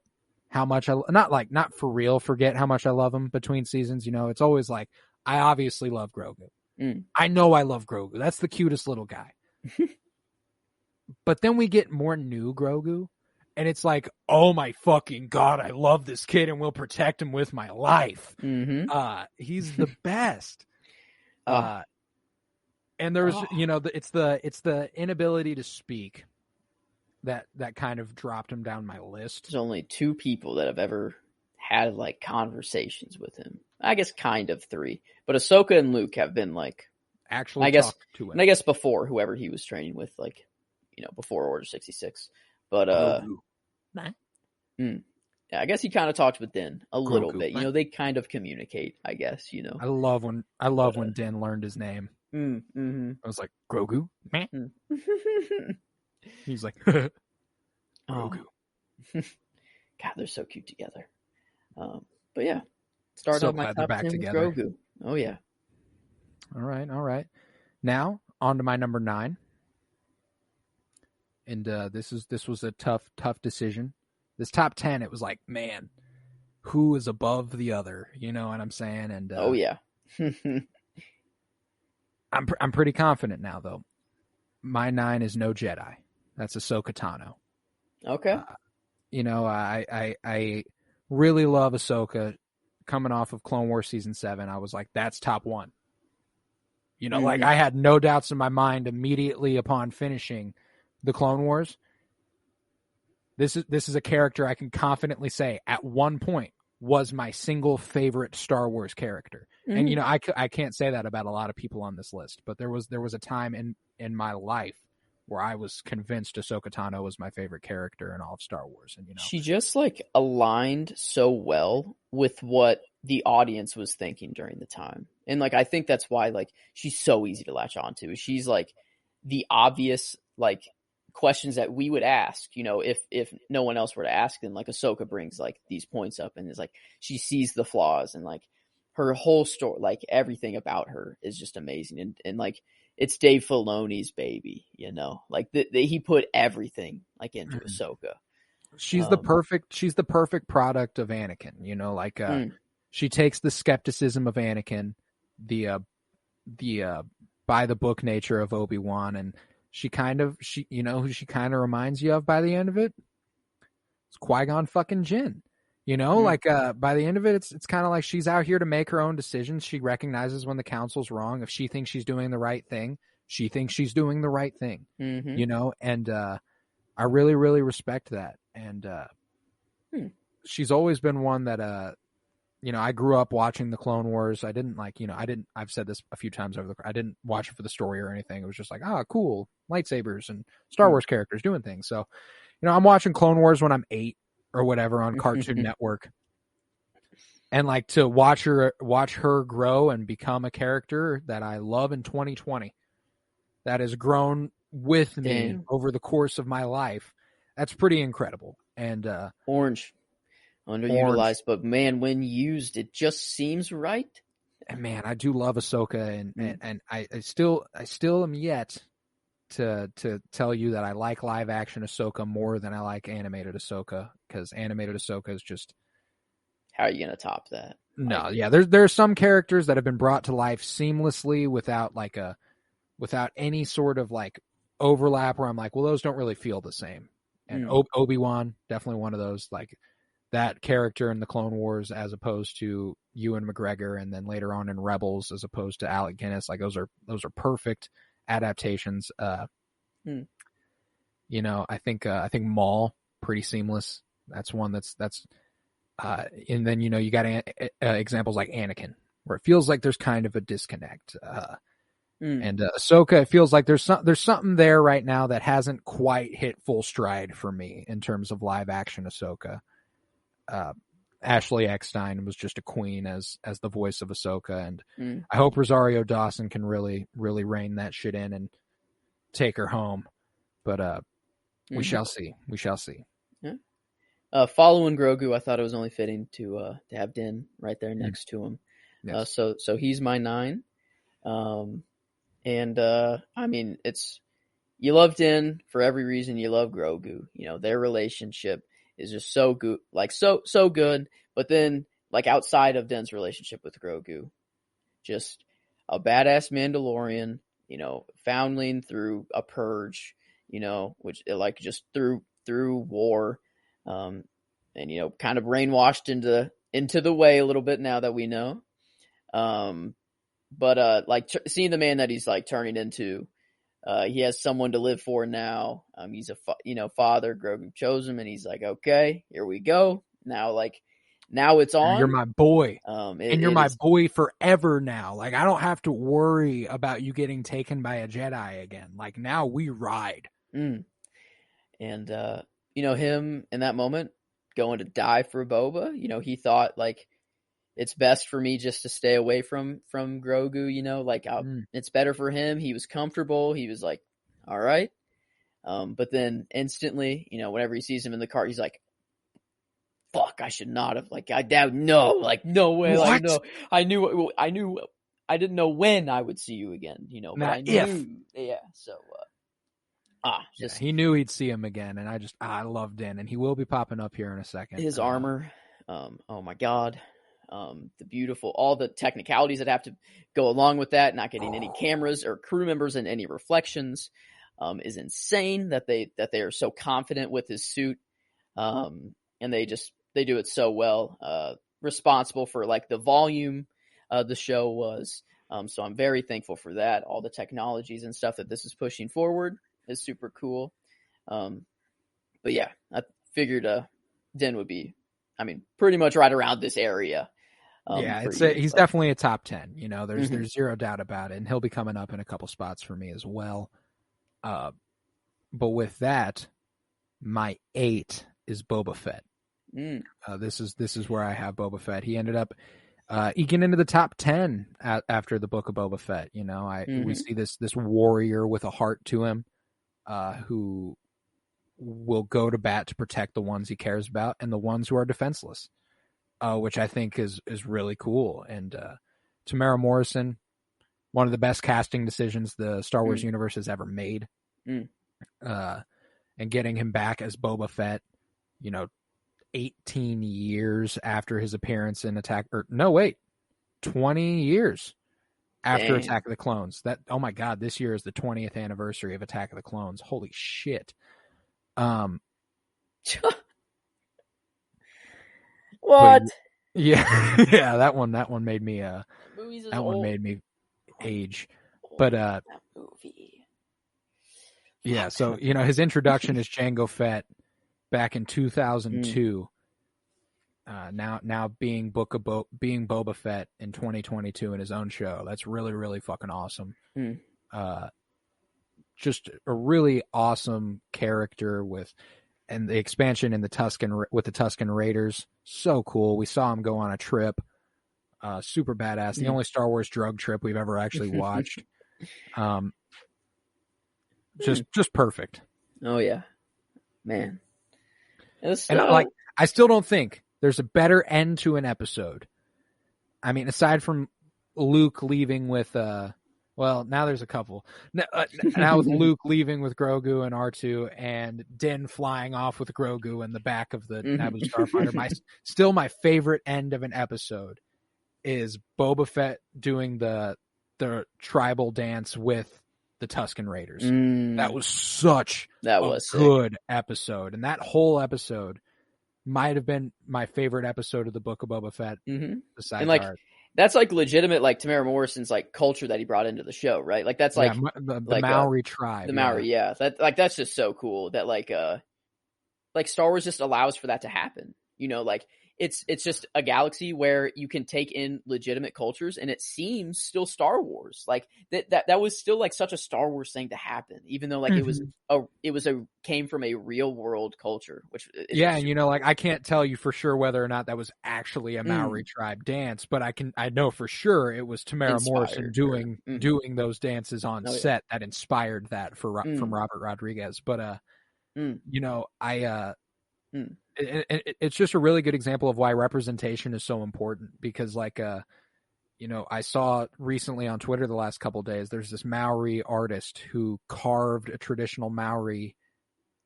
how much not for real forget how much I love him between seasons. It's always like, I obviously love Grogu. I know I love Grogu. That's the cutest little guy. But then we get more new Grogu, and it's like, oh my fucking God, I love this kid and will protect him with my life. He's the best. And there's, it's the inability to speak that kind of dropped him down my list. There's only 2 people that have ever had like conversations with him. I guess kind of 3, but Ahsoka and Luke have been like actually talked to him. And I guess before whoever he was training with, like, before Order 66. But yeah, I guess he kind of talked with Din a little bit. They kind of communicate, I guess. I love when Din learned his name. I was like, Grogu? He's like, Grogu. God, they're so cute together. But yeah, start off my top 10 with Grogu. Oh yeah. All right. Now on to my number 9. And this was a tough decision. This top 10, it was like, man, who is above the other? You know what I'm saying? And oh yeah. I'm pretty confident now, though. My 9 is no Jedi. That's Ahsoka Tano. Okay. I really love Ahsoka. Coming off of Clone Wars Season 7, I was like, that's top 1. Like I had no doubts in my mind immediately upon finishing the Clone Wars. This is a character I can confidently say at one point was my single favorite Star Wars character. And I can't say that about a lot of people on this list, but there was a time in my life where I was convinced Ahsoka Tano was my favorite character in all of Star Wars. And she just like aligned so well with what the audience was thinking during the time. And like I think that's why like she's so easy to latch onto. She's like the obvious like questions that we would ask, if no one else were to ask them. Like Ahsoka brings like these points up and is like she sees the flaws, and like her whole story, like everything about her is just amazing. And like it's Dave Filoni's baby, like he put everything like into Ahsoka. She's the perfect product of Anakin, she takes the skepticism of Anakin, the by the book nature of Obi-Wan, and she kind of who she kind of reminds you of by the end of it? It's Qui-Gon fucking Jinn. Like by the end of it, it's kind of like she's out here to make her own decisions. She recognizes when the council's wrong. If she thinks she's doing the right thing, she thinks she's doing the right thing. And I really, really respect that. And she's always been one that I grew up watching the Clone Wars. I didn't I've said this a few times I didn't watch it for the story or anything. It was just like, cool, lightsabers and Star Wars characters doing things. So, I'm watching Clone Wars when I'm 8 or whatever on Cartoon Network. And like to watch her grow and become a character that I love in 2020, that has grown with me over the course of my life. That's pretty incredible. And Orange. Underutilized, but man, when used, it just seems right. And man, I do love Ahsoka, and I still am yet to tell you that I like live action Ahsoka more than I like animated Ahsoka, because animated Ahsoka is just, how are you gonna top that? No, yeah, there are some characters that have been brought to life seamlessly without any sort of like overlap where I'm like, well, those don't really feel the same. And Obi-Wan, definitely one of those, like that character in the Clone Wars as opposed to Ewan McGregor, and then later on in Rebels as opposed to Alec Guinness. Like those are perfect adaptations. I think Maul, pretty seamless. That's one that's and then you got examples like Anakin, where it feels like there's kind of a disconnect. And Ahsoka, it feels like there's something there right now that hasn't quite hit full stride for me in terms of live action Ahsoka. Ashley Eckstein was just a queen as the voice of Ahsoka, and I hope Rosario Dawson can really, really rein that shit in and take her home. But we shall see. We shall see. Yeah. Following Grogu, I thought it was only fitting to have Din right there next to him. Yes. So he's my 9. And I mean, you love Din for every reason you love Grogu. Their relationship is just so good, like so good. But then, like outside of Din's relationship with Grogu, just a badass Mandalorian, foundling through a purge, which like just through war, and kind of brainwashed into the way a little bit now that we know. But like seeing the man that he's like turning into, he has someone to live for now. He's a father. Grogu chose him, and he's like, okay, here we go. Now it's on. You're my boy. And you're my boy forever now. Like, I don't have to worry about you getting taken by a Jedi again. Like, now we ride. And, him in that moment going to die for Boba, he thought, like, it's best for me just to stay away from Grogu, it's better for him. He was comfortable. He was like, all right. But then instantly, whenever he sees him in the car, he's like, fuck, I should not have, like, I doubt, no, like, no way. What? Like, no, I knew, I didn't know when I would see you again, but Not I knew. Yeah. So, he knew he'd see him again. And I loved Din, and he will be popping up here in a second. His armor. Oh my God. The beautiful, all the technicalities that have to go along with that, not getting any cameras or crew members and any reflections, is insane that they are so confident with his suit. And they do it so well, responsible for like the volume the show was. So I'm very thankful for that. All the technologies and stuff that this is pushing forward is super cool. But yeah, I figured Din would be, pretty much right around this area. He's definitely a top 10. There's zero doubt about it, and he'll be coming up in a couple spots for me as well. But with that, my 8 is Boba Fett. This is where I have Boba Fett. He ended up eking into the top 10 after the Book of Boba Fett. We see this warrior with a heart to him, who will go to bat to protect the ones he cares about and the ones who are defenseless. Which I think is really cool. And Tamara Morrison, one of the best casting decisions the Star Wars universe has ever made. And getting him back as Boba Fett, 18 years after his appearance in 20 years after Attack of the Clones. Oh my God, this year is the 20th anniversary of Attack of the Clones. Holy shit. What? Yeah, yeah, that one made me made me age. But that movie. Yeah, so his introduction is Jango Fett back in 2002. Now being Boba Fett in 2022 in his own show. That's really, really fucking awesome. Just a really awesome character and the expansion in the Tusken Raiders, so cool. We saw him go on a trip, super badass. The only Star Wars drug trip we've ever actually watched. Just perfect. Oh yeah, man. I still don't think there's a better end to an episode. Aside from Luke leaving with well, now there's a couple. Now with Luke leaving with Grogu and R2, and Din flying off with Grogu in the back of the Naboo starfighter. Still my favorite end of an episode is Boba Fett doing the tribal dance with the Tusken Raiders. That was such a good episode. And that whole episode might have been my favorite episode of the Book of Boba Fett. Besides art. That's like legitimate, like Tamara Morrison's like culture that he brought into the show, right? Like that's like the Maori tribe. The Maori, yeah. That's just so cool that like Star Wars just allows for that to happen. It's just a galaxy where you can take in legitimate cultures, and it seems still Star Wars. Like that was still like such a Star Wars thing to happen, even though like it came from a real world culture, which and I can't tell you for sure whether or not that was actually a Maori tribe dance, but I know for sure it was Tamara Morrison doing those dances on set that inspired that from Robert Rodriguez. But It's just a really good example of why representation is so important, because like, I saw recently on Twitter the last couple of days, there's this Maori artist who carved a traditional Maori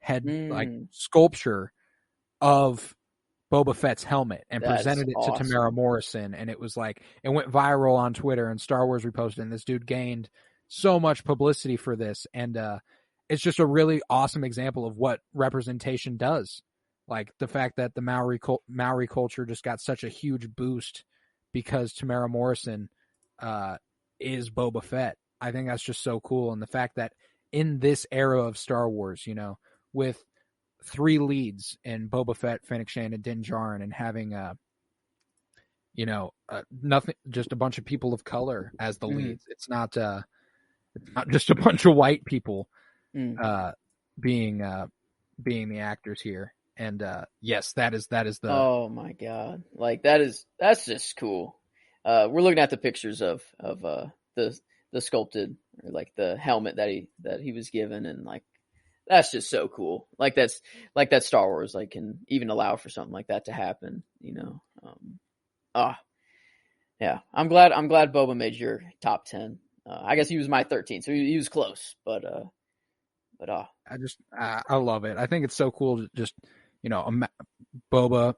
head like sculpture of Boba Fett's helmet and presented it to Tamara Morrison, and it was like, it went viral on Twitter, and Star Wars reposted, and this dude gained so much publicity for this, and it's just a really awesome example of what representation does. Like the fact that the Maori culture just got such a huge boost because Tamara Morrison is Boba Fett. I think that's just so cool, and the fact that in this era of Star Wars, with 3 leads in Boba Fett, Fennec Shand, and Din Djarin, and having nothing, just a bunch of people of color as the leads. It's not just a bunch of white people being the actors here. And yes, that is the. Oh my god! Like that's just cool. We're looking at the pictures of the sculpted, or like the helmet that he was given, and like that's just so cool. Like that Star Wars like can even allow for something like that to happen. Yeah. I'm glad Boba made your top 10. I guess he was my 13, so he was close, but I love it. I think it's so cool to just. Boba,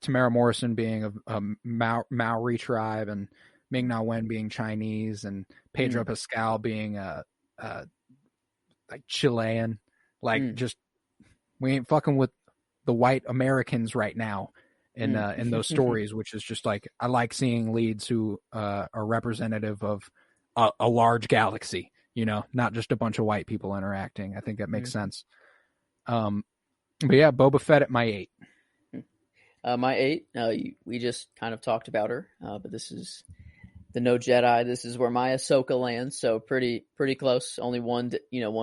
Tamara Morrison being a Maori tribe, and Ming-Na Wen being Chinese, and Pedro Pascal being like Chilean. Like, just we ain't fucking with the white Americans right now in those stories, which is just like, I like seeing leads who are representative of a large galaxy. Not just a bunch of white people interacting. I think that makes sense. But yeah, Boba Fett at my 8. My 8, we just kind of talked about her, but this is the No Jedi. This is where my Ahsoka lands, so pretty close. Only one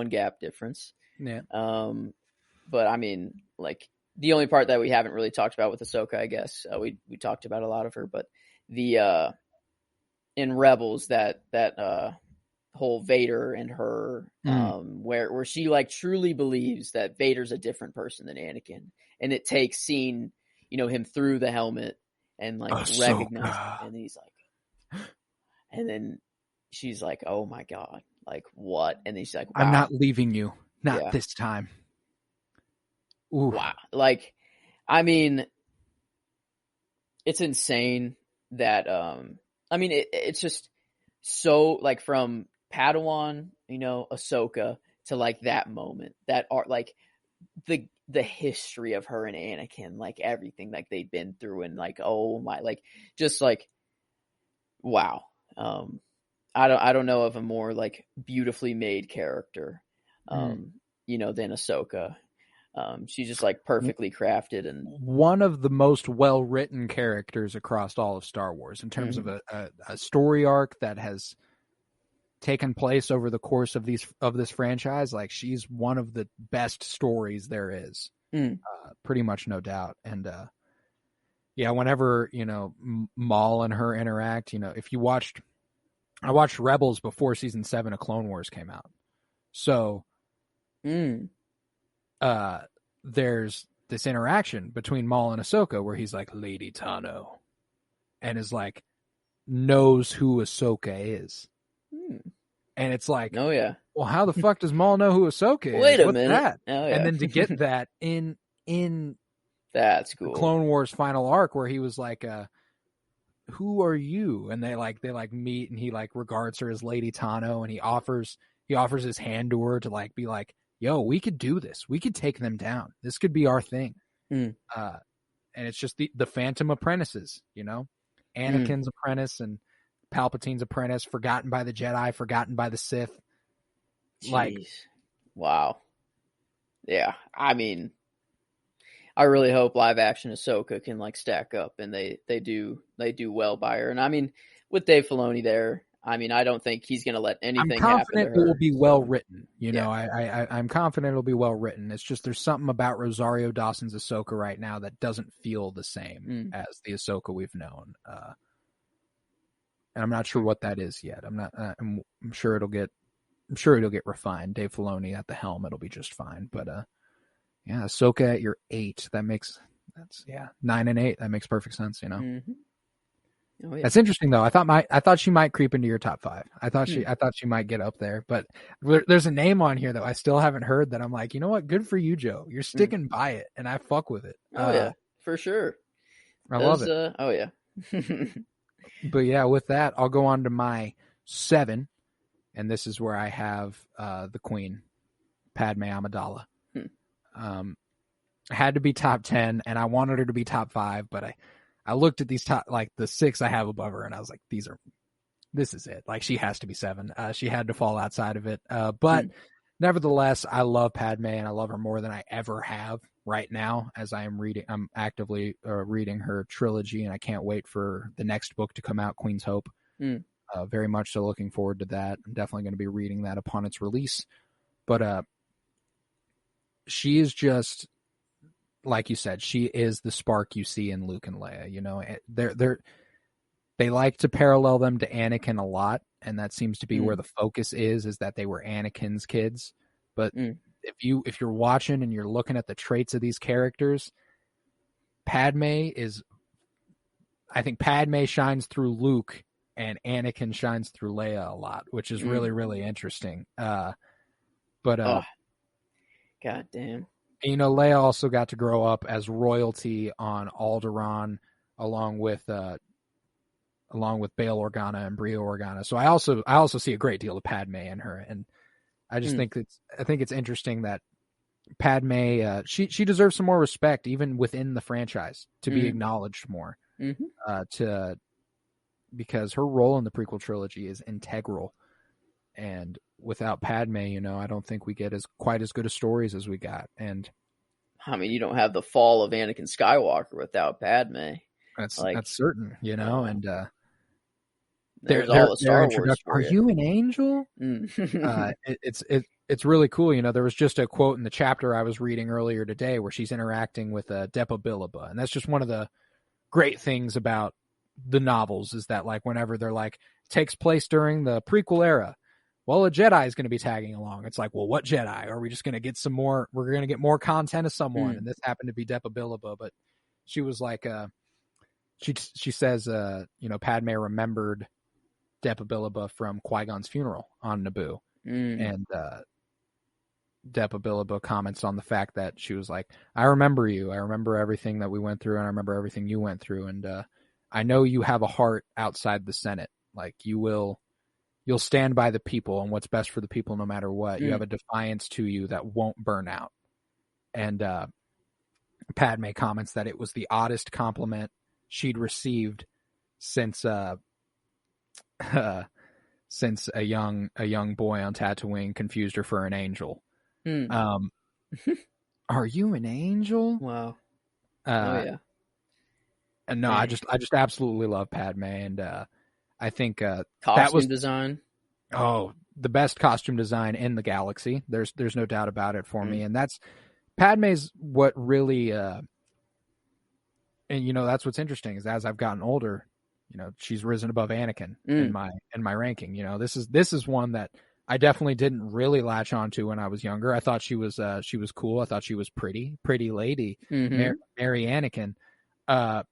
gap difference. Yeah. But I mean, like the only part that we haven't really talked about with Ahsoka, I guess we talked about a lot of her, but the in Rebels that whole Vader and her, where she like truly believes that Vader's a different person than Anakin, and it takes seeing him through the helmet and like recognize, and he's like, and then she's like, oh my god, like what? And then she's like, wow. I'm not leaving you, not this time. Ooh. Wow, like I mean, it's insane that I mean it's just so like from Padawan, Ahsoka, to like that moment, that art, like the history of her and Anakin, like everything like they've been through, and like, oh my, like just like wow. I don't know of a more like beautifully made character than Ahsoka. She's just like perfectly crafted, and one of the most well-written characters across all of Star Wars in terms of a story arc that has taken place over the course of this franchise. Like, she's one of the best stories there is, pretty much, no doubt. And whenever Maul and her interact, if you I watched Rebels before season 7 of Clone Wars came out, so there's this interaction between Maul and Ahsoka where he's like, Lady Tano, and is like, knows who Ahsoka is. And it's like, oh yeah, well, how the fuck does Maul know who Ahsoka is? Wait a What's minute. That? Oh, yeah. And then to get that in that's cool. the Clone Wars final arc where he was like, who are you? And they meet, and he like regards her as Lady Tano, and he offers his hand to her to like be like, yo, we could do this. We could take them down. This could be our thing. And it's just the Phantom Apprentices, Anakin's apprentice and Palpatine's apprentice, forgotten by the Jedi, forgotten by the Sith. Jeez. Like, wow. Yeah. I mean, I really hope live action Ahsoka can like stack up, and they do well by her. And I mean, with Dave Filoni there, I mean, I don't think he's going to let anything happen to her. I'm confident it will be well written. I'm confident it'll be well written. It's just there's something about Rosario Dawson's Ahsoka right now that doesn't feel the same as the Ahsoka we've known. And I'm not sure what that is yet. I'm sure it'll get refined. Dave Filoni at the helm, it'll be just fine. But Ahsoka at your 8, that makes That's 9 and 8. That makes perfect sense. Mm-hmm. Oh, yeah. That's interesting though. I thought she might creep into your top 5. I thought she might get up there, but there's a name on here that I still haven't heard that I'm like, you know what? Good for you, Joe. You're sticking by it, and I fuck with it. Oh yeah, for sure. I love it. Oh yeah. But yeah, with that, I'll go on to my 7, and this is where I have the Queen, Padme Amidala. Had to be top 10, and I wanted her to be top 5, but I looked at these top, like the 6 I have above her, and I was like, this is it. Like, she has to be 7. She had to fall outside of it. But nevertheless, I love Padme, and I love her more than I ever have right now, as I'm actively reading her trilogy, and I can't wait for the next book to come out, Queen's Hope. Very much so looking forward to that. I'm definitely going to be reading that upon its release. But she is just, like you said, she is the spark you see in Luke and Leia. They like to parallel them to Anakin a lot, and that seems to be where the focus is that they were Anakin's kids. But if you're watching and you're looking at the traits of these characters, I think Padme shines through Luke and Anakin shines through Leia a lot, which is really, really interesting. God damn. Leia also got to grow up as royalty on Alderaan, along with Bail Organa and Brio Organa. So I also see a great deal of Padme in her, and I just think it's interesting that Padme she deserves some more respect even within the franchise, to be acknowledged more, because her role in the prequel trilogy is integral. And without Padme, I don't think we get quite as good of stories as we got. And I mean, you don't have the fall of Anakin Skywalker without Padme. That's certain, and there's all the Star Wars. Are you an angel? It's really cool. There was just a quote in the chapter I was reading earlier today where she's interacting with Depa Billaba, and that's just one of the great things about the novels, is that, like, whenever they're like, takes place during the prequel era, well, a Jedi is going to be tagging along. It's like, well, what Jedi? Are we just going to get some more? We're going to get more content of someone. And this happened to be Depa Billaba, but she was like, she says, Padme remembered Depa Billaba from Qui-Gon's funeral on Naboo. And Depa Billaba comments on the fact that she was like, I remember you. I remember everything that we went through, and I remember everything you went through. And I know you have a heart outside the Senate. Like, you'll stand by the people and what's best for the people no matter what. You have a defiance to you that won't burn out. And Padme comments that it was the oddest compliment she'd received since a young boy on Tatooine confused her for an angel. Are you an angel? Wow. And no, I just absolutely love Padme, and I think costume design. Oh, the best costume design in the galaxy. There's no doubt about it for me, and that's Padme's what really. And that's what's interesting, is as I've gotten older, she's risen above Anakin in my ranking. This is one that I definitely didn't really latch onto when I was younger. I thought she was cool. I thought she was pretty lady, Mary Anakin. But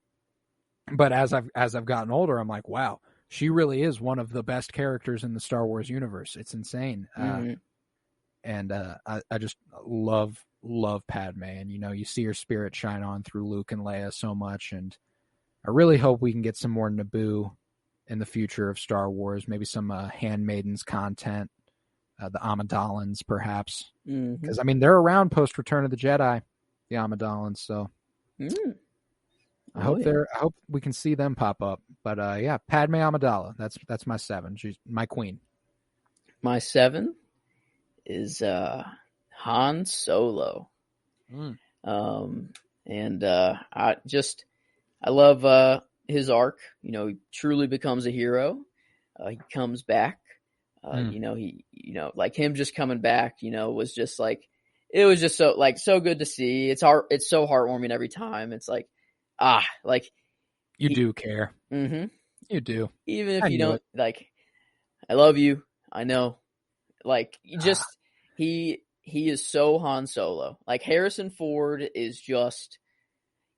as I've gotten older, I'm like, wow, she really is one of the best characters in the Star Wars universe. It's insane. And I just love Padme, and you see her spirit shine on through Luke and Leia so much, and I really hope we can get some more Naboo in the future of Star Wars, maybe some Handmaidens content, the Amidalans perhaps, because I mean they're around post Return of the Jedi, the Amidalans, so I hope we can see them pop up. But Padme Amidala, that's my 7. She's my queen. My 7 is Han Solo. I love his arc. He truly becomes a hero. He comes back. He like him just coming back, was just like, it was just so good to see. It's so heartwarming every time. It's like, you do care. You do. Even if you don't, like, I love you. I know. Like, he is so Han Solo. Like, Harrison Ford is just,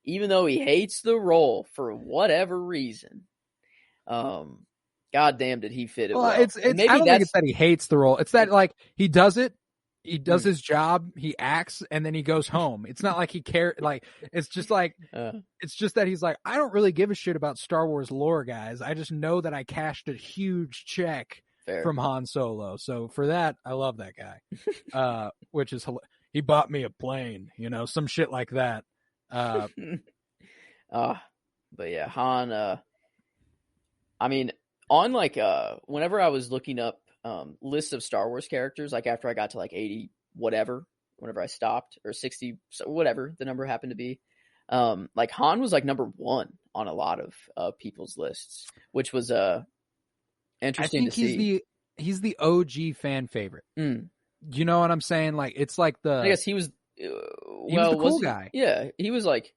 even though he hates the role for whatever reason, goddamn did he fit it well. It's I don't think it's that he hates the role. It's that like he does it. He does his job, he acts, and then he goes home. It's not like he cares. Like, it's just like, it's just that he's like, I don't really give a shit about Star Wars lore, guys. I just know that I cashed a huge check from Han Solo. So for that, I love that guy. Which is, he bought me a plane, some shit like that. But yeah, Han, I mean, on like, whenever I was looking up, list of Star Wars characters, like after I got to like 80 whatever, whenever I stopped, or 60, so whatever the number happened to be, like Han was like number 1 on a lot of people's lists, which was interesting to see. He's the OG fan favorite. You know what I'm saying? Like, it's like I guess he was he was the cool guy. Yeah, he was like,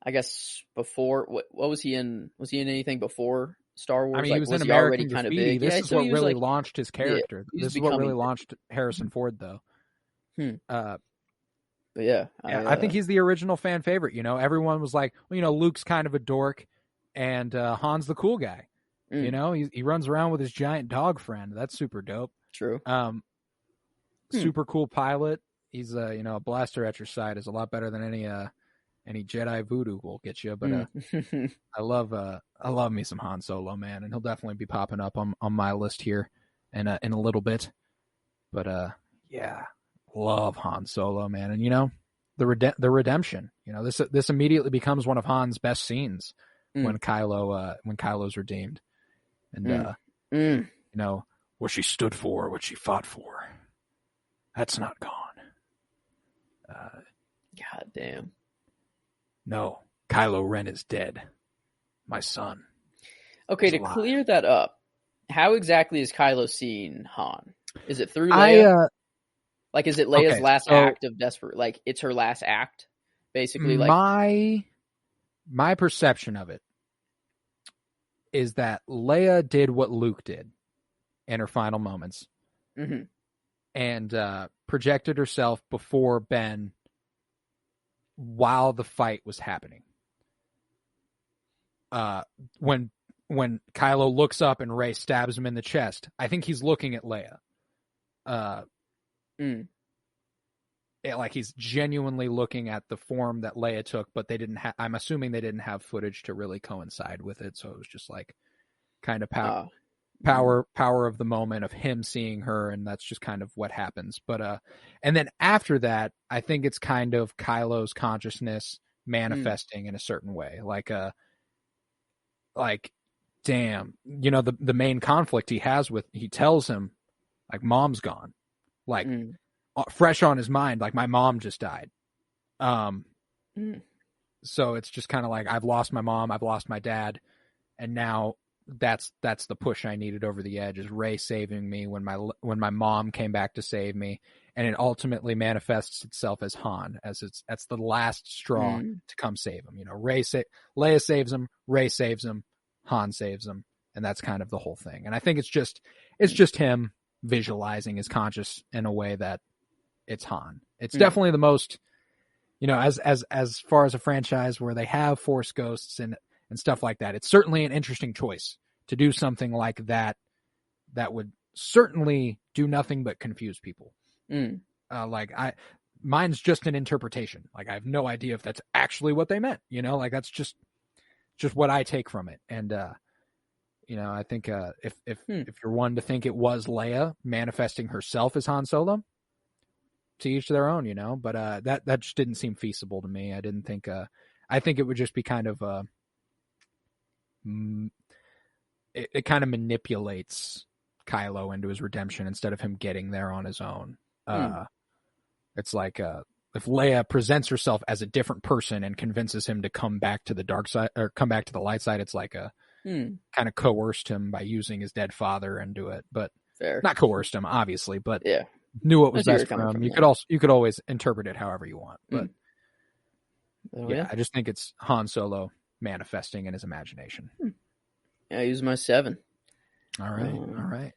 I guess before, what was he in? Was he in anything before Star Wars? I mean, he was in American Graffiti. This is what really launched his character. This is what really launched Harrison Ford, though. But yeah, I think he's the original fan favorite. Everyone was like, well, Luke's kind of a dork, and Han's the cool guy. He runs around with his giant dog friend. That's super dope. True. Super cool pilot. He's a blaster at your side is a lot better than any Jedi voodoo will get you, but I love me some Han Solo, man, and he'll definitely be popping up on my list here in a little bit. But yeah, love Han Solo, man, and the redemption. This immediately becomes one of Han's best scenes when Kylo's redeemed, and what she stood for, what she fought for, that's not gone. God damn. No, Kylo Ren is dead. My son. Okay, to clear that up, how exactly is Kylo seeing Han? Is it through Leia? Like, is it Leia's last act of desperate? Like, it's her last act, basically. Like my perception of it is that Leia did what Luke did in her final moments, and projected herself before Ben while the fight was happening. When Kylo looks up and Rey stabs him in the chest, I think he's looking at Leia. Like he's genuinely looking at the form that Leia took, but they didn't have. I'm assuming they didn't have footage to really coincide with it, so it was just like kind of power of the moment of him seeing her, and that's just kind of what happens. But and then after that, I think it's kind of Kylo's consciousness manifesting in a certain way, like damn, the main conflict he tells him, like, mom's gone, like fresh on his mind, like my mom just died. So it's just kind of like, I've lost my mom, I've lost my dad, and now that's the push I needed over the edge, is Rey saving me when my mom came back to save me, and it ultimately manifests itself as Han, that's the last straw to come save him. Leia saves him, Rey saves him, Han saves him, and that's kind of the whole thing. And I think it's just him visualizing his conscious in a way that it's Han. It's definitely the most, as far as a franchise where they have Force ghosts and stuff like that, it's certainly an interesting choice to do something like that would certainly do nothing but confuse people. Mine's just an interpretation. Like, I have no idea if that's actually what they meant, like that's just what I take from it. And I think if you're one to think it was Leia manifesting herself as Han Solo, to each their own, but that just didn't seem feasible to me. I didn't think I think it would just be kind of it kind of manipulates Kylo into his redemption instead of him getting there on his own. It's like if Leia presents herself as a different person and convinces him to come back to the dark side or come back to the light side, it's like kind of coerced him by using his dead father and do it, but not coerced him obviously, but knew what was best for him. You could always interpret it however you want, but I just think it's Han Solo manifesting in his imagination. I use my 7. All right.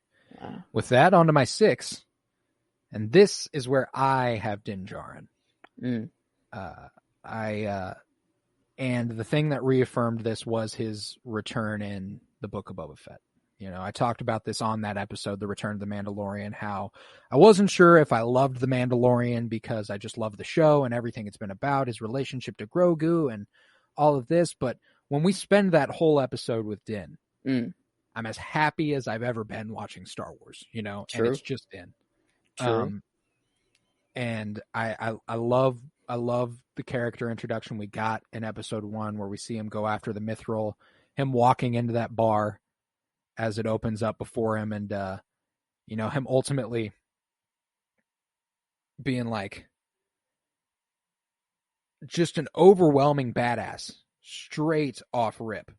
With that, on to my 6, and this is where I have Din Djarin. And the thing that reaffirmed this was his return in the Book of Boba Fett. You know, I talked about this on that episode, The Return of the Mandalorian, how I wasn't sure if I loved The Mandalorian because I just love the show and everything it's been about, his relationship to Grogu and all of this. But when we spend that whole episode with Din, I'm as happy as I've ever been watching Star Wars, you know, True. and it's just Din. True. And I love the character introduction we got in episode 1 where we see him go after the Mithril, him walking into that bar as it opens up before him, and you know, him ultimately being like just an overwhelming badass straight off rip,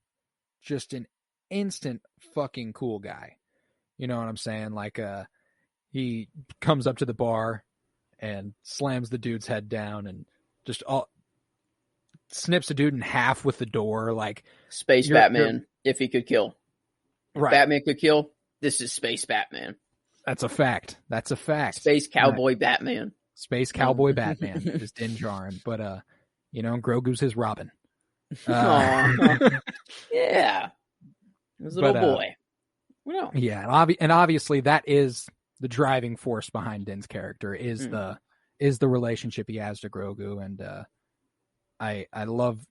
just an instant fucking cool guy. You know what I'm saying? Like he comes up to the bar and slams the dude's head down and just snips a dude in half with the door. Like Space Batman, if he could kill. Right. Batman could kill. This is Space Batman. That's a fact. That's a fact. Space Cowboy Batman. Space Cowboy Batman is Din Djarin, but you know, Grogu's his Robin. Yeah, his little boy. Well, yeah, and obviously that is the driving force behind Din's character is the relationship he has to Grogu, and I love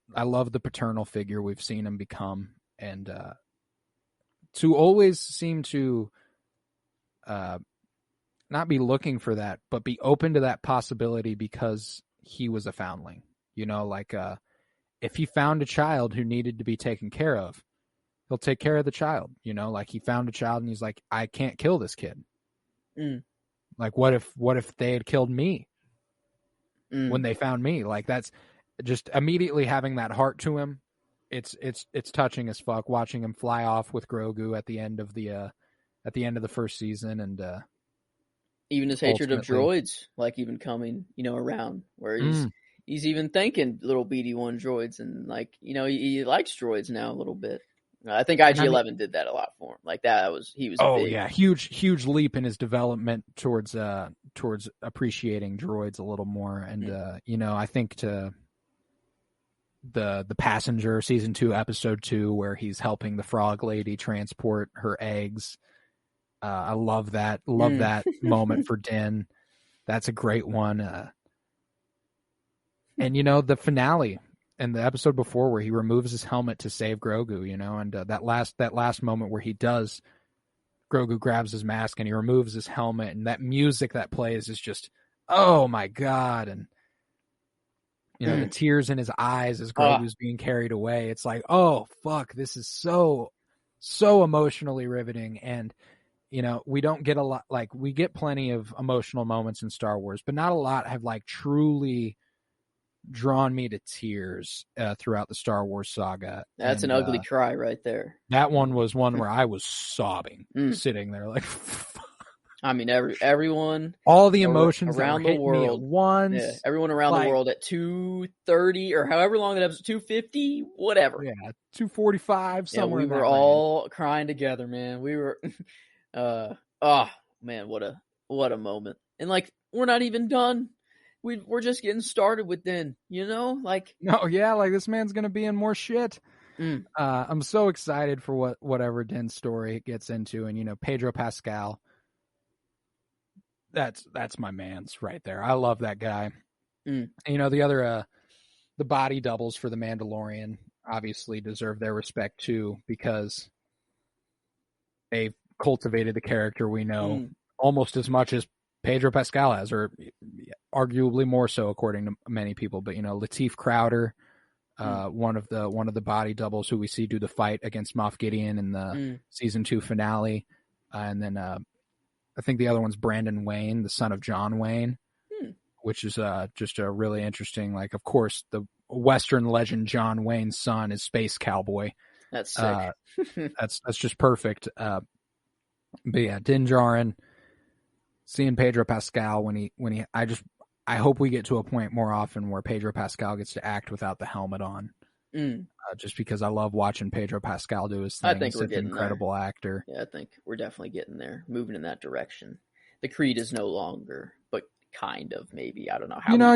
the paternal figure we've seen him become, and to always seem to not be looking for that, but be open to that possibility because he was a foundling. You know, like if he found a child who needed to be taken care of, he'll take care of the child. You know, like he found a child and he's like, I can't kill this kid. Like what if they had killed me when they found me? Like that's just immediately having that heart to him. It's touching as fuck watching him fly off with Grogu at the end of the first season, and even his hatred of droids, like even coming, you know, around where he's even thanking little BD-1 droids, and like, you know, he likes droids now a little bit. I think IG-11 did that a lot for him. Like he was huge leap in his development towards appreciating droids a little more, and you know, I think to the Passenger season 2 episode 2 where he's helping the frog lady transport her eggs. I love that moment for Din. That's a great one. And you know, the finale and the episode before where he removes his helmet to save Grogu, you know, and that last moment where Grogu grabs his mask and he removes his helmet, and that music that plays is just, oh my God. And you know, the tears in his eyes as Grogu's being carried away. It's like, oh fuck, this is so emotionally riveting. And you know, we don't get a lot, like we get plenty of emotional moments in Star Wars, but not a lot have like truly drawn me to tears throughout the Star Wars saga. That's an ugly cry right there. That one was one where I was sobbing, sitting there like. I mean, everyone, all the emotions around the world, once. Yeah, everyone around the world at 2:30 or however long that episode, 2:50, whatever. Yeah, 2:45 somewhere. We were all crying together, man. We were, man, what a moment! And like, we're not even done. We're just getting started with Din, you know, like. No, yeah, like this man's gonna be in more shit. I'm so excited for whatever Din's story gets into, and you know, Pedro Pascal. That's my man's right there. I love that guy. And, you know, the other the body doubles for the Mandalorian obviously deserve their respect too, because they've cultivated the character we know almost as much as Pedro Pascal has, or arguably more so according to many people. But you know, Lateef Crowder, one of the body doubles who we see do the fight against Moff Gideon in the season 2 finale, and then I think the other one's Brandon Wayne, the son of John Wayne, which is just a really interesting, like, of course, the Western legend John Wayne's son is Space Cowboy. That's sick. That's just perfect. But yeah, Din Djarin, seeing Pedro Pascal I hope we get to a point more often where Pedro Pascal gets to act without the helmet on. Just because I love watching Pedro Pascal do his thing. I think He's such an incredible actor. Yeah, I think we're definitely getting there, moving in that direction. The Creed is no longer, but kind of, maybe. I don't know how. You know,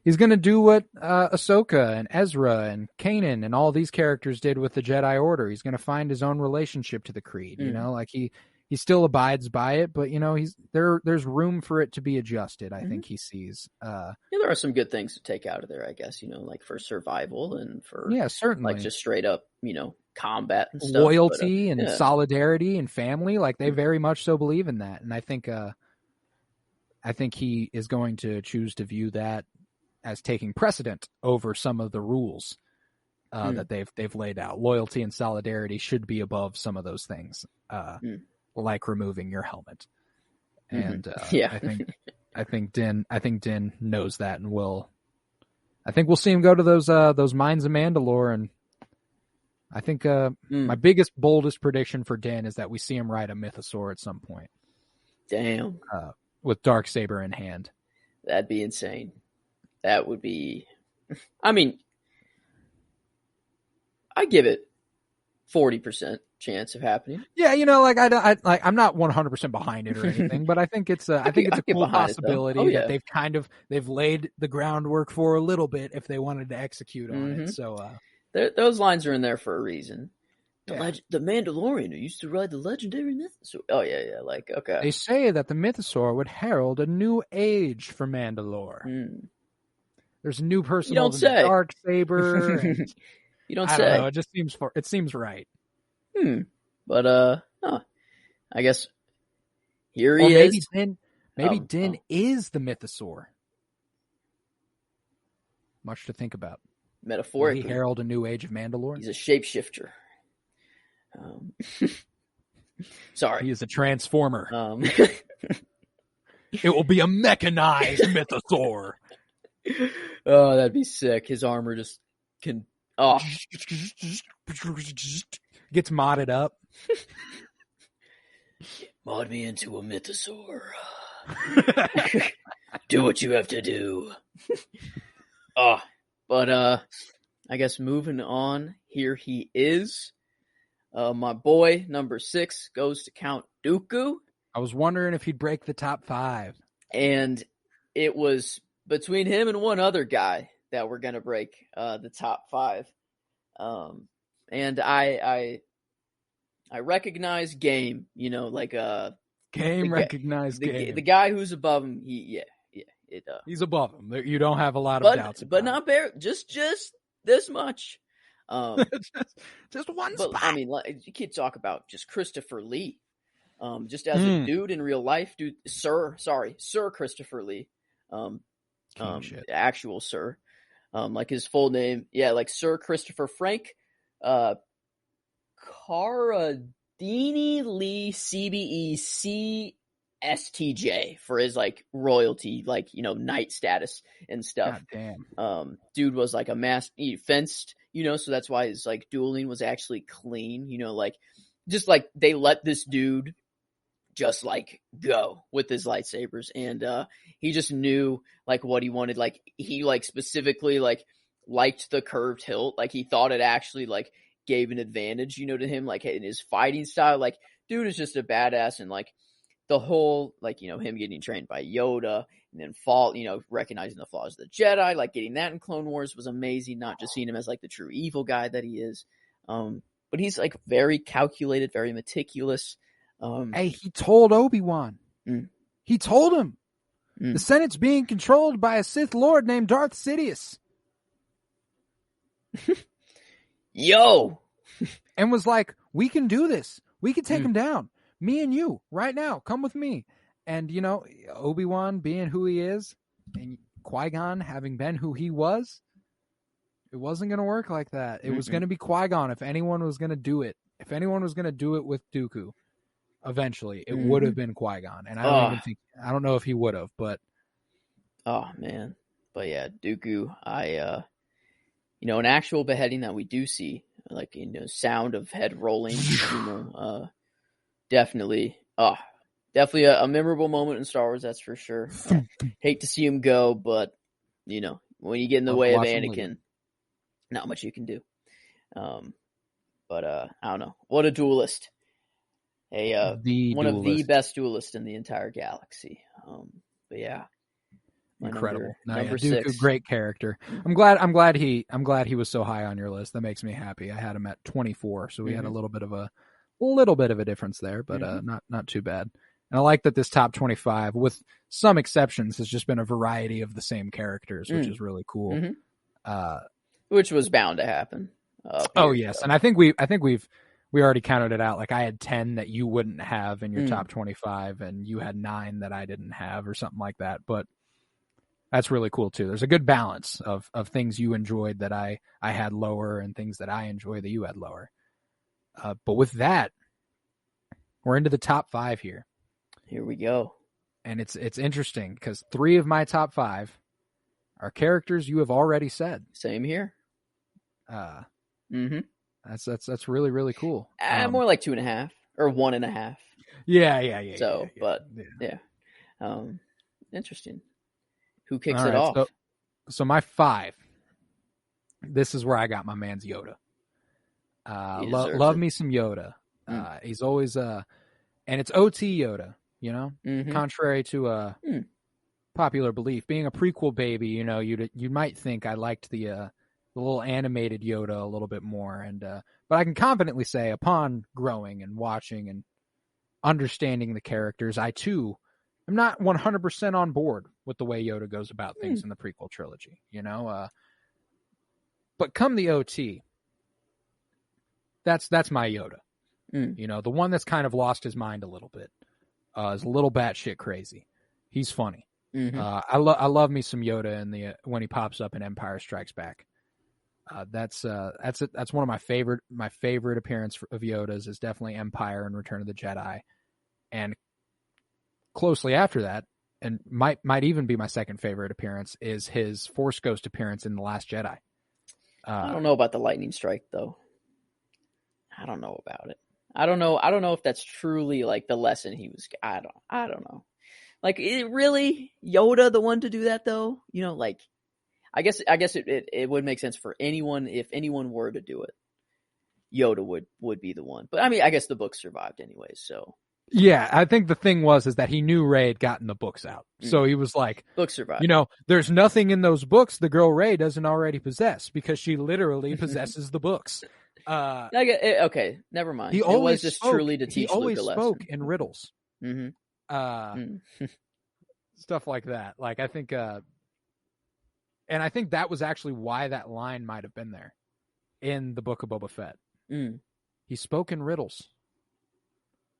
He's going to do what Ahsoka and Ezra and Kanan and all these characters did with the Jedi Order. He's going to find his own relationship to the creed. You know, like he still abides by it, but you know, there's room for it to be adjusted. I think he sees. Yeah, there are some good things to take out of there, I guess. You know, like for survival and for certainly, like just straight up, you know, combat and stuff. Loyalty and solidarity and family. Like they very much so believe in that, and I think he is going to choose to view that as taking precedent over some of the rules that they've laid out. Loyalty and solidarity should be above some of those things, like removing your helmet. And I think Din knows that, and we'll see him go to those mines of Mandalore. And I think my biggest, boldest prediction for Din is that we see him ride a mythosaur at some point. Damn. With Darksaber in hand. That'd be insane. That would be, I mean, I give it 40% chance of happening. Yeah, you know, like I'm not 100% behind it or anything, but I think it's a cool possibility that they've laid the groundwork for a little bit if they wanted to execute on it. So those lines are in there for a reason. The Mandalorian who used to ride the legendary mythosaur. Oh yeah, like okay. They say that the mythosaur would herald a new age for Mandalore. There's a new person holding the Darksaber. You don't I say. don't know. It seems right. But I guess here he is. Maybe Din is the mythosaur. Much to think about. Metaphorically, will he herald a new age of Mandalore. He's a shapeshifter. Sorry, he is a transformer. It will be a mechanized mythosaur. Oh, that'd be sick. His armor just can. Oh, gets modded up. Mod me into a mythosaur. Do what you have to do. But I guess moving on. Here he is. My boy, number 6, goes to Count Dooku. I was wondering if he'd break the top 5. And it was between him and one other guy that we're going to break the top 5. And I recognize Game, you know, like Game recognized Game. The guy who's above him, he's above him. You don't have a lot of doubts about but not bare, just this much. Just one spot. I mean, like, you can't talk about just Christopher Lee. Just as a dude in real life, Sir Christopher Lee. Actual Sir. Like his full name. Yeah, like Sir Christopher Frank Carradini Lee CBE CSTJ for his like royalty, like, you know, knight status and stuff. God damn. Dude was like he fenced, you know, so that's why his like dueling was actually clean, you know, like just like they let this dude just like go with his lightsabers, and he just knew like what he wanted. Like he like specifically like liked the curved hilt. Like he thought it actually like gave an advantage, you know, to him, like in his fighting style. Like dude is just a badass, and like the whole, like, you know, him getting trained by Yoda and then recognizing the flaws of the Jedi, like getting that in Clone Wars was amazing. Not just seeing him as like the true evil guy that he is. But he's like very calculated, very meticulous. Hey, he told Obi-Wan. He told him the Senate's being controlled by a Sith Lord named Darth Sidious. Yo! And was like, we can do this. We can take him down. Me and you, right now. Come with me. And, you know, Obi-Wan being who he is, and Qui-Gon having been who he was, it wasn't going to work like that. It was going to be Qui-Gon if anyone was going to do it. If anyone was going to do it with Dooku, eventually, it would have been Qui-Gon. And I don't know if he would have, but. Oh, man. But yeah, Dooku, you know, an actual beheading that we do see, like, you know, sound of head rolling, you know, definitely a memorable moment in Star Wars, that's for sure. Hate to see him go, but, you know, when you get in the way of Anakin, not much you can do. But I don't know. What a duelist. One of the best duelists in the entire galaxy. But yeah. Incredible. Number Dooku, 6. great character. I'm glad he was so high on your list. That makes me happy. I had him at 24, so we had a little bit of a difference there, but not too bad. And I like that this top 25, with some exceptions, has just been a variety of the same characters, which is really cool. Which was bound to happen. Yes, and I think we already counted it out. Like, I had 10 that you wouldn't have in your top 25, and you had 9 that I didn't have, or something like that. But that's really cool too. There's a good balance of things you enjoyed that I had lower, and things that I enjoy that you had lower. But with that, we're into the top 5 here. Here we go. And it's interesting because 3 of my top 5 are characters you have already said. Same here. That's really, really cool. More like 2.5 or 1.5. Yeah. So, interesting. Who kicks it off? So my 5. This is where I got my man's Yoda. Love me some Yoda. He's always and it's OT Yoda. Contrary to popular belief, being a prequel baby, you might think I liked the little animated Yoda a little bit more, but I can confidently say, upon growing and watching and understanding the characters, I too am not 100% on board with the way Yoda goes about things in the prequel trilogy. But come the OT, that's my Yoda. The one that's kind of lost his mind a little bit. Is a little batshit crazy. He's funny. I love me some Yoda when he pops up in Empire Strikes Back. That's one of my favorite appearance of Yoda's is definitely Empire and Return of the Jedi, and closely after that, and might even be my second favorite appearance, is his Force Ghost appearance in The Last Jedi. I don't know about the lightning strike though. I don't know about it. I don't know if that's truly like the lesson he was. I don't know. Like, really, Yoda the one to do that though? Like, I guess it would make sense for anyone if anyone were to do it. Yoda would be the one. But I mean, I guess the book survived anyways. So yeah, I think the thing is that he knew Rey had gotten the books out, so he was like, book survived. There's nothing in those books the girl Rey doesn't already possess, because she literally possesses the books. Okay, never mind. It was just truly to teach Luke a lesson. He always spoke in riddles. Stuff like that. Like, I think, and I think that was actually why that line might have been there in the Book of Boba Fett. He spoke in riddles.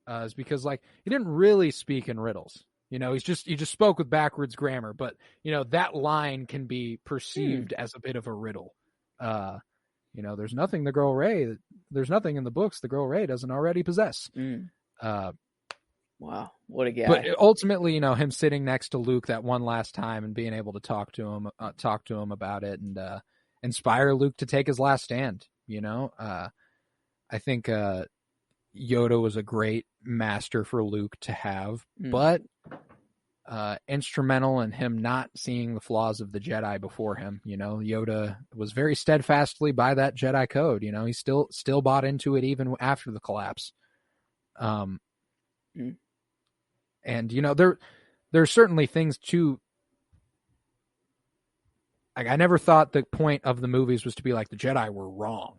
Is because, like, he didn't really speak in riddles. He just spoke with backwards grammar, but that line can be perceived as a bit of a riddle. There's nothing in the books the girl Rey doesn't already possess. Wow, what a guy! But ultimately, him sitting next to Luke that one last time and being able to talk to him about it and inspire Luke to take his last stand. I think Yoda was a great master for Luke to have, but instrumental in him not seeing the flaws of the Jedi before him. Yoda was very steadfastly by that Jedi code. He still bought into it even after the collapse. And there are certainly things too. Like, I never thought the point of the movies was to be like the Jedi were wrong.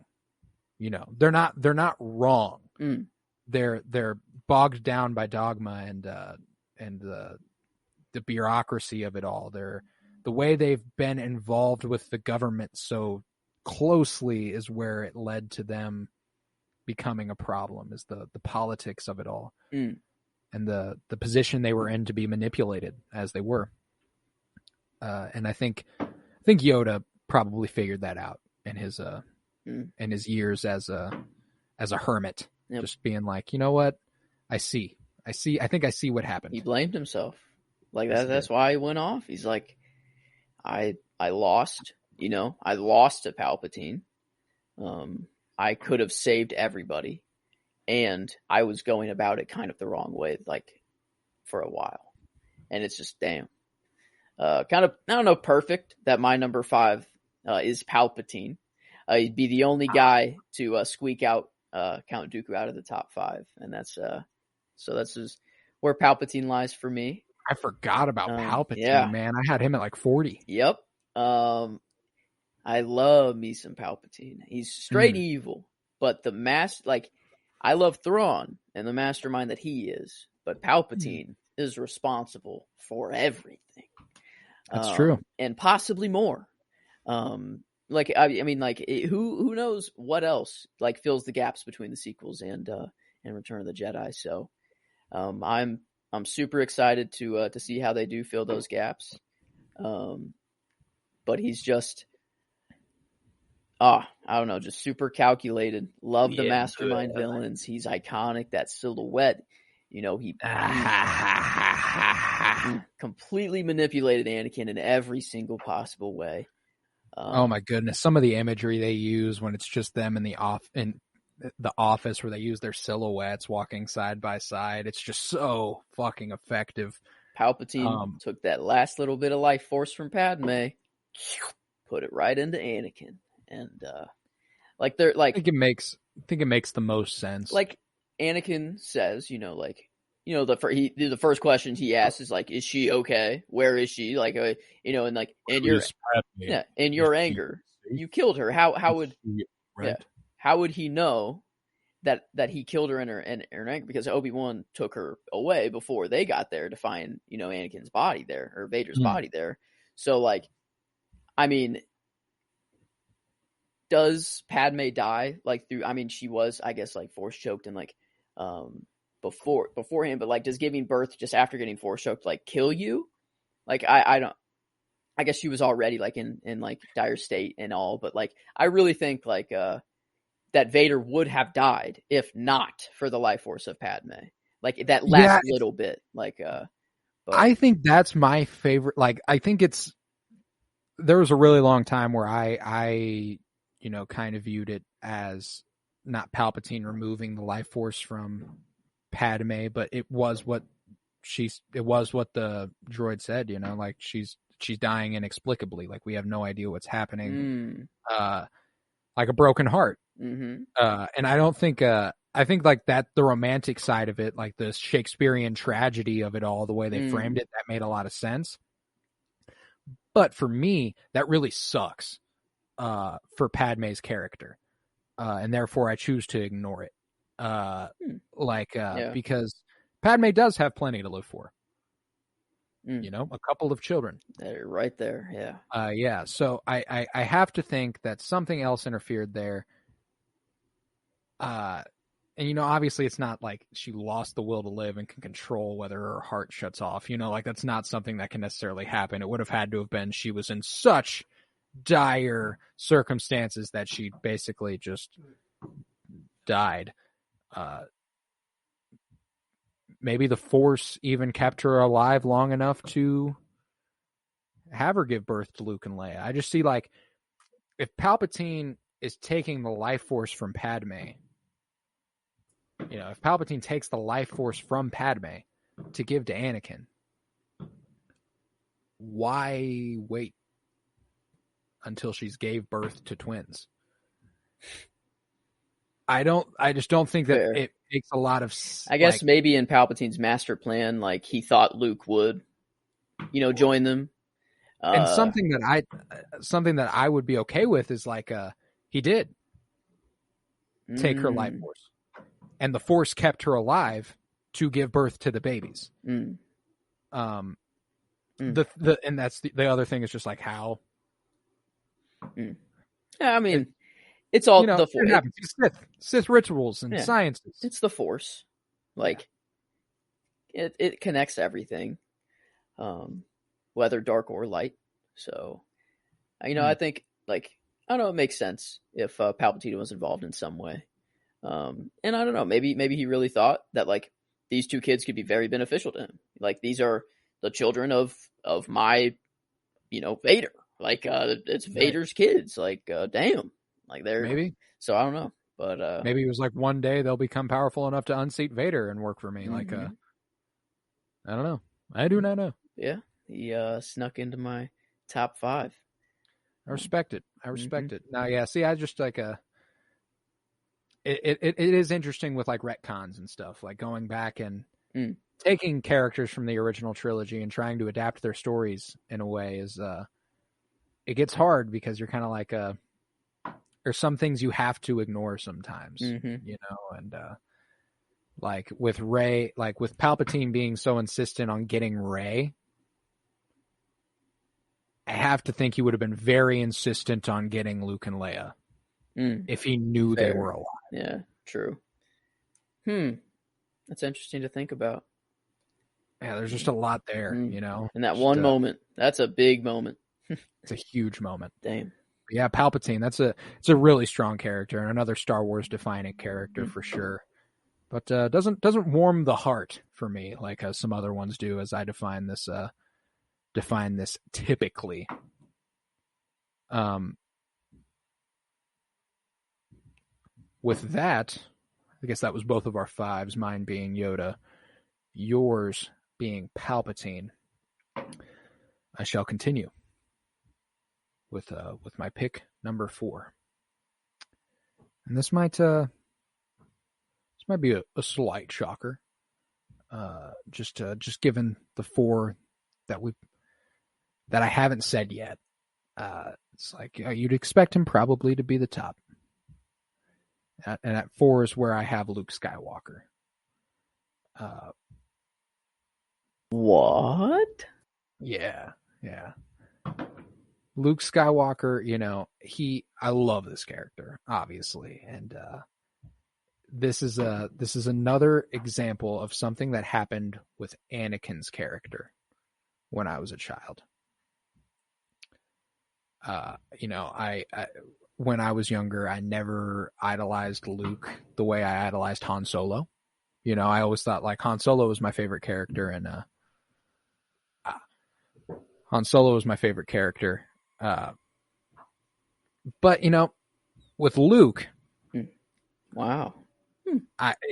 They're not wrong. They're bogged down by dogma and the bureaucracy of it all. The way they've been involved with the government so closely is where it led to them becoming a problem, is the politics of it all. And the position they were in to be manipulated as they were. And I think Yoda probably figured that out in his years as a hermit. Yep. Just being like, you know what? I think I see what happened. He blamed himself. Like that's why he went off. He's like, I lost, I lost to Palpatine. I could have saved everybody. And I was going about it kind of the wrong way, like, for a while. And it's just, damn. Kind of, I don't know, perfect that my number 5 is Palpatine. He'd be the only guy to squeak out Count Dooku out of the top 5. And that's just where Palpatine lies for me. I forgot about Palpatine, yeah. man. I had him at like 40. Yep. I love me some Palpatine. He's straight evil, but I love Thrawn and the mastermind that he is, but Palpatine is responsible for everything. That's true. And possibly more. Who knows what else like fills the gaps between the sequels and Return of the Jedi. So, I'm super excited to see how they do fill those gaps. But he's just, I don't know, just super calculated. Love the mastermind villains. He's iconic. That silhouette, he completely manipulated Anakin in every single possible way. Oh my goodness! Some of the imagery they use when it's just them in the office, where they use their silhouettes walking side by side. It's just so fucking effective. Palpatine took that last little bit of life force from Padme, put it right into Anakin, and I think it makes the most sense. Like Anakin says, the first questions he asks is like, "Is she okay? Where is she?" Like, and like, in your anger, you killed her. How would he know that he killed her in her anger? Because Obi-Wan took her away before they got there to find Anakin's body there, or Vader's body there. So like, I mean, does Padme die like through? I mean, she was, I guess, like force choked and like beforehand, but like, does giving birth just after getting force choked like kill you? Like, I don't. I guess she was already like in like dire state and all, but like I really think like that Vader would have died if not for the life force of Padme. Like that last little bit. Like but I think that's my favorite. Like I think there was a really long time where I kind of viewed it as not Palpatine removing the life force from Padme, but it was what the droid said, like she's dying inexplicably. Like we have no idea what's happening. Like a broken heart. And I don't think, I think like that, the romantic side of it, like the Shakespearean tragedy of it all, the way they framed it, that made a lot of sense. But for me, that really sucks for Padme's character. And therefore I choose to ignore it. Because Padme does have plenty to live for. A couple of children. They're right there. Yeah. So I have to think that something else interfered there. And obviously it's not like she lost the will to live and can control whether her heart shuts off. Like that's not something that can necessarily happen. It would have had to have been she was in such dire circumstances that she basically just died. Maybe the Force even kept her alive long enough to have her give birth to Luke and Leia. I just see like if Palpatine is taking the life force from Padme, if Palpatine takes the life force from Padme to give to Anakin, why wait until she's gave birth to twins? I just don't think that it makes a lot of. I guess maybe in Palpatine's master plan, like he thought Luke would, join them. And something that I would be okay with is like he did take her life force, and the Force kept her alive to give birth to the babies. And that's the other thing is just like how. Yeah, I mean. It's all the Force. Sith rituals and sciences. It's the Force. Like, it connects everything, whether dark or light. So, I think, like, I don't know, it makes sense if Palpatine was involved in some way. And I don't know, maybe he really thought that, like, these two kids could be very beneficial to him. Like, these are the children of my, Vader. Like, it's Vader's kids. Like, damn. Like they're maybe. So I don't know, but maybe it was like one day they'll become powerful enough to unseat Vader and work for me. Like I don't know. I do not know. Yeah, he snuck into my top 5. I respect it. Now, yeah. See, I just like it is interesting with like retcons and stuff, like going back and taking characters from the original trilogy and trying to adapt their stories in a way is it gets hard because you're kind of like there's some things you have to ignore sometimes, you know, and like with Rey, like with Palpatine being so insistent on getting Rey, I have to think he would have been very insistent on getting Luke and Leia if he knew they were alive. Yeah, true. That's interesting to think about. Yeah, there's just a lot there, you know. In that one moment, that's a big moment. It's a huge moment. Damn. But yeah, Palpatine. It's a really strong character and another Star Wars defining character for sure. But doesn't warm the heart for me like some other ones do as I define this typically. With that, I guess that was both of our fives, mine being Yoda, yours being Palpatine. I shall continue with my pick number 4. And this might be a slight shocker. Just given the 4 that I haven't said yet. It's like you'd expect him probably to be the top. And at 4 is where I have Luke Skywalker. What? Yeah. Luke Skywalker, you know, I love this character, obviously. And this is another example of something that happened with Anakin's character when I was a child. You know, I when I was younger, I never idolized Luke the way I idolized Han Solo. You know, I always thought like Han Solo was my favorite character, and Han Solo was my favorite character. But you know, with Luke, wow,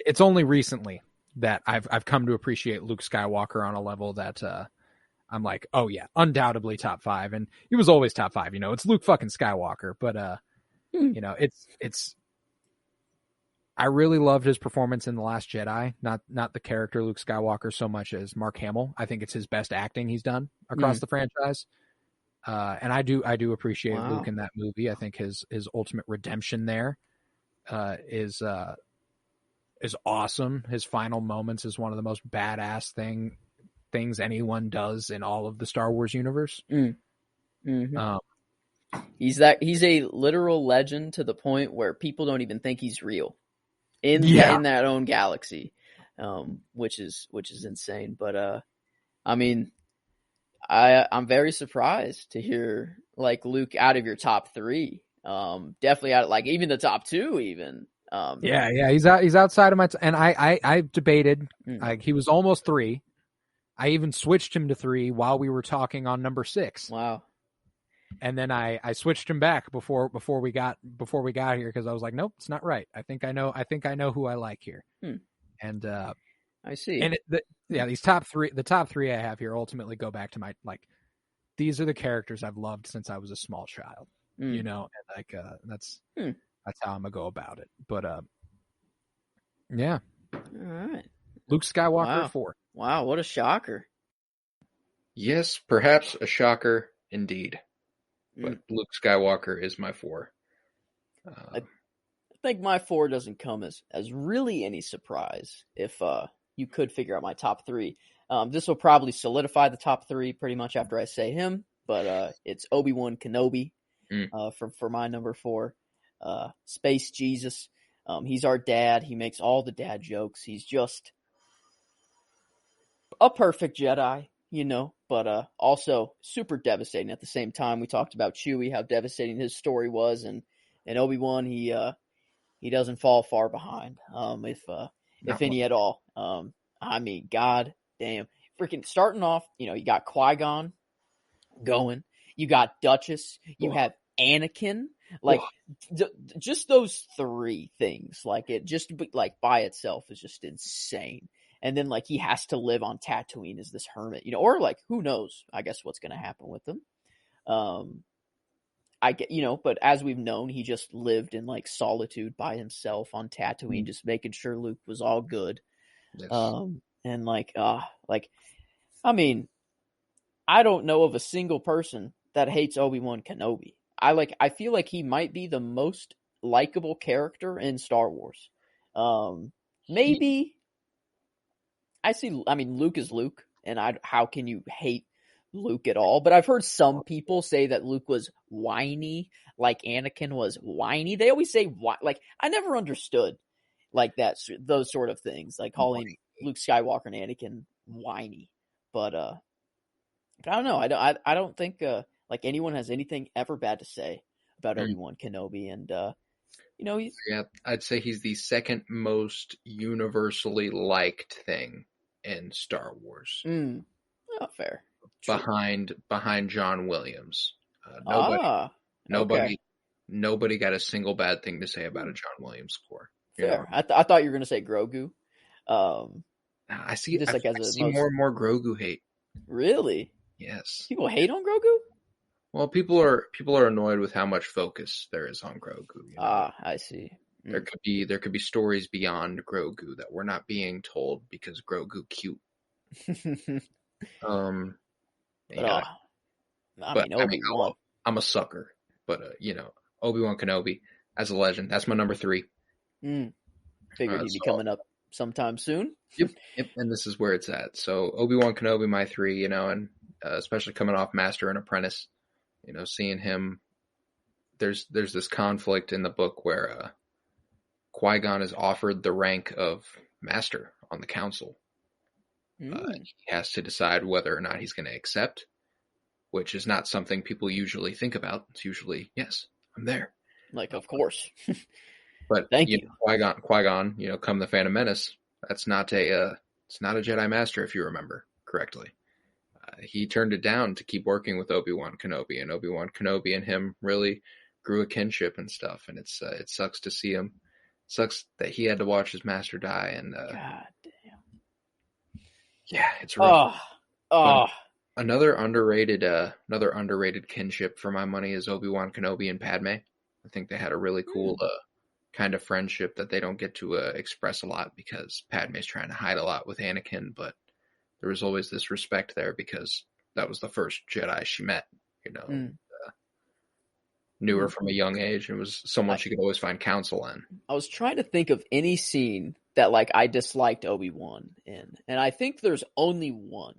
it's only recently that I've come to appreciate Luke Skywalker on a level that I'm like, oh yeah, undoubtedly top 5, and he was always top 5. You know, it's Luke fucking Skywalker, but you know, it's. I really loved his performance in The Last Jedi, not the character Luke Skywalker so much as Mark Hamill. I think it's his best acting he's done across the franchise. And I do appreciate Luke in that movie. I think his ultimate redemption there is awesome. His final moments is one of the most badass things anyone does in all of the Star Wars universe. He's a literal legend to the point where people don't even think he's real in that own galaxy, which is insane. But I mean, I'm very surprised to hear like Luke out of your top 3. Definitely out, like even the top 2 even. He's outside of my and I debated like he was almost 3. I even switched him to 3 while we were talking on number 6. Wow. And then I switched him back before we got here because I was like, nope, it's not right. I think I know who I like here. And I see. And these top 3, the top 3 I have here ultimately go back to my like these are the characters I've loved since I was a small child. You know, and like that's how I'm gonna go about it. But yeah. All right. Luke Skywalker 4. Wow, what a shocker. Yes, perhaps a shocker indeed. But Luke Skywalker is my 4. I think my 4 doesn't come as really any surprise if you could figure out my top 3. This will probably solidify the top 3 pretty much after I say him, but it's Obi-Wan Kenobi for my number 4. Space Jesus. He's our dad. He makes all the dad jokes. He's just a perfect Jedi, you know, but also super devastating at the same time. We talked about Chewie, how devastating his story was, and Obi-Wan, he doesn't fall far behind, if any at all. I mean, god damn, freaking starting off, you know, you got Qui-Gon going, you got Duchess, you have Anakin, like just those 3 things, like it just like by itself is just insane. And then, like, he has to live on Tatooine as this hermit, you know, or, like, who knows, I guess, what's going to happen with him. I get, you know, but as we've known, he just lived in, like, solitude by himself on Tatooine, just making sure Luke was all good. Yes. And I mean, I don't know of a single person that hates Obi-Wan Kenobi. I feel like he might be the most likable character in Star Wars. Maybe Luke is Luke, and how can you hate Luke at all? But I've heard some people say that Luke was whiny, like Anakin was whiny. They always say I never understood those sort of things, like calling Luke Skywalker and Anakin whiny. But I don't know. I don't think anyone has anything ever bad to say about Obi-Wan Kenobi, and I'd say he's the second most universally liked thing in Star Wars. Oh, fair. Behind John Williams. Nobody got a single bad thing to say about a John Williams score. Fair. I thought you were going to say Grogu. I see more and more Grogu hate. Really? Yes. People hate on Grogu? Well, people are annoyed with how much focus there is on Grogu. I see. There could be stories beyond Grogu that we're not being told because Grogu cute. Obi-Wan. I'm a sucker, but Obi-Wan Kenobi as a legend. That's my number 3. Figured he'd be coming up sometime soon. Yep. And this is where it's at. So Obi-Wan Kenobi, my 3. And especially coming off Master and Apprentice, seeing him. There's this conflict in the book where Qui-Gon is offered the rank of Master on the Council. He has to decide whether or not he's going to accept, which is not something people usually think about. It's usually, yes, I'm there. Of course. But Thank you. Qui-Gon, come the Phantom Menace. That's not it's not a Jedi Master, if you remember correctly. He turned it down to keep working with Obi-Wan Kenobi, and Obi-Wan Kenobi and him really grew a kinship and stuff. And it sucks to see him. Sucks that he had to watch his master die. And God damn. Yeah, it's rough. Another underrated kinship for my money is Obi-Wan Kenobi and Padme. I think they had a really cool kind of friendship that they don't get to express a lot because Padme's trying to hide a lot with Anakin, but there was always this respect there because that was the first Jedi she met, knew her from a young age and was someone she could always find counsel in. I was trying to think of any scene that I disliked Obi-Wan in, and I think there's only one,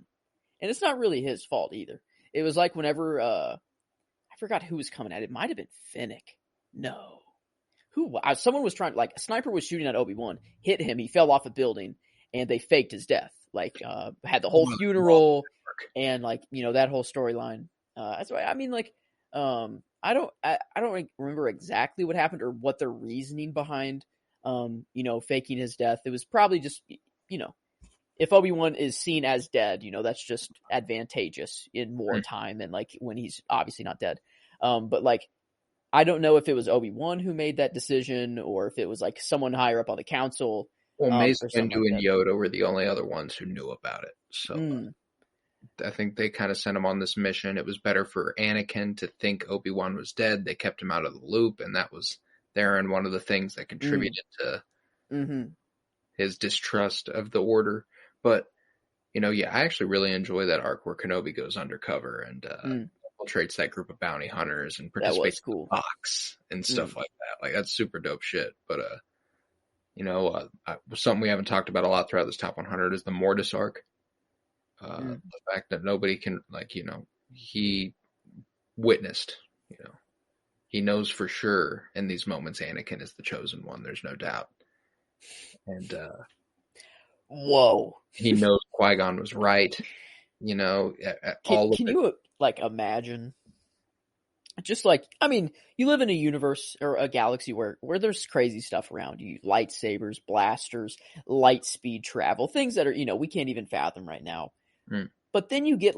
and it's not really his fault either. It was whenever I forgot who was coming at it. It might have been Finnick. No. Someone was trying, a sniper was shooting at Obi-Wan, hit him, he fell off a building, and they faked his death. Had the whole funeral and that whole storyline. That's why I don't remember exactly what happened or what their reasoning behind faking his death. It was probably just if Obi-Wan is seen as dead, that's just advantageous in wartime and when he's obviously not dead. But I don't know if it was Obi-Wan who made that decision or if it was someone higher up on the council. Well, Mace Windu and Yoda were the only other ones who knew about it. So I think they kind of sent him on this mission. It was better for Anakin to think Obi-Wan was dead. They kept him out of the loop, and that was therein one of the things that contributed to his distrust of the Order. But, I actually really enjoy that arc where Kenobi goes undercover and infiltrates that group of bounty hunters and participates in the box and stuff like that. That's super dope shit. But, something we haven't talked about a lot throughout this top 100 is the Mortis arc. The fact that nobody can, he witnessed, he knows for sure in these moments Anakin is the chosen one. There's no doubt. And, whoa. He knows Qui-Gon was right. Can you imagine? Just you live in a universe or a galaxy where there's crazy stuff around you. Lightsabers, blasters, light speed travel, things that are, we can't even fathom right now. But then you get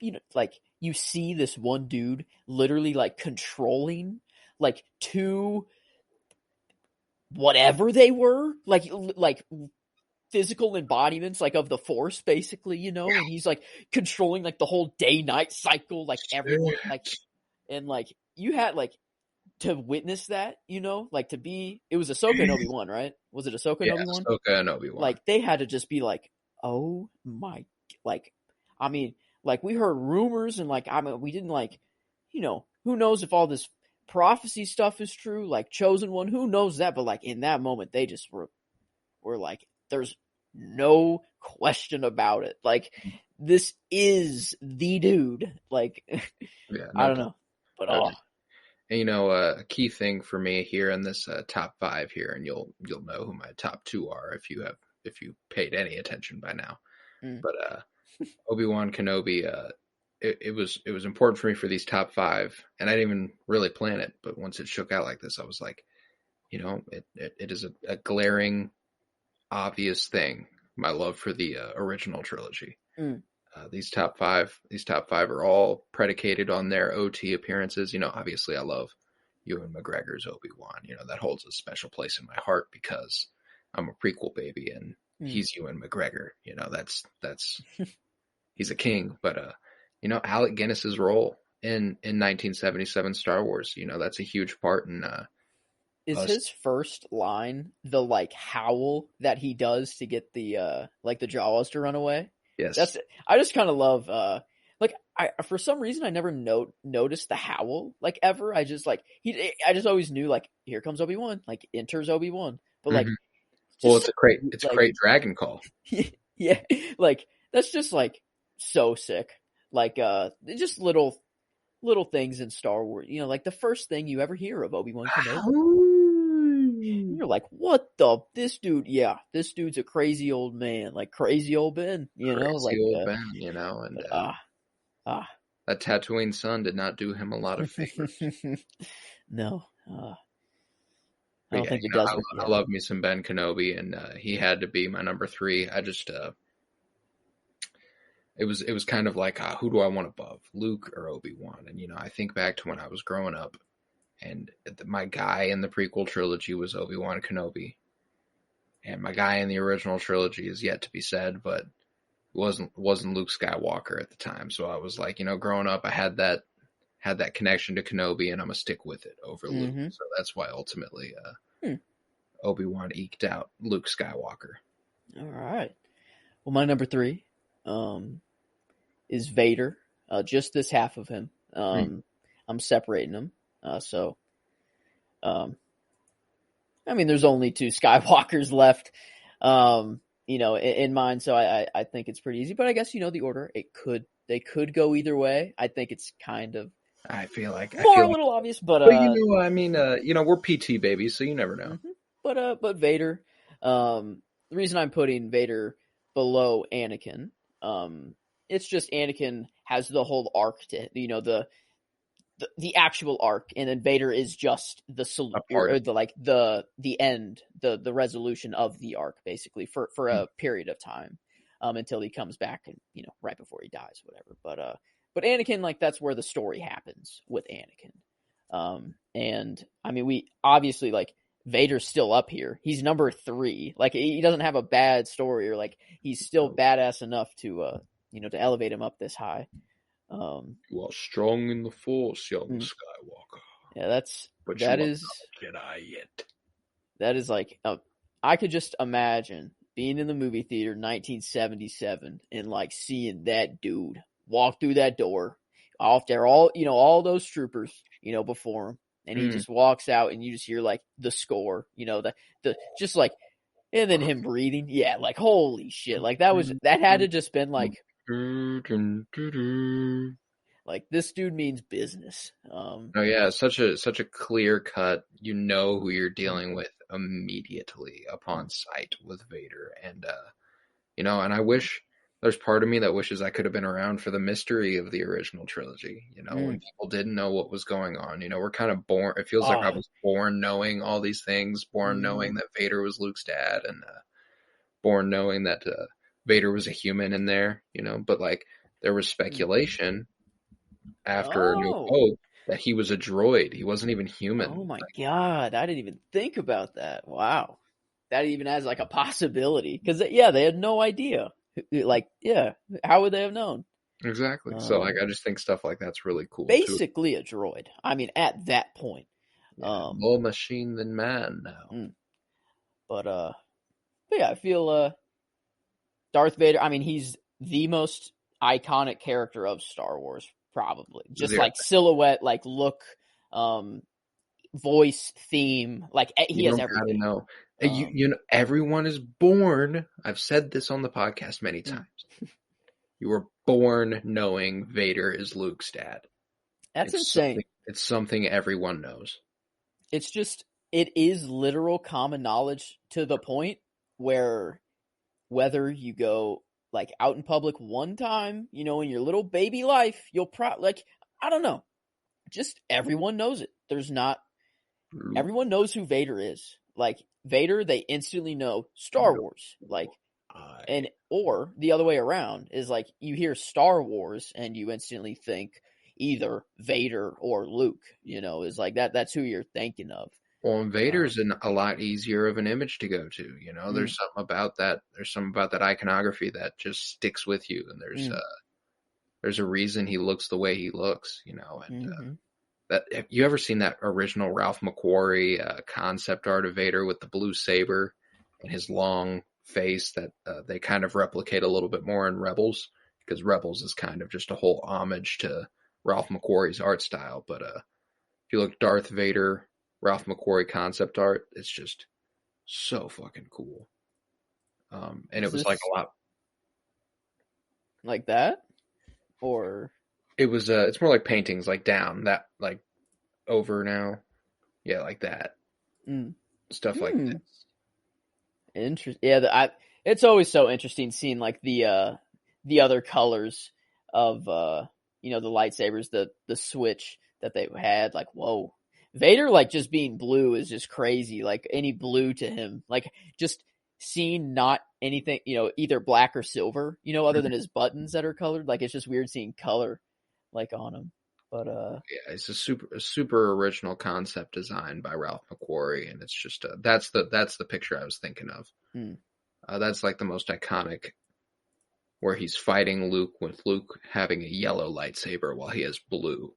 you see this one dude literally controlling two whatever they were, physical embodiments of the Force, basically, and he's controlling the whole day-night cycle, everyone, and you had to witness that, like to be, it was Ahsoka and Obi-Wan, right? Was it Ahsoka and Obi-Wan? Ahsoka and Obi-Wan. Like they had to just be like, oh my, like, I mean, like we heard rumors and like, I mean, we didn't like, who knows if all this prophecy stuff is true, like Chosen One, who knows that? But like in that moment, they just were like, there's no question about it. Like this is the dude. Like, I don't know, but And, a key thing for me here in this top 5 here, and you'll know who my top 2 are if you paid any attention by now. But Obi-Wan Kenobi, it was important for me for these top 5, and I didn't even really plan it. But once it shook out like this, I was like, it is a glaring, obvious thing. My love for the original trilogy. These top 5 are all predicated on their OT appearances. Obviously I love Ewan McGregor's Obi-Wan. That holds a special place in my heart because I'm a prequel baby and he's Ewan McGregor. That's he's a king. But Alec Guinness's role in 1977 Star Wars, that's a huge part in is his first line the like howl that he does to get the like the Jawas to run away? Yes. I just kind of love, like for some reason I never noticed the howl like ever. I just always knew like here comes Obi-Wan, like enters Obi-Wan, but like, well, it's a great dragon call. Yeah. Like that's just like so sick. Like, just little things in Star Wars, like the first thing you ever hear of Obi-Wan Kenobi. You're like, what this dude's a crazy old man, like crazy old Ben, Ben, and that Tatooine sun did not do him a lot of favors. No, I don't think it does. I love me some Ben Kenobi, and he had to be my number 3. I just, it was kind of like, who do I want above, Luke or Obi-Wan? And I think back to when I was growing up. And my guy in the prequel trilogy was Obi-Wan Kenobi. And my guy in the original trilogy is yet to be said, but wasn't Luke Skywalker at the time. So I was like, growing up, I had that connection to Kenobi, and I'm going to stick with it over Luke. So that's why ultimately Obi-Wan eked out Luke Skywalker. All right. Well, my number 3 is Vader. Just this half of him. I'm separating them. I mean, there's only 2 Skywalkers left, in mine. So I think it's pretty easy, but I guess, the order, they could go either way. I think it's kind of, I feel like a little obvious, but we're PT babies, so you never know. But Vader, the reason I'm putting Vader below Anakin, it's just Anakin has the whole arc to, the actual arc, and then Vader is just the or the end, the resolution of the arc, basically for a period of time, until he comes back and right before he dies, whatever. But Anakin, like that's where the story happens with Anakin. And I mean, we obviously like Vader's still up here. He's number 3. Like he doesn't have a bad story, or like he's still badass enough to to elevate him up this high. You are strong in the Force, young Skywalker. Yeah, that is like I could just imagine being in the movie theater 1977 and like seeing that dude walk through that door off there, all those troopers before him, and he just walks out, and you just hear like the score, the just like, and then him breathing, like holy shit, like that had to just been like. Like this dude means business. Oh yeah, such a clear cut. Who you're dealing with immediately upon sight with Vader, and and I wish there's part of me that wishes I could have been around for the mystery of the original trilogy. When people didn't know what was going on. We're kind of born. It feels like I was born knowing all these things, born knowing that Vader was Luke's dad, and born knowing that Vader was a human in there. But like there was speculation after New Hope that he was a droid. He wasn't even human. Oh my God. I didn't even think about that. Wow. That even has like a possibility. Because they had no idea. Like, how would they have known? Exactly. So like, I just think stuff like that's really cool. Basically a droid. I mean, at that point. More machine than man now. But yeah, I feel Darth Vader. I mean, he's the most iconic character of Star Wars, probably. Just like silhouette, like look, voice, theme, like he has everything. Know. You know, everyone is born. I've said this on the podcast many times. You were born knowing Vader is Luke's dad. That's insane. It's something everyone knows. It's just, it is literal common knowledge to the point where whether you go like out in public one time, you know, in your little baby life, you'll like, I don't know, just everyone knows it. Everyone knows who Vader is. Like Vader, they instantly know Star Wars. Like, or the other way around is like you hear Star Wars and you instantly think either Vader or Luke, you know, is like that's who you're thinking of. Well, and Vader's a lot easier of an image to go to, you know. There's something about that. There's something about that iconography that just sticks with you, and there's a reason he looks the way he looks, you know. And that, have you ever seen that original Ralph McQuarrie concept art of Vader with the blue saber and his long face that they kind of replicate a little bit more in Rebels, because Rebels is kind of just a whole homage to Ralph McQuarrie's art style. But if you look Darth Vader, Ralph McQuarrie concept art, it's just so fucking cool. And it was like a lot like that, or it was it's more like paintings, like down that, like over now, yeah, like that stuff like this. Interesting. Yeah, it's always so interesting seeing like the other colors of you know, the lightsabers, the switch that they had. Like, whoa, Vader like just being blue is just crazy. Like any blue to him, like just seeing not anything, you know, either black or silver, you know, other than his buttons that are colored. Like it's just weird seeing color like on him. But yeah, it's a super original concept design by Ralph McQuarrie, and it's just that's the picture I was thinking of. That's like the most iconic, where he's fighting Luke with Luke having a yellow lightsaber while he has blue,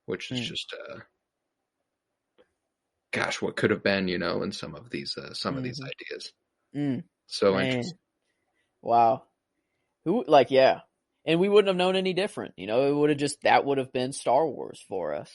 which is just gosh, what could have been, you know, in some of these ideas. So interesting. Wow. Who, like, yeah. And we wouldn't have known any different, you know. It would have just, that would have been Star Wars for us.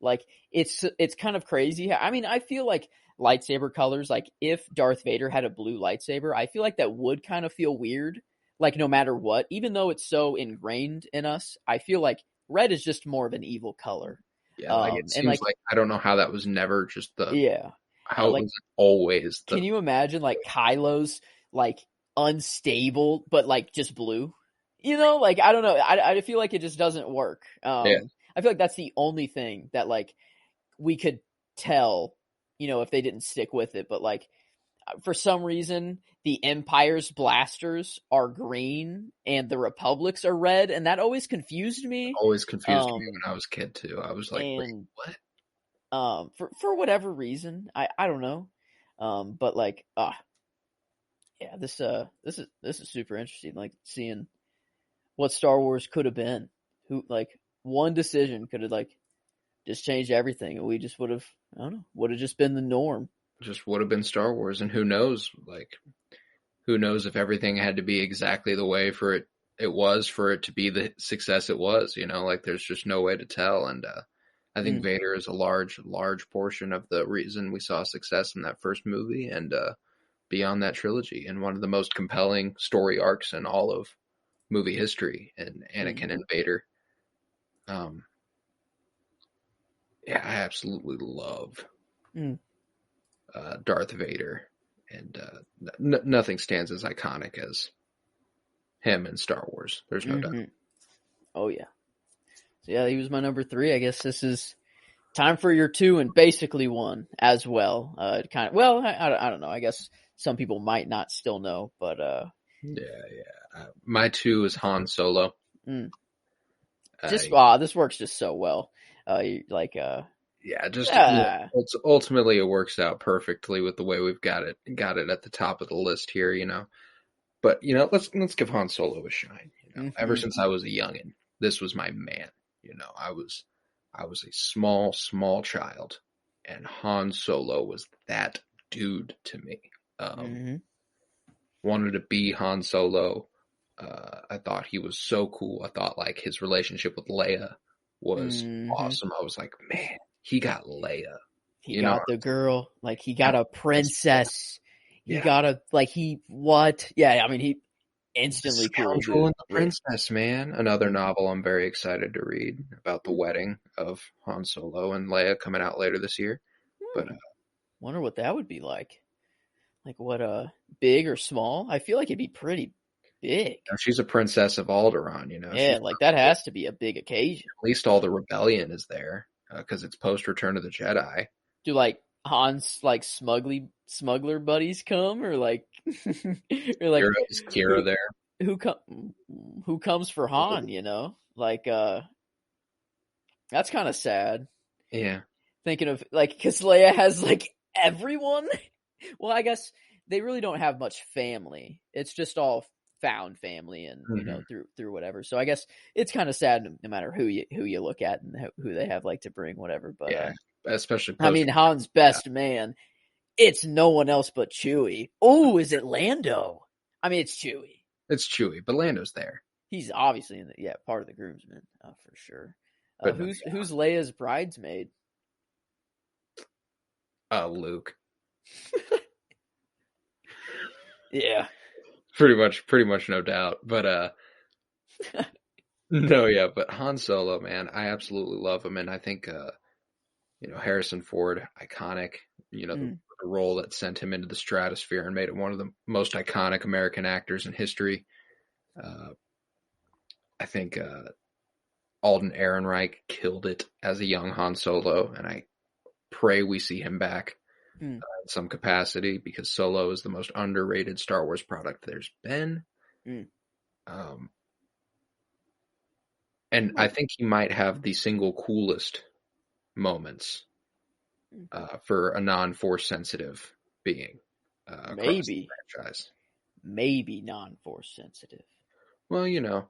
Like it's kind of crazy. I mean, I feel like lightsaber colors, like if Darth Vader had a blue lightsaber, I feel like that would kind of feel weird. Like no matter what, even though it's so ingrained in us, I feel like red is just more of an evil color. Yeah, like it seems like I don't know how that was never just how like, it was always. Can you imagine like Kylo's like unstable, but like just blue? You know, like I don't know. I feel like it just doesn't work. I feel like that's the only thing that like we could tell, you know, if they didn't stick with it. But like for some reason, the Empire's blasters are green and the Republic's are red, and that always confused me. Always confused me when I was a kid too. I was like, wait, what? For whatever reason, I don't know. But like, yeah, this is super interesting. Like seeing what Star Wars could have been. Who, like, one decision could have like just changed everything, and we just would have, I don't know, would have just been the norm. Just would have been Star Wars, and who knows if everything had to be exactly the way for it to be the success it was, you know, like there's just no way to tell. And I think Vader is a large portion of the reason we saw success in that first movie and beyond that trilogy, and one of the most compelling story arcs in all of movie history, and Anakin and Vader. Yeah, I absolutely love Darth Vader, and nothing stands as iconic as him in Star Wars. There's no doubt. Oh yeah. So yeah, he was my number 3. I guess this is time for your 2 and basically 1 as well. Kind of, well, I don't know. I guess some people might not still know, but yeah. My 2 is Han Solo. This works just so well. Ultimately it works out perfectly with the way we've got it at the top of the list here, you know. But you know, let's give Han Solo a shine. You know, ever since I was a youngin', this was my man. You know, I was a small child, and Han Solo was that dude to me. Wanted to be Han Solo. I thought he was so cool. I thought like his relationship with Leia was awesome. I was like, man, he got Leia. He got the girl. Like, he got a princess. Yeah. He got a, like, what? Yeah, I mean, he instantly cool, dude. And the Princess, man. Another novel I'm very excited to read about the wedding of Han Solo and Leia coming out later this year. But wonder what that would be like. Like, what, big or small? I feel like it'd be pretty big. She's a princess of Alderaan, you know. Yeah, like, that has to be a big occasion. At least all the rebellion is there, because it's post Return of the Jedi. Do, like, Han's, like, smuggler buddies come, or like, or like, is Kira there? Who comes for Han? You know, like, that's kind of sad. Yeah, thinking of, like, because Leia has like everyone. Well, I guess they really don't have much family. It's just all found family, and you know, through whatever. So I guess it's kind of sad no matter who you look at and who they have like to bring whatever. But yeah, especially. I mean, Han's best man. It's no one else but Chewie. Oh, is it Lando? I mean, it's Chewie. It's Chewie, but Lando's there. He's obviously in part of the groomsmen, for sure. Who's Leia's bridesmaid? Luke. Yeah. Pretty much no doubt. But no, yeah, but Han Solo, man, I absolutely love him, and I think you know, Harrison Ford, iconic, you know, the role that sent him into the stratosphere and made him one of the most iconic American actors in history. I think Alden Ehrenreich killed it as a young Han Solo, and I pray we see him back in some capacity, because Solo is the most underrated Star Wars product there's been. And I think he might have the single coolest moments for a non-Force sensitive being. Maybe non-Force sensitive. Well, you know.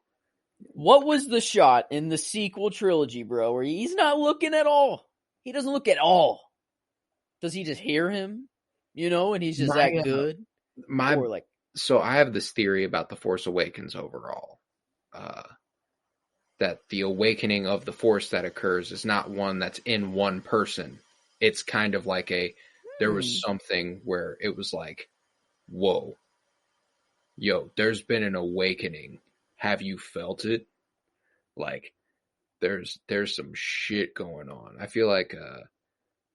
What was the shot in the sequel trilogy, bro, where he's not looking at all? He doesn't look at all. Does he just hear him? You know, and he's just that good? So I have this theory about The Force Awakens overall. That the awakening of the Force that occurs is not one that's in one person. It's kind of like there was something where it was like, whoa, yo, there's been an awakening. Have you felt it? Like, there's some shit going on. I feel like,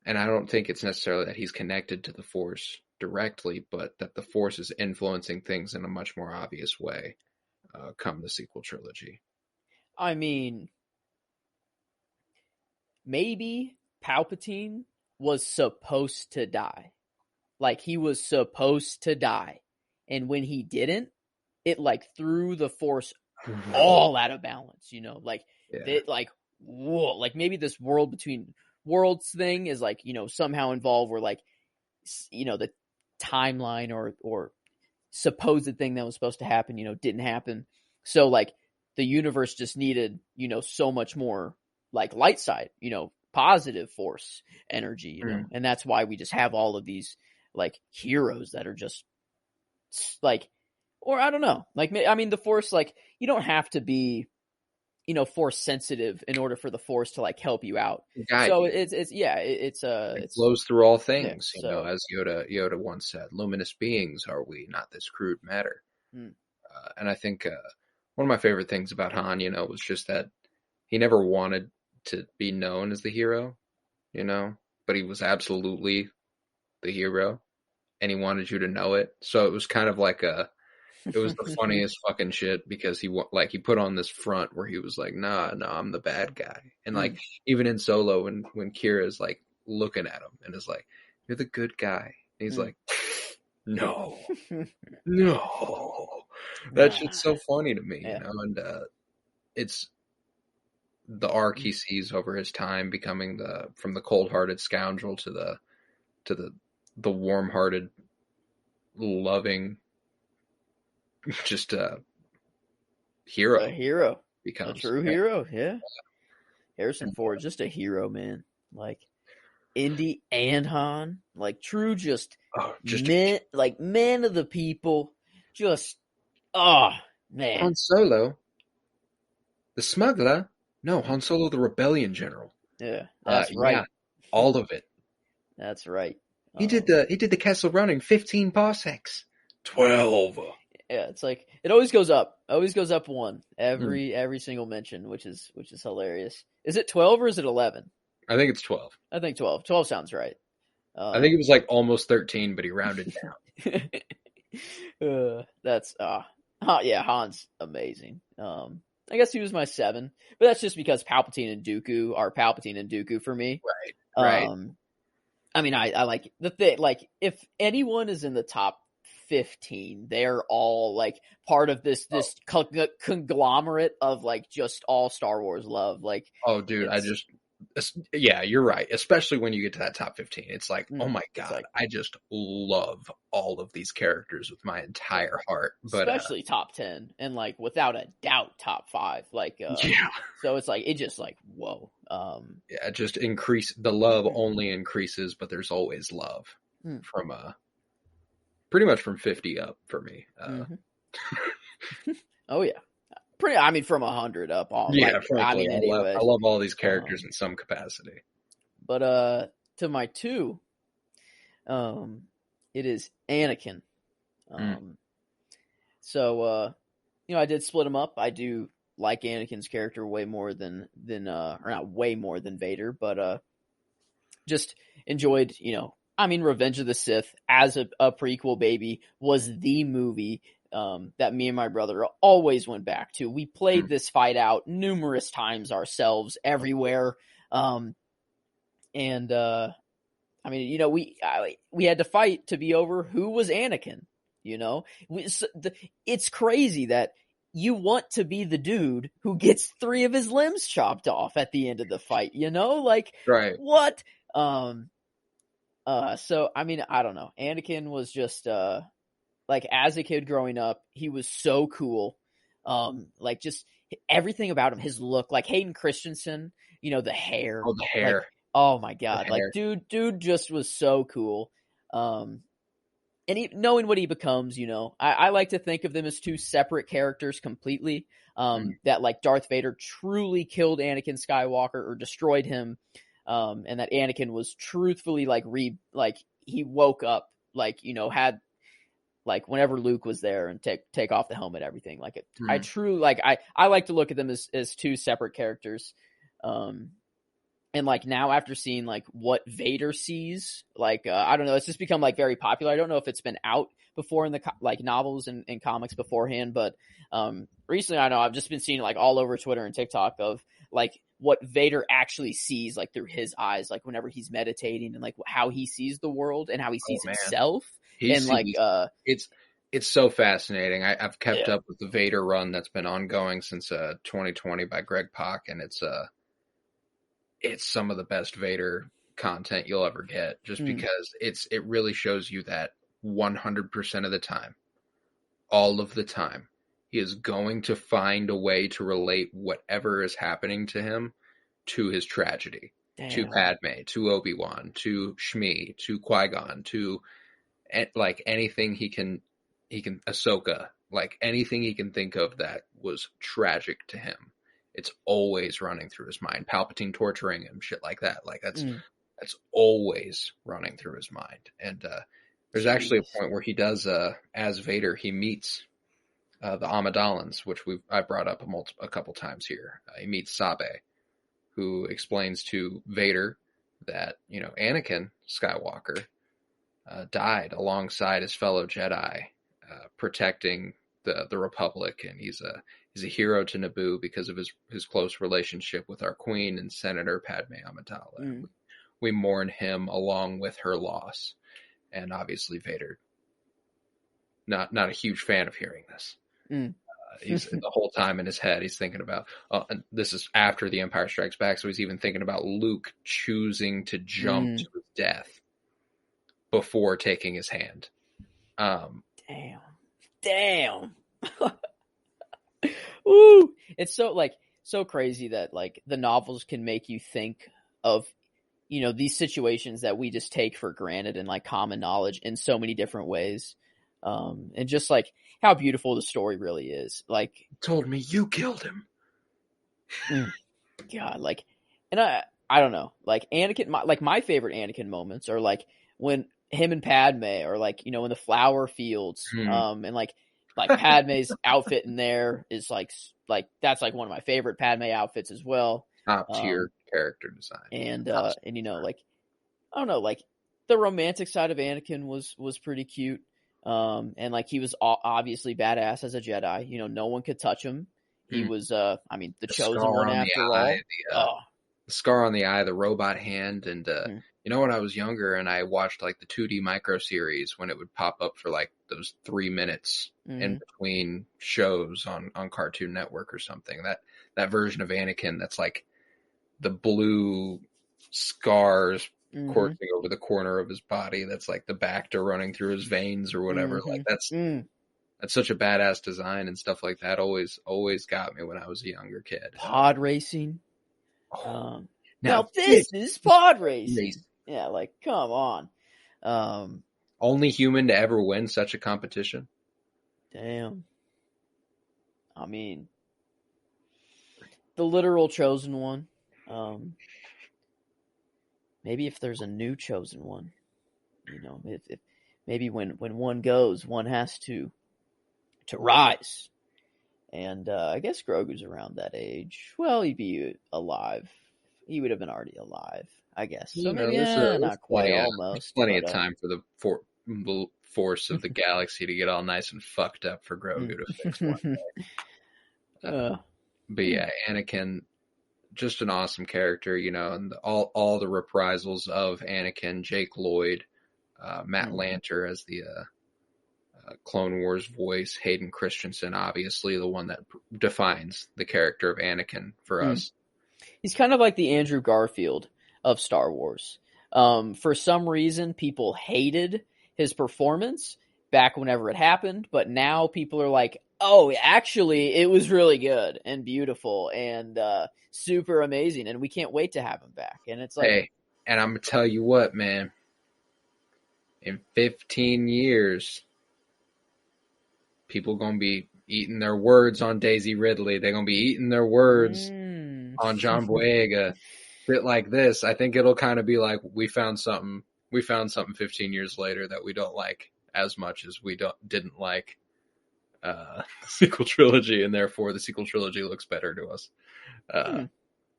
and I don't think it's necessarily that he's connected to the Force directly, but that the Force is influencing things in a much more obvious way come the sequel trilogy. I mean, maybe Palpatine was supposed to die. Like, he was supposed to die. And when he didn't, it, like, threw the Force all out of balance, you know? Like, whoa. Like, maybe this world between worlds thing is, like, you know, somehow involved where, like, you know, the timeline or supposed thing that was supposed to happen, you know, didn't happen. So, like, the universe just needed, you know, so much more, like, light side, you know, positive Force energy, you know? And that's why we just have all of these, like, heroes that are just, like, or I don't know. Like, I mean, the Force, like, you don't have to be, you know, Force sensitive in order for the Force to, like, help you out. So it flows through all things, you know, as Yoda once said, luminous beings are we, not this crude matter. And I think one of my favorite things about Han, you know, was just that he never wanted to be known as the hero, you know, but he was absolutely the hero, and he wanted you to know it. So it was kind of like it was the funniest fucking shit, because he put on this front where he was like, nah, I'm the bad guy. And like, even in Solo, when Kira's like looking at him and is like, you're the good guy. And he's like, no. That shit's so funny to me, you know? And it's the arc he sees over his time becoming from the cold-hearted scoundrel to the warm-hearted, loving, just a hero. A hero. A true hero, yeah. Harrison Ford, just a hero, man. Like Indy and Han, like true, just men, like men of the people. Just man. Han Solo, the smuggler. No, Han Solo, the rebellion general. Yeah, that's right. Yeah, all of it. That's right. He did the Kessel Run in 15 parsecs. 12. Yeah, it's like it always goes up. Always goes up one every single mention, which is hilarious. Is it 12 or is it 11? I think it's 12. I think 12. 12 sounds right. I think it was like almost 13, but he rounded down. That's yeah, Han's amazing. I guess he was my 7, but that's just because Palpatine and Dooku are Palpatine and Dooku for me. Right. I mean, I like the thing. Like, if anyone is in the top 15, they're all like part of this conglomerate of like just all Star Wars love. Like, oh, dude, yeah, you're right. Especially when you get to that top 15, it's like, oh my god, like, I just love all of these characters with my entire heart. But especially top 10, and like without a doubt, top 5. Like, yeah. So it's like it just like whoa. Yeah, just increase the love only increases, but there's always love from pretty much from 50 up for me. Oh yeah. I mean, from 100 up. Yeah, frankly, I love all these characters in some capacity. But to my 2, it is Anakin. So I did split them up. I do like Anakin's character way more than or not way more than Vader, but just enjoyed. I mean, Revenge of the Sith as a prequel baby was the movie that me and my brother always went back to. We played this fight out numerous times ourselves everywhere. I mean, we had to fight to be over who was Anakin, it's crazy that you want to be the dude who gets 3 of his limbs chopped off at the end of the fight, like, right. What? So, I mean, I don't know. Anakin was just, like, as a kid growing up, he was so cool. Like, just everything about him, his look, like Hayden Christensen, the hair. Oh, the hair. Like, oh my God. Like, dude just was so cool. And knowing what he becomes, I like to think of them as 2 separate characters completely. That like Darth Vader truly killed Anakin Skywalker or destroyed him. And that Anakin was truthfully like he woke up, like, had like whenever Luke was there and take off the helmet, everything like it. I truly like, I like to look at them as 2 separate characters. And like now after seeing like what Vader sees, like, I don't know, it's just become like very popular. I don't know if it's been out before in the like novels and comics beforehand, but, recently I know I've just been seeing like all over Twitter and TikTok of like what Vader actually sees, like through his eyes, like whenever he's meditating and like how he sees the world and how he sees himself. It's so fascinating. I've kept up with the Vader run that's been ongoing since 2020 by Greg Pak, and it's some of the best Vader content you'll ever get, just because it really shows you that 100% of the time, all of the time, he is going to find a way to relate whatever is happening to him to his tragedy. Damn. To Padme, to Obi-Wan, to Shmi, to Qui-Gon, to like anything he can Ahsoka, like anything he can think of that was tragic to him. It's always running through his mind. Palpatine torturing him, shit like that. Like that's always running through his mind. And there's actually a point where he does, as Vader, he meets the Amidalans, which I brought up a couple times here. He meets Sabe, who explains to Vader that, Anakin Skywalker died alongside his fellow Jedi, protecting the Republic, and he's a hero to Naboo because of his close relationship with our Queen and Senator Padme Amidala. We mourn him along with her loss, and obviously Vader, not a huge fan of hearing this. He's the whole time in his head, he's thinking about, and this is after The Empire Strikes Back, so he's even thinking about Luke choosing to jump to his death before taking his hand. Damn. Ooh, it's so so crazy that like the novels can make you think of, you know, these situations that we just take for granted and like common knowledge in so many different ways. And just like how beautiful the story really is. Like, told me you killed him. God, like, and I don't know, like Anakin, my favorite Anakin moments are like when him and Padme are like, you know, in the flower fields, and like Padme's outfit in there is like that's like one of my favorite Padme outfits as well. Top tier character design. And you know, like, I don't know, like the romantic side of Anakin was pretty cute. And like he was obviously badass as a Jedi. You know, no one could touch him. He was, I mean, the chosen one after all. The scar on the eye, the robot hand, and you know, when I was younger and I watched like the 2D micro series when it would pop up for like those 3 minutes in between shows on Cartoon Network or something. That version of Anakin that's like the blue scars coursing over the corner of his body. That's like the Bacta running through his veins or whatever. Like that's such a badass design, and stuff like that always got me when I was a younger kid. Pod racing. Now this is pod racing. Yeah, like come on. Only human to ever win such a competition. Damn. I mean, the literal chosen one. Maybe if there's a new chosen one, you know, if maybe when one goes, one has to rise. And I guess Grogu's around that age. Well, he'd be alive. He would have been already alive, I guess. So maybe not quite, almost. Plenty of time for the force of the galaxy to get all nice and fucked up for Grogu to fix one day. But yeah, Anakin, just an awesome character, you know, and all the reprisals of Anakin, Jake Lloyd, Matt Lanter as the Clone Wars voice, Hayden Christensen, obviously the one that defines the character of Anakin for us. He's kind of like the Andrew Garfield of Star Wars. For some reason, people hated his performance back whenever it happened, but now people are like, oh, actually, it was really good and beautiful and super amazing, and we can't wait to have him back. And it's like, hey, and I'm gonna tell you what, man. In 15 years, people gonna be eating their words on Daisy Ridley. They're gonna be eating their words on John Boyega. Bit like this. I think it'll kind of be like we found something 15 years later that we don't like as much as we didn't like the sequel trilogy, and therefore the sequel trilogy looks better to us.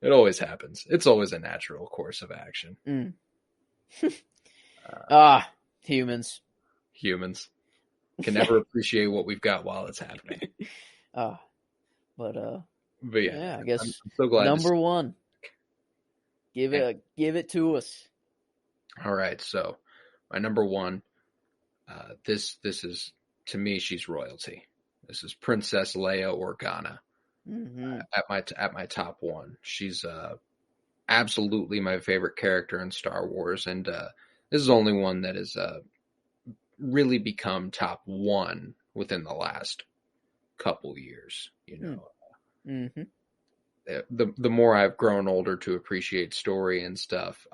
It always happens. It's always a natural course of action. Humans can never appreciate what we've got while it's happening. But yeah, I guess I'm so glad number one. Give it to us. All right, so my number one. This is, to me, she's royalty. This is Princess Leia Organa. At my top one. She's absolutely my favorite character in Star Wars, and this is the only one that has really become top one within the last couple years. You know, the more I've grown older to appreciate story and stuff,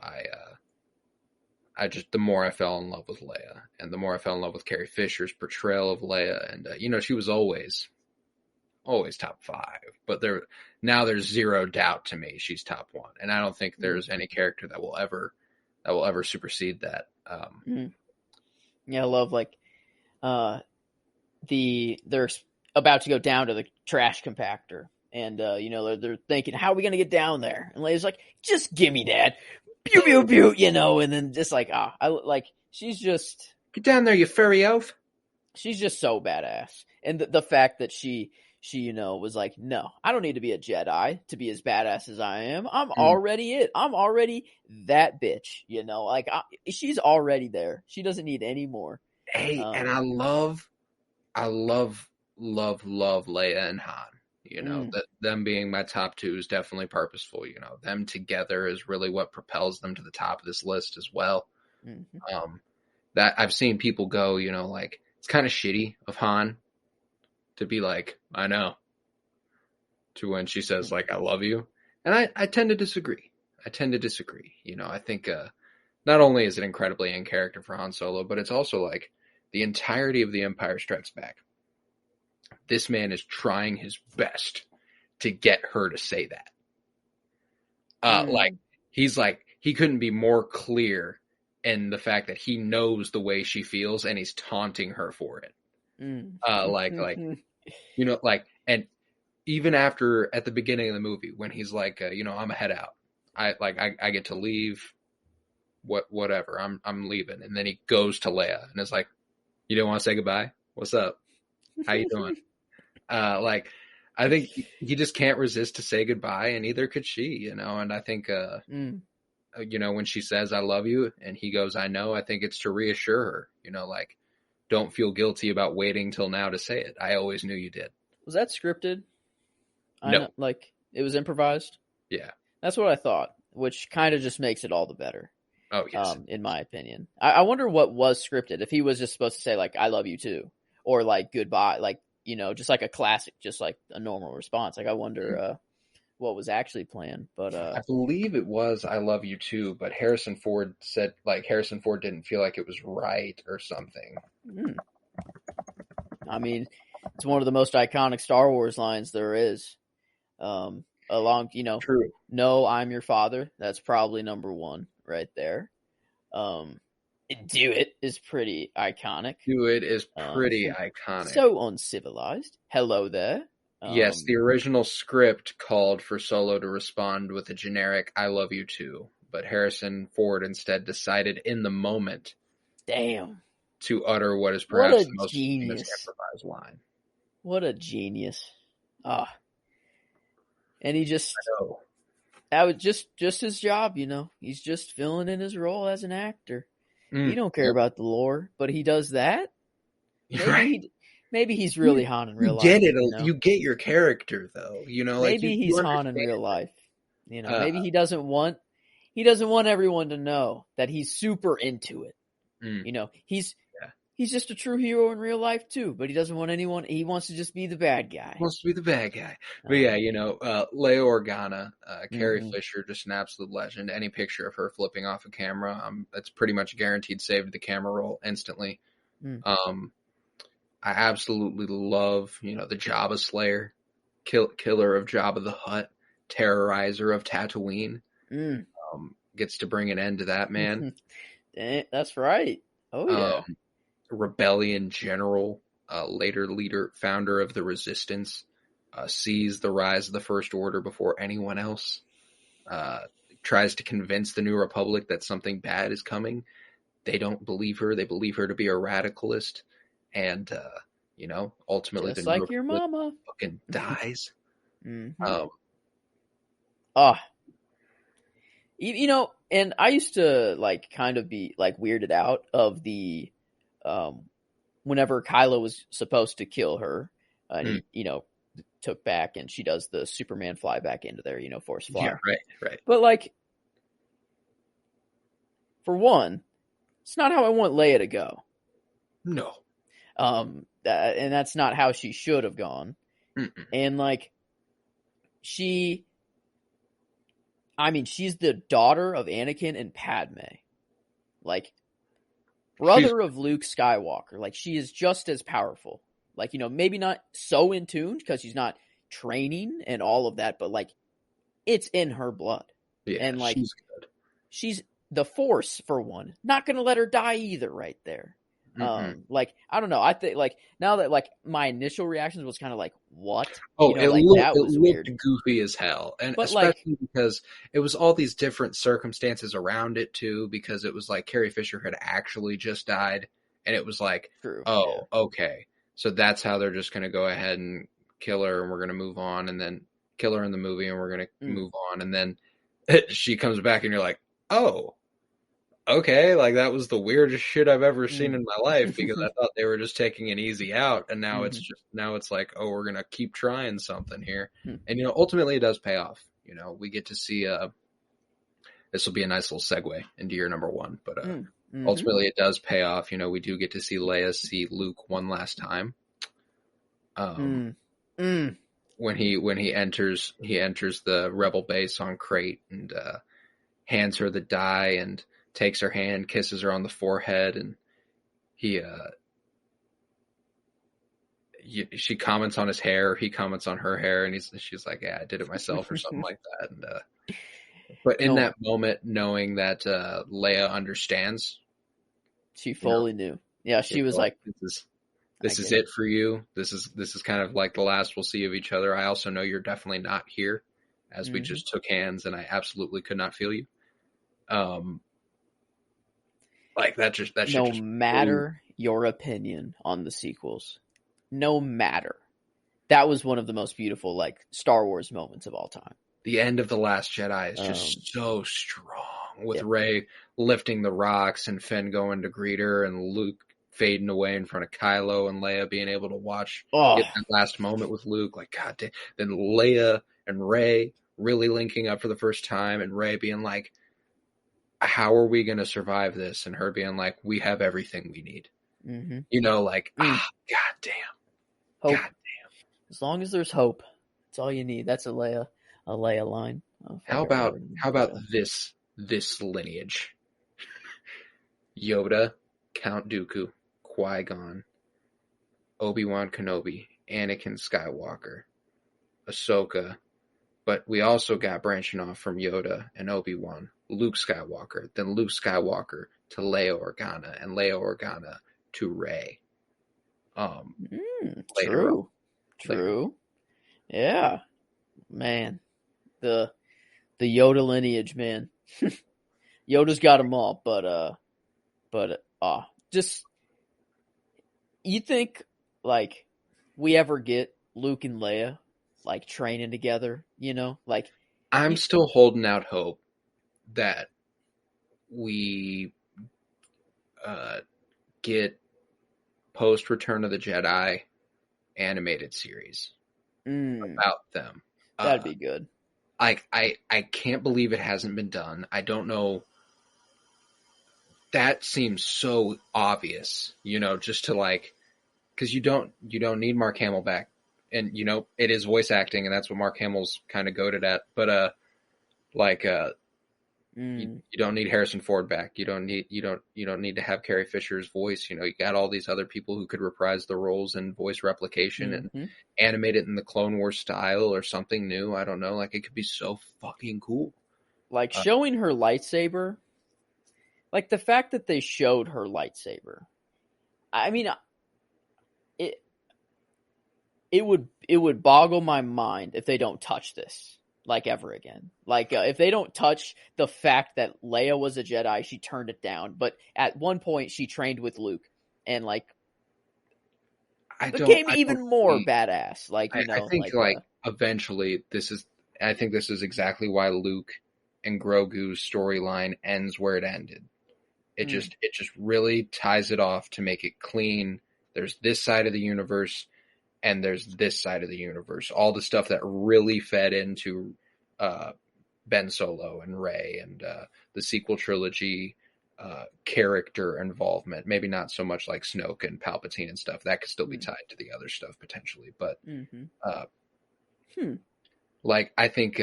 the more I fell in love with Leia, and the more I fell in love with Carrie Fisher's portrayal of Leia, and you know, she was always top 5, but there's zero doubt to me she's top 1, and I don't think there's any character that will ever supersede that. Yeah, I love like they're about to go down to the trash compactor, and you know, they're thinking, how are we gonna get down there? And Leia's like, just give me that. Pew pew pew, you know, and then just like she's just, get down there, you furry oaf. She's just so badass, and the fact that she you know was like, no, I don't need to be a Jedi to be as badass as I am. I'm already it. I'm already that bitch, you know. Like she's already there. She doesn't need any more. Hey, and I love Leia and Han. You know, that them being my top 2 is definitely purposeful. You know, them together is really what propels them to the top of this list as well. That I've seen people go, you know, like, it's kind of shitty of Han to be like, I know, to when she says, like, I love you. And I tend to disagree. You know, I think not only is it incredibly in character for Han Solo, but it's also like the entirety of The Empire Strikes Back. This man is trying his best to get her to say that. Like, he's like, he couldn't be more clear in the fact that he knows the way she feels and he's taunting her for it. Like, you know, like, and even after at the beginning of the movie, when he's like, you know, I'm a head out. I get to leave. Whatever. I'm leaving. And then he goes to Leia and is like, you don't want to say goodbye? What's up? How you doing? Like, I think he just can't resist to say goodbye, and neither could she, you know. And I think, you know, when she says, I love you, and he goes, I know, I think it's to reassure her, you know, like, don't feel guilty about waiting till now to say it. I always knew you did. Was that scripted? No. Like, it was improvised? Yeah. That's what I thought, which kind of just makes it all the better. Oh, yes. In my opinion. I wonder what was scripted. If he was just supposed to say, like, I love you too. Or, like, goodbye. Like, you know, just like a classic, just like a normal response. Like, I wonder what was actually planned. But I believe it was I love you too, but Harrison Ford said, like, Harrison Ford didn't feel like it was right or something. I mean, it's one of the most iconic Star Wars lines there is. Along, you know, True. No, I'm your father. That's probably number one right there. Do it is pretty iconic. Do it is pretty iconic. So uncivilized. Hello there. Yes, the original script called for Solo to respond with a generic I love you too, but Harrison Ford instead decided in the moment to utter what is perhaps the most famous improvised line. What a genius. And he just that was just his job, you know. He's just filling in his role as an actor. He don't care about the lore, but he does that. Maybe he's really Han in real life. Get it? You know? You get your character though. You know, maybe like, he's Han in real life. You know, maybe he doesn't want everyone to know that he's super into it. You know, he's just a true hero in real life too, but he doesn't want anyone. He wants to just be the bad guy. But yeah, you know, Leia Organa, Carrie Fisher, just an absolute legend. Any picture of her flipping off a camera, that's pretty much guaranteed saved the camera roll instantly. I absolutely love, you know, the Jabba Slayer, killer of Jabba the Hutt, terrorizer of Tatooine. Gets to bring an end to that man. That's right. Oh yeah. Rebellion general, later leader, founder of the Resistance, sees the rise of the First Order before anyone else, tries to convince the New Republic that something bad is coming. They don't believe her. They believe her to be a radicalist. And, you know, ultimately just the like New your Republic mama fucking dies. You know, and I used to like kind of be like weirded out of the whenever Kylo was supposed to kill her, and he, you know, took back, and she does the Superman fly back into there, you know, force fly. Yeah, right. But like, for one, it's not how I want Leia to go. No. And that's not how she should have gone. And like, she's the daughter of Anakin and Padme. Like, brother of Luke Skywalker. Like, she is just as powerful. Like, you know, maybe not so in tune because she's not training and all of that, but like, it's in her blood. Yeah, and like, she's good. She's the Force, for one. Not going to let her die either right there. Like, I don't know. I think like now that like my initial reactions was kind of like, what? Oh, you know, it like, looked, that was weird. goofy as hell. And but especially like, because it was all these different circumstances around it too, because it was like Carrie Fisher had actually just died. And it was like, okay. So that's how they're just going to go ahead and kill her and we're going to move on, and then kill her in the movie and we're going to move on. And then she comes back and you're like, oh, okay, like that was the weirdest shit I've ever seen in my life, because I thought they were just taking an easy out, and now it's like, oh, we're gonna keep trying something here, and you know, ultimately it does pay off. You know, we get to see. This will be a nice little segue into your number one, but ultimately it does pay off. You know, we do get to see Leia see Luke one last time. when he enters the rebel base on Crate and hands her the die and takes her hand, kisses her on the forehead, and she comments on his hair, he comments on her hair, and she's like, yeah, I did it myself or something like that. And but in that moment, knowing that Leia understands, she fully knew. Yeah, she was like, this is it for you. This is kind of like the last we'll see of each other. I also know you're definitely not here, as we just took hands, and I absolutely could not feel you. Like that no matter your opinion on the sequels, no matter, that was one of the most beautiful like Star Wars moments of all time. The end of The Last Jedi is just so strong, with Rey lifting the rocks and Finn going to greet her and Luke fading away in front of Kylo and Leia being able to get that last moment with Luke. Like, God damn. Then Leia and Rey really linking up for the first time, and Rey being like, how are we going to survive this? And her being like, we have everything we need. Mm-hmm. You know, like, God damn. Hope. God damn. As long as there's hope, that's all you need. That's a Leia line. How about this lineage? Yoda, Count Dooku, Qui-Gon, Obi-Wan Kenobi, Anakin Skywalker, Ahsoka, but we also got branching off from Yoda and Obi-Wan, Luke Skywalker, then Luke Skywalker to Leia Organa, and Leia Organa to Rey. True. Yeah. Man. The Yoda lineage, man. Yoda's got them all, but just, you think like we ever get Luke and Leia like training together, you know? Like, I'm still holding out hope that we get post Return of the Jedi animated series about them. That'd be good. I can't believe it hasn't been done. I don't know. That seems so obvious, you know, just to like, because you don't need Mark Hamill back, and you know it is voice acting, and that's what Mark Hamill's kind of goated at. But you don't need Harrison Ford back. You don't need to have Carrie Fisher's voice. You know, you got all these other people who could reprise the roles in voice replication and animate it in the Clone Wars style or something new. I don't know. Like, it could be so fucking cool. Like showing her lightsaber, like the fact that they showed her lightsaber. I mean, it would boggle my mind if they don't touch this. Like, ever again. Like, if they don't touch the fact that Leia was a Jedi, she turned it down. But at one point, she trained with Luke. And, like, became even more badass. Like, you know. I think, eventually, I think this is exactly why Luke and Grogu's storyline ends where it ended. It just really ties it off to make it clean. There's this side of the universe, and there's this side of the universe. All the stuff that really fed into Ben Solo and Rey and the sequel trilogy character involvement. Maybe not so much like Snoke and Palpatine and stuff. That could still be tied to the other stuff potentially. But like, I think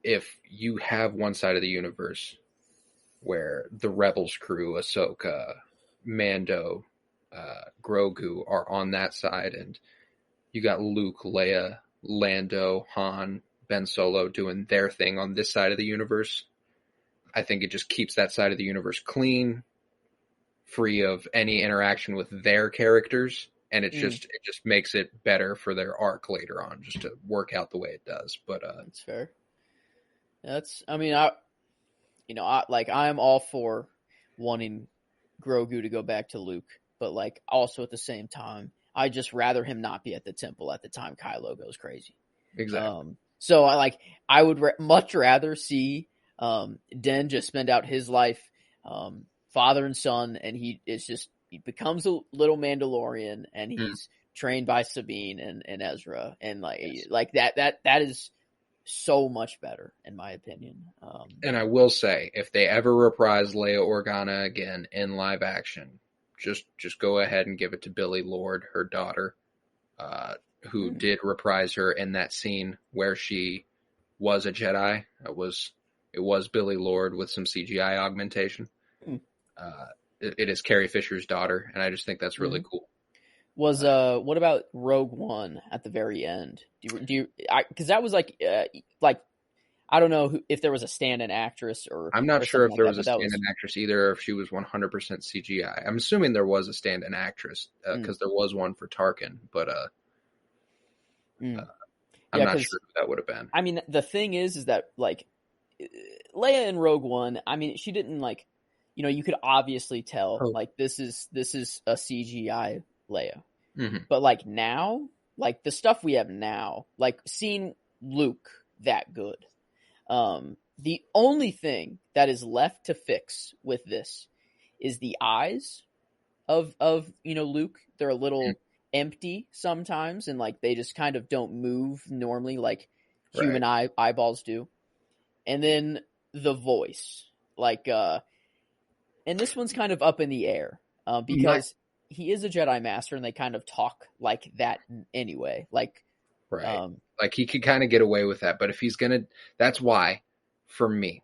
if you have one side of the universe where the Rebels crew, Ahsoka, Mando, Grogu are on that side, and you got Luke, Leia, Lando, Han, Ben Solo doing their thing on this side of the universe, I think it just keeps that side of the universe clean, free of any interaction with their characters, and it just makes it better for their arc later on, just to work out the way it does. But that's fair. I'm all for wanting Grogu to go back to Luke, but like also at the same time, I just rather him not be at the temple at the time Kylo goes crazy. Exactly. So I would much rather see Den just spend out his life father and son, and he becomes a little Mandalorian, and he's trained by Sabine and Ezra, and like that is so much better in my opinion. And I will say, if they ever reprise Leia Organa again in live action, just go ahead and give it to Billie Lourd, her daughter, who did reprise her in that scene where she was a Jedi. It was Billy Lord with some CGI augmentation. It is Carrie Fisher's daughter, and I just think that's really cool. What about Rogue One at the very end? Because that was like I don't know if there was a stand-in actress or I'm not sure if there was a stand-in actress either, or if she was 100% CGI. I'm assuming there was a stand-in actress because there was one for Tarkin, but I'm not sure who that would have been. I mean, the thing is that like Leia in Rogue One, I mean, she didn't like, you could obviously tell like this is a CGI Leia, but like now, like the stuff we have now, like seeing Luke that good. The only thing that is left to fix with this is the eyes of Luke. They're a little empty sometimes, and like they just kind of don't move normally like human eyeballs do. And then the voice, like, and this one's kind of up in the air because he is a Jedi Master, and they kind of talk like that anyway. Like, like he could kind of get away with that, but if he's gonna, that's why, for me,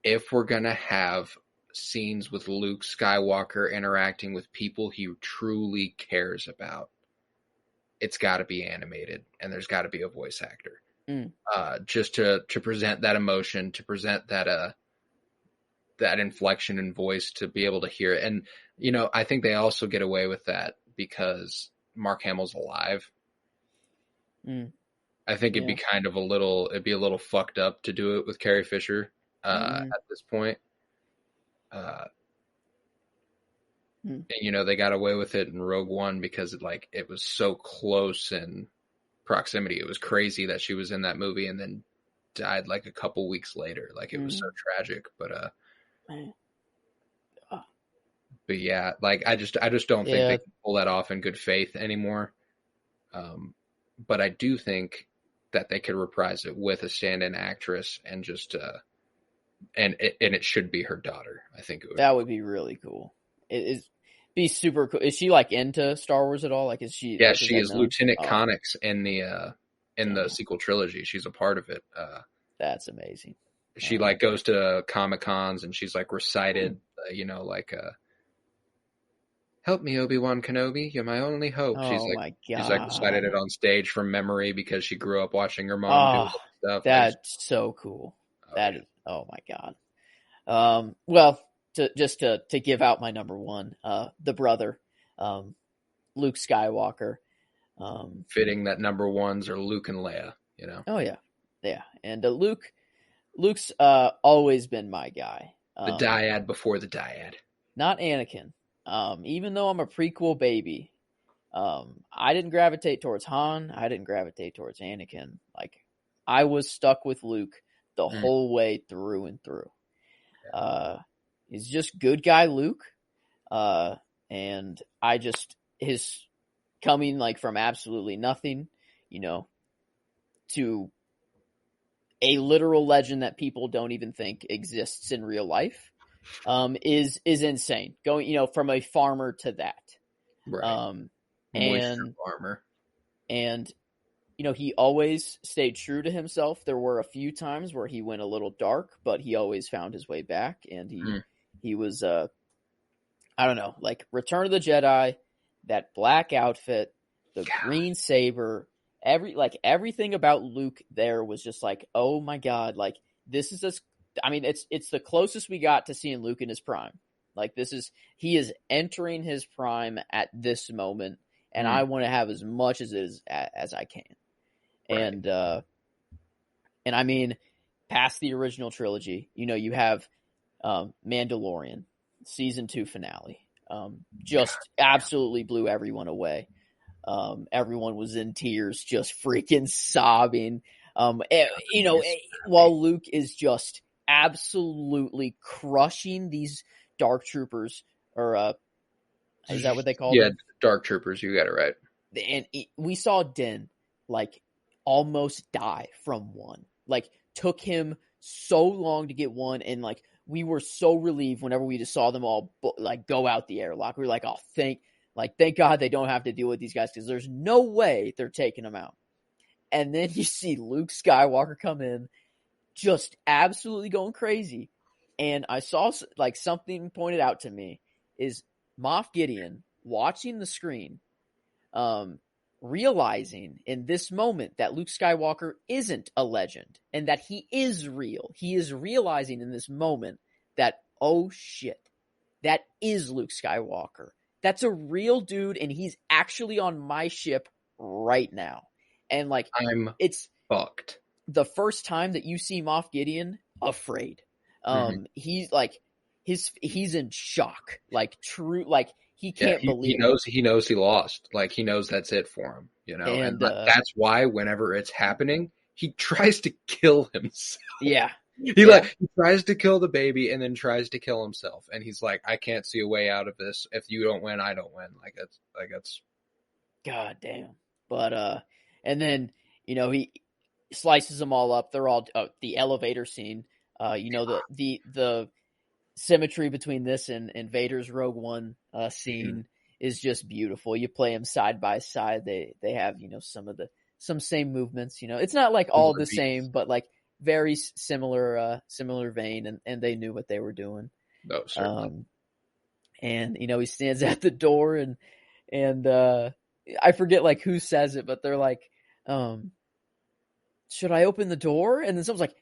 if we're gonna have scenes with Luke Skywalker interacting with people he truly cares about, it's got to be animated, and there's got to be a voice actor, just to present that emotion, to present that that inflection in voice, to be able to hear it. And I think they also get away with that because Mark Hamill's alive. I think it'd be kind of it'd be a little fucked up to do it with Carrie Fisher at this point. And, they got away with it in Rogue One because it was so close in proximity. It was crazy that she was in that movie and then died like a couple weeks later. Like it was so tragic, but yeah, like I just don't think they can pull that off in good faith anymore. But I do think that they could reprise it with a stand-in actress and just and it should be her daughter. I think that would be really cool. It be super cool. Is she like into Star Wars at all? Like, is she? Yeah, she is Lieutenant Connix in the sequel trilogy. She's a part of it. That's amazing. She goes to Comic-Cons and she's recited, help me, Obi-Wan Kenobi, you're my only hope. Oh, my God. She's recited it on stage from memory because she grew up watching her mom do stuff. That's so cool. Oh my God. Well, to give out my number one, the brother, Luke Skywalker. Fitting that number ones are Luke and Leia, Oh yeah. Yeah. And Luke's always been my guy. The dyad before the dyad. Not Anakin. Even though I'm a prequel baby, I didn't gravitate towards Han. I didn't gravitate towards Anakin. Like, I was stuck with Luke the whole way through and through. He's just good guy Luke. And his coming from absolutely nothing, to a literal legend that people don't even think exists in real life. Is insane. Going, from a farmer to that. Right. And farmer. And, he always stayed true to himself. There were a few times where he went a little dark, but he always found his way back. And he was, I don't know, like Return of the Jedi, that black outfit, the green saber, everything about Luke there was just like, oh my God, like this is it's the closest we got to seeing Luke in his prime. Like he is entering his prime at this moment, and I want to have as much as I can. Right. And I mean, past the original trilogy, you have Mandalorian season 2 finale. Just absolutely blew everyone away. Everyone was in tears, just freaking sobbing. While Luke is just absolutely crushing these dark troopers, or is that what they call them? Yeah, dark troopers. You got it right. And we saw Din almost die from one. Took him so long to get one, and we were so relieved whenever we just saw them all go out the airlock. We were like, oh, Like, thank God they don't have to deal with these guys because there's no way they're taking them out. And then you see Luke Skywalker come in, just absolutely going crazy. And I saw, like, something pointed out to me is Moff Gideon watching the screen, realizing in this moment that Luke Skywalker isn't a legend and that he is real. He is realizing in this moment that, oh shit, that is Luke Skywalker. That's a real dude, and he's actually on my ship right now. And like, it's fucked. The first time that you see Moff Gideon afraid. He's like, he's in shock. Like, true, like, he can't believe he knows he lost. Like, he knows that's it for him, you know? And that's why whenever it's happening, he tries to kill himself. Yeah. He tries to kill the baby and then tries to kill himself. And he's like, I can't see a way out of this. If you don't win, I don't win. That's God damn. But, and then, you know, he slices them all up. They're all, the elevator scene, you know, the symmetry between this and Vader's Rogue One, scene is just beautiful. You play them side by side. They have, you know, some same movements, you know, it's not like all the same, but like, very similar vein, and they knew what they were doing. No, certainly. And you know, he stands at the door, and I forget like who says it, but they're like, should I open the door? And then someone's like,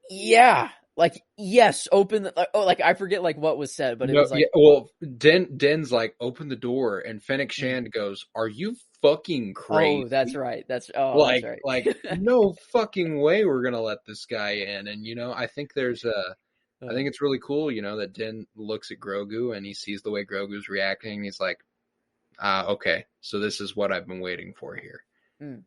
yeah, like, yes, open the, like I forget like what was said, but it was like, well, Den's like, open the door, and Fennec Shand goes, are you fucking crazy? Oh, that's right. That's like, that's right. Like, no fucking way we're gonna let this guy in. And you know, I think I think it's really cool, you know, that Den looks at Grogu and he sees the way Grogu's reacting. And he's like, okay, so this is what I've been waiting for here. And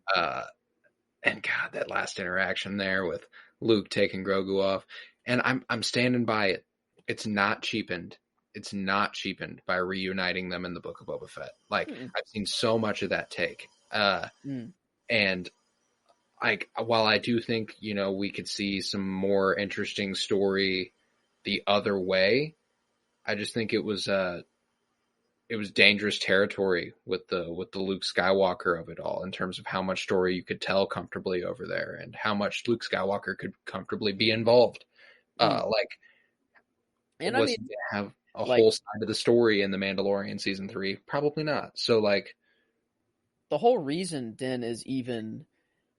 God, that last interaction there with Luke taking Grogu off, and I'm standing by it. It's not cheapened. It's not cheapened by reuniting them in the Book of Boba Fett. Like, I've seen so much of that take. And while I do think, you know, we could see some more interesting story the other way, I just think it was dangerous territory with the Luke Skywalker of it all, in terms of how much story you could tell comfortably over there and how much Luke Skywalker could comfortably be involved. And I mean, have a whole side of the story in The Mandalorian season 3? Probably not. So like, the whole reason Den is even,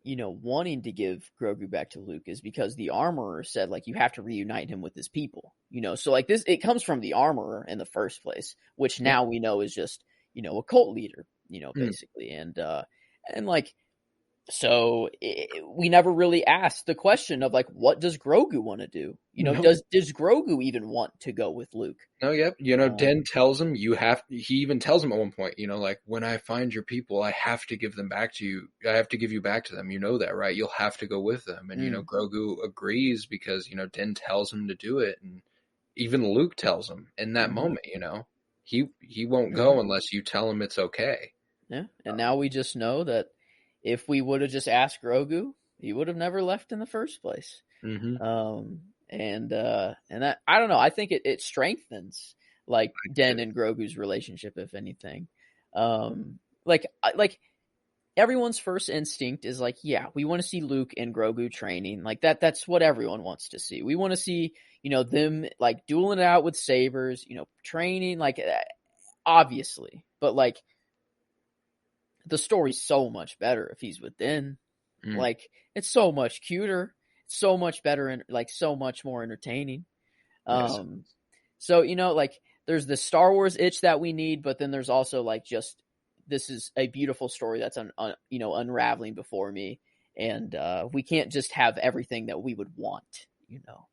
you know, wanting to give Grogu back to Luke is because the Armorer said, like, you have to reunite him with his people, you know? So like, this, it comes from the Armorer in the first place, which now we know is just, you know, a cult leader, you know, basically. And like, so we never really asked the question of like, what does Grogu want to do? You know, does Grogu even want to go with Luke? No, yep. You know, Den tells him he even tells him at one point, you know, like, when I find your people, I have to give them back to you. I have to give you back to them. You know that, right? You'll have to go with them. And, you know, Grogu agrees because, you know, Den tells him to do it. And even Luke tells him in that moment, you know, he won't go unless you tell him it's okay. Yeah. And now we just know that if we would have just asked Grogu, he would have never left in the first place. And that, I don't know. I think it strengthens like Den and Grogu's relationship, if anything. Like everyone's first instinct is like, yeah, we want to see Luke and Grogu training like that. That's what everyone wants to see. We want to see, you know, them like dueling it out with sabers, you know, training, like, obviously, but like, the story's so much better if he's with Den. Like, it's so much cuter, so much better, and like so much more entertaining. So, you know, like, there's the Star Wars itch that we need, but then there's also like, just, this is a beautiful story that's you know, unraveling before me, and we can't just have everything that we would want, you know.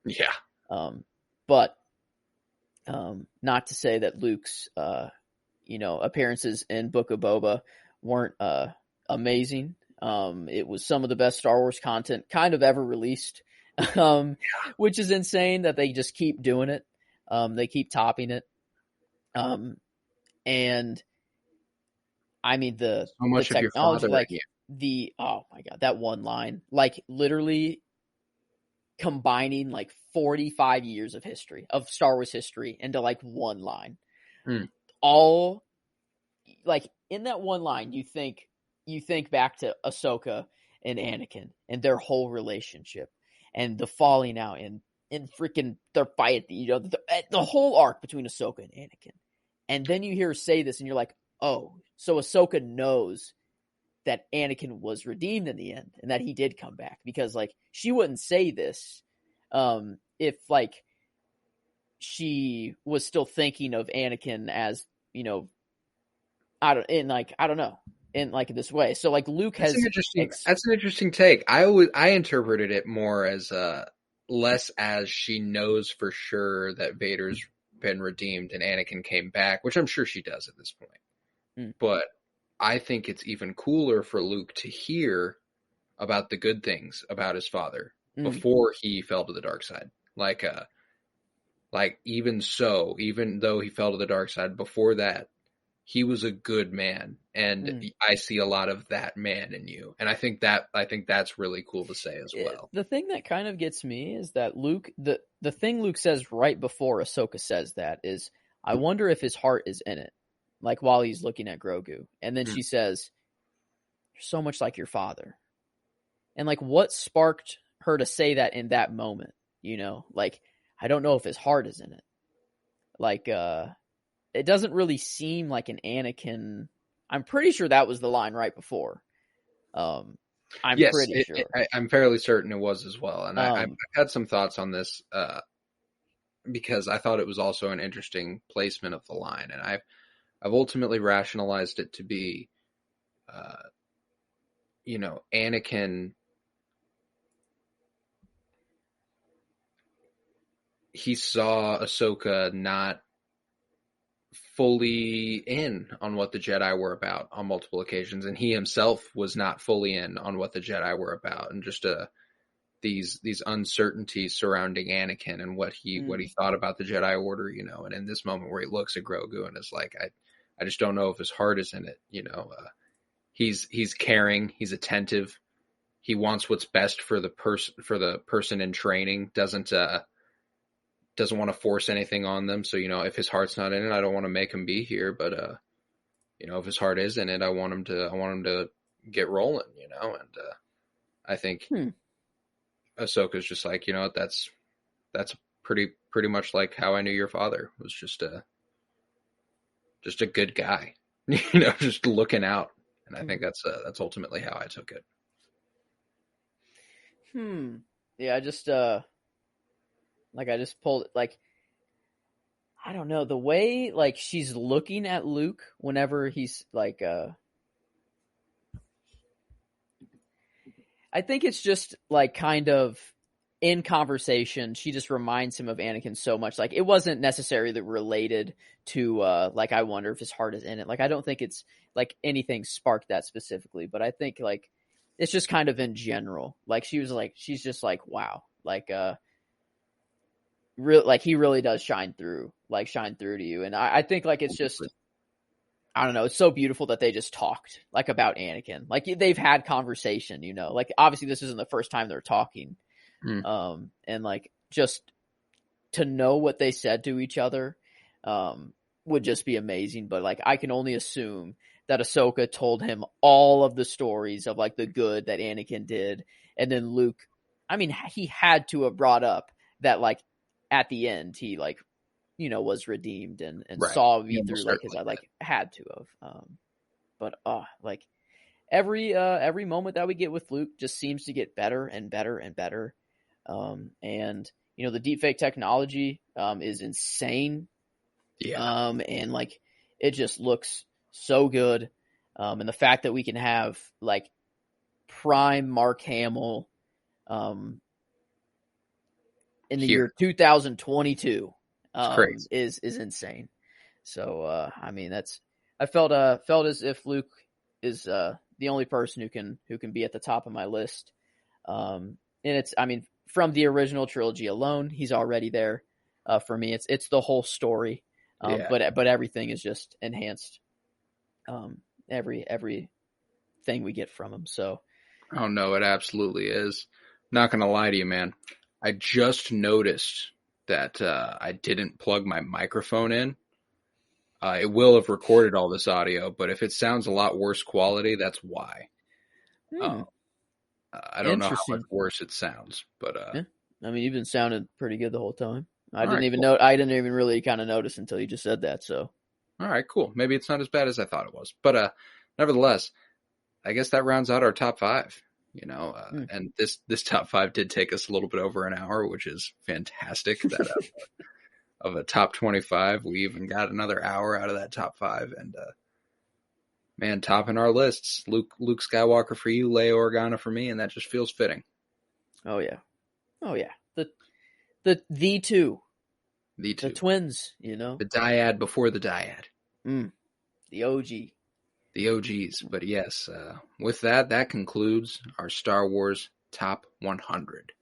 But not to say that Luke's you know, appearances in Book of Boba weren't amazing. It was some of the best Star Wars content kind of ever released, which is insane that they just keep doing it. They keep topping it. And I mean, the technology, like oh my God, that one line, like literally combining like 45 years of history of Star Wars history into like one line. All like in that one line, you think back to Ahsoka and Anakin and their whole relationship and the falling out and freaking their fight, the whole arc between Ahsoka and Anakin. And then you hear her say this and you're like, oh, so Ahsoka knows that Anakin was redeemed in the end and that he did come back, because like she wouldn't say this if like she was still thinking of Anakin as, I don't know, in like this way. So like Luke that's an interesting take. I interpreted it more as less as she knows for sure that Vader's been redeemed and Anakin came back, which I'm sure she does at this point. But I think it's even cooler for Luke to hear about the good things about his father before he fell to the dark side. Like even though he fell to the dark side, before that, he was a good man, and I see a lot of that man in you. And I think that's really cool to say as well. The thing that kind of gets me is that Luke, the thing Luke says right before Ahsoka says that is, I wonder if his heart is in it, like while he's looking at Grogu. And then she says, you're so much like your father. And like, what sparked her to say that in that moment? Like, I don't know if his heart is in it. Like, it doesn't really seem like an Anakin. I'm pretty sure that was the line right before. I'm pretty sure. I'm fairly certain it was as well. And I've had some thoughts on this because I thought it was also an interesting placement of the line. And I've ultimately rationalized it to be, Anakin, he saw Ahsoka not fully in on what the Jedi were about on multiple occasions, and he himself was not fully in on what the Jedi were about, and just these uncertainties surrounding Anakin and what he thought about the Jedi Order, and in this moment where he looks at Grogu and is like, I just don't know if his heart is in it, he's caring, he's attentive, he wants what's best for the person in training, doesn't want to force anything on them. So, if his heart's not in it, I don't want to make him be here. But, if his heart is in it, I want him to get rolling, and I think Ahsoka's just like, that's pretty much like how I knew your father was, just a good guy, just looking out. And I think that's ultimately how I took it. Yeah. I just pulled, like, I don't know, the way, like, she's looking at Luke whenever he's, like, I think it's just, like, kind of in conversation, she just reminds him of Anakin so much. Like, it wasn't necessarily related to, like, I wonder if his heart is in it. Like, I don't think it's, like, anything sparked that specifically, but I think, like, it's just kind of in general. Like, she's just like, wow. Like, like he really does shine through to you. And I think like it's just, I don't know, it's so beautiful that they just talked like about Anakin. Like they've had conversation, like obviously this isn't the first time they're talking. And like just to know what they said to each other would just be amazing. But like I can only assume that Ahsoka told him all of the stories of like the good that Anakin did. And then Luke, I mean, he had to have brought up that like at the end he like, was redeemed and saw me through like his, like had to have. But like every moment that we get with Luke just seems to get better and better and better. And the deepfake technology is insane. Yeah. And like it just looks so good. And the fact that we can have like prime Mark Hamill in the year 2022 is insane. So I mean I felt as if Luke is the only person who can be at the top of my list. And it's, I mean, from the original trilogy alone, he's already there. For me, it's the whole story. But everything is just enhanced. Everything we get from him. So, oh no, it absolutely is. Not gonna lie to you, man. I just noticed that I didn't plug my microphone in. It will have recorded all this audio, but if it sounds a lot worse quality, that's why. I don't know how much worse it sounds, but yeah. I mean, you've been sounding pretty good the whole time. I didn't even really kind of notice until you just said that. So, all right, cool. Maybe it's not as bad as I thought it was, but nevertheless, I guess that rounds out our top 5. And this top 5 did take us a little bit over an hour, which is fantastic. That of a top 25, we even got another hour out of that top 5, and man, topping our lists. Luke Skywalker for you, Leia Organa for me, and that just feels fitting. Oh yeah. The two, the twins. The dyad before the dyad. The OG. The OGs. But yes, with that concludes our Star Wars top 100.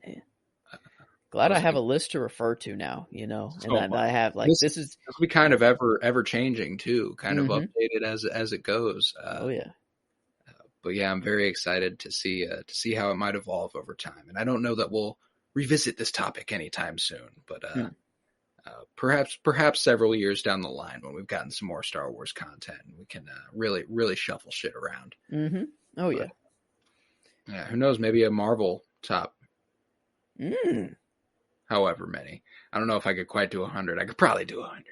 Man. Glad I have a list to refer to now, and that I have this is be kind of ever changing too, kind of updated as it goes. But yeah, I'm very excited to see how it might evolve over time, and I don't know that we'll revisit this topic anytime soon, but perhaps several years down the line when we've gotten some more Star Wars content, and we can really shuffle shit around. Oh yeah, yeah. Who knows? Maybe a Marvel top. However many. I don't know if I could quite do 100. I could probably do 100,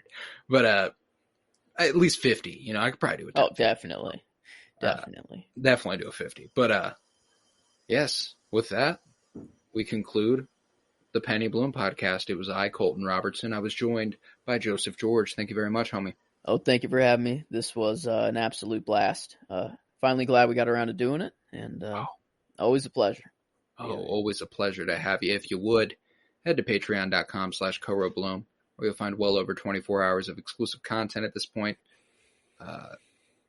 but at least 50. I could probably do it. Oh, definitely. Definitely do a 50. But yes, with that, we conclude the Penny Bloom podcast. It was I, Colton Robertson. I was joined by Joseph George. Thank you very much, homie. Oh, thank you for having me. This was an absolute blast. Finally glad we got around to doing it, and always a pleasure. Always a pleasure to have you. If you would, head to patreon.com/CoroBloom, where you'll find well over 24 hours of exclusive content at this point.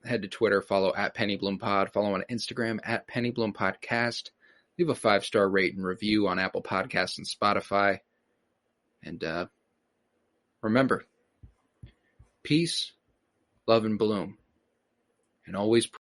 Head to Twitter, follow @PennyBloomPod, follow on Instagram @PennyBloomPodcast. Leave a 5-star rate and review on Apple Podcasts and Spotify. And remember, peace, love, and bloom. And always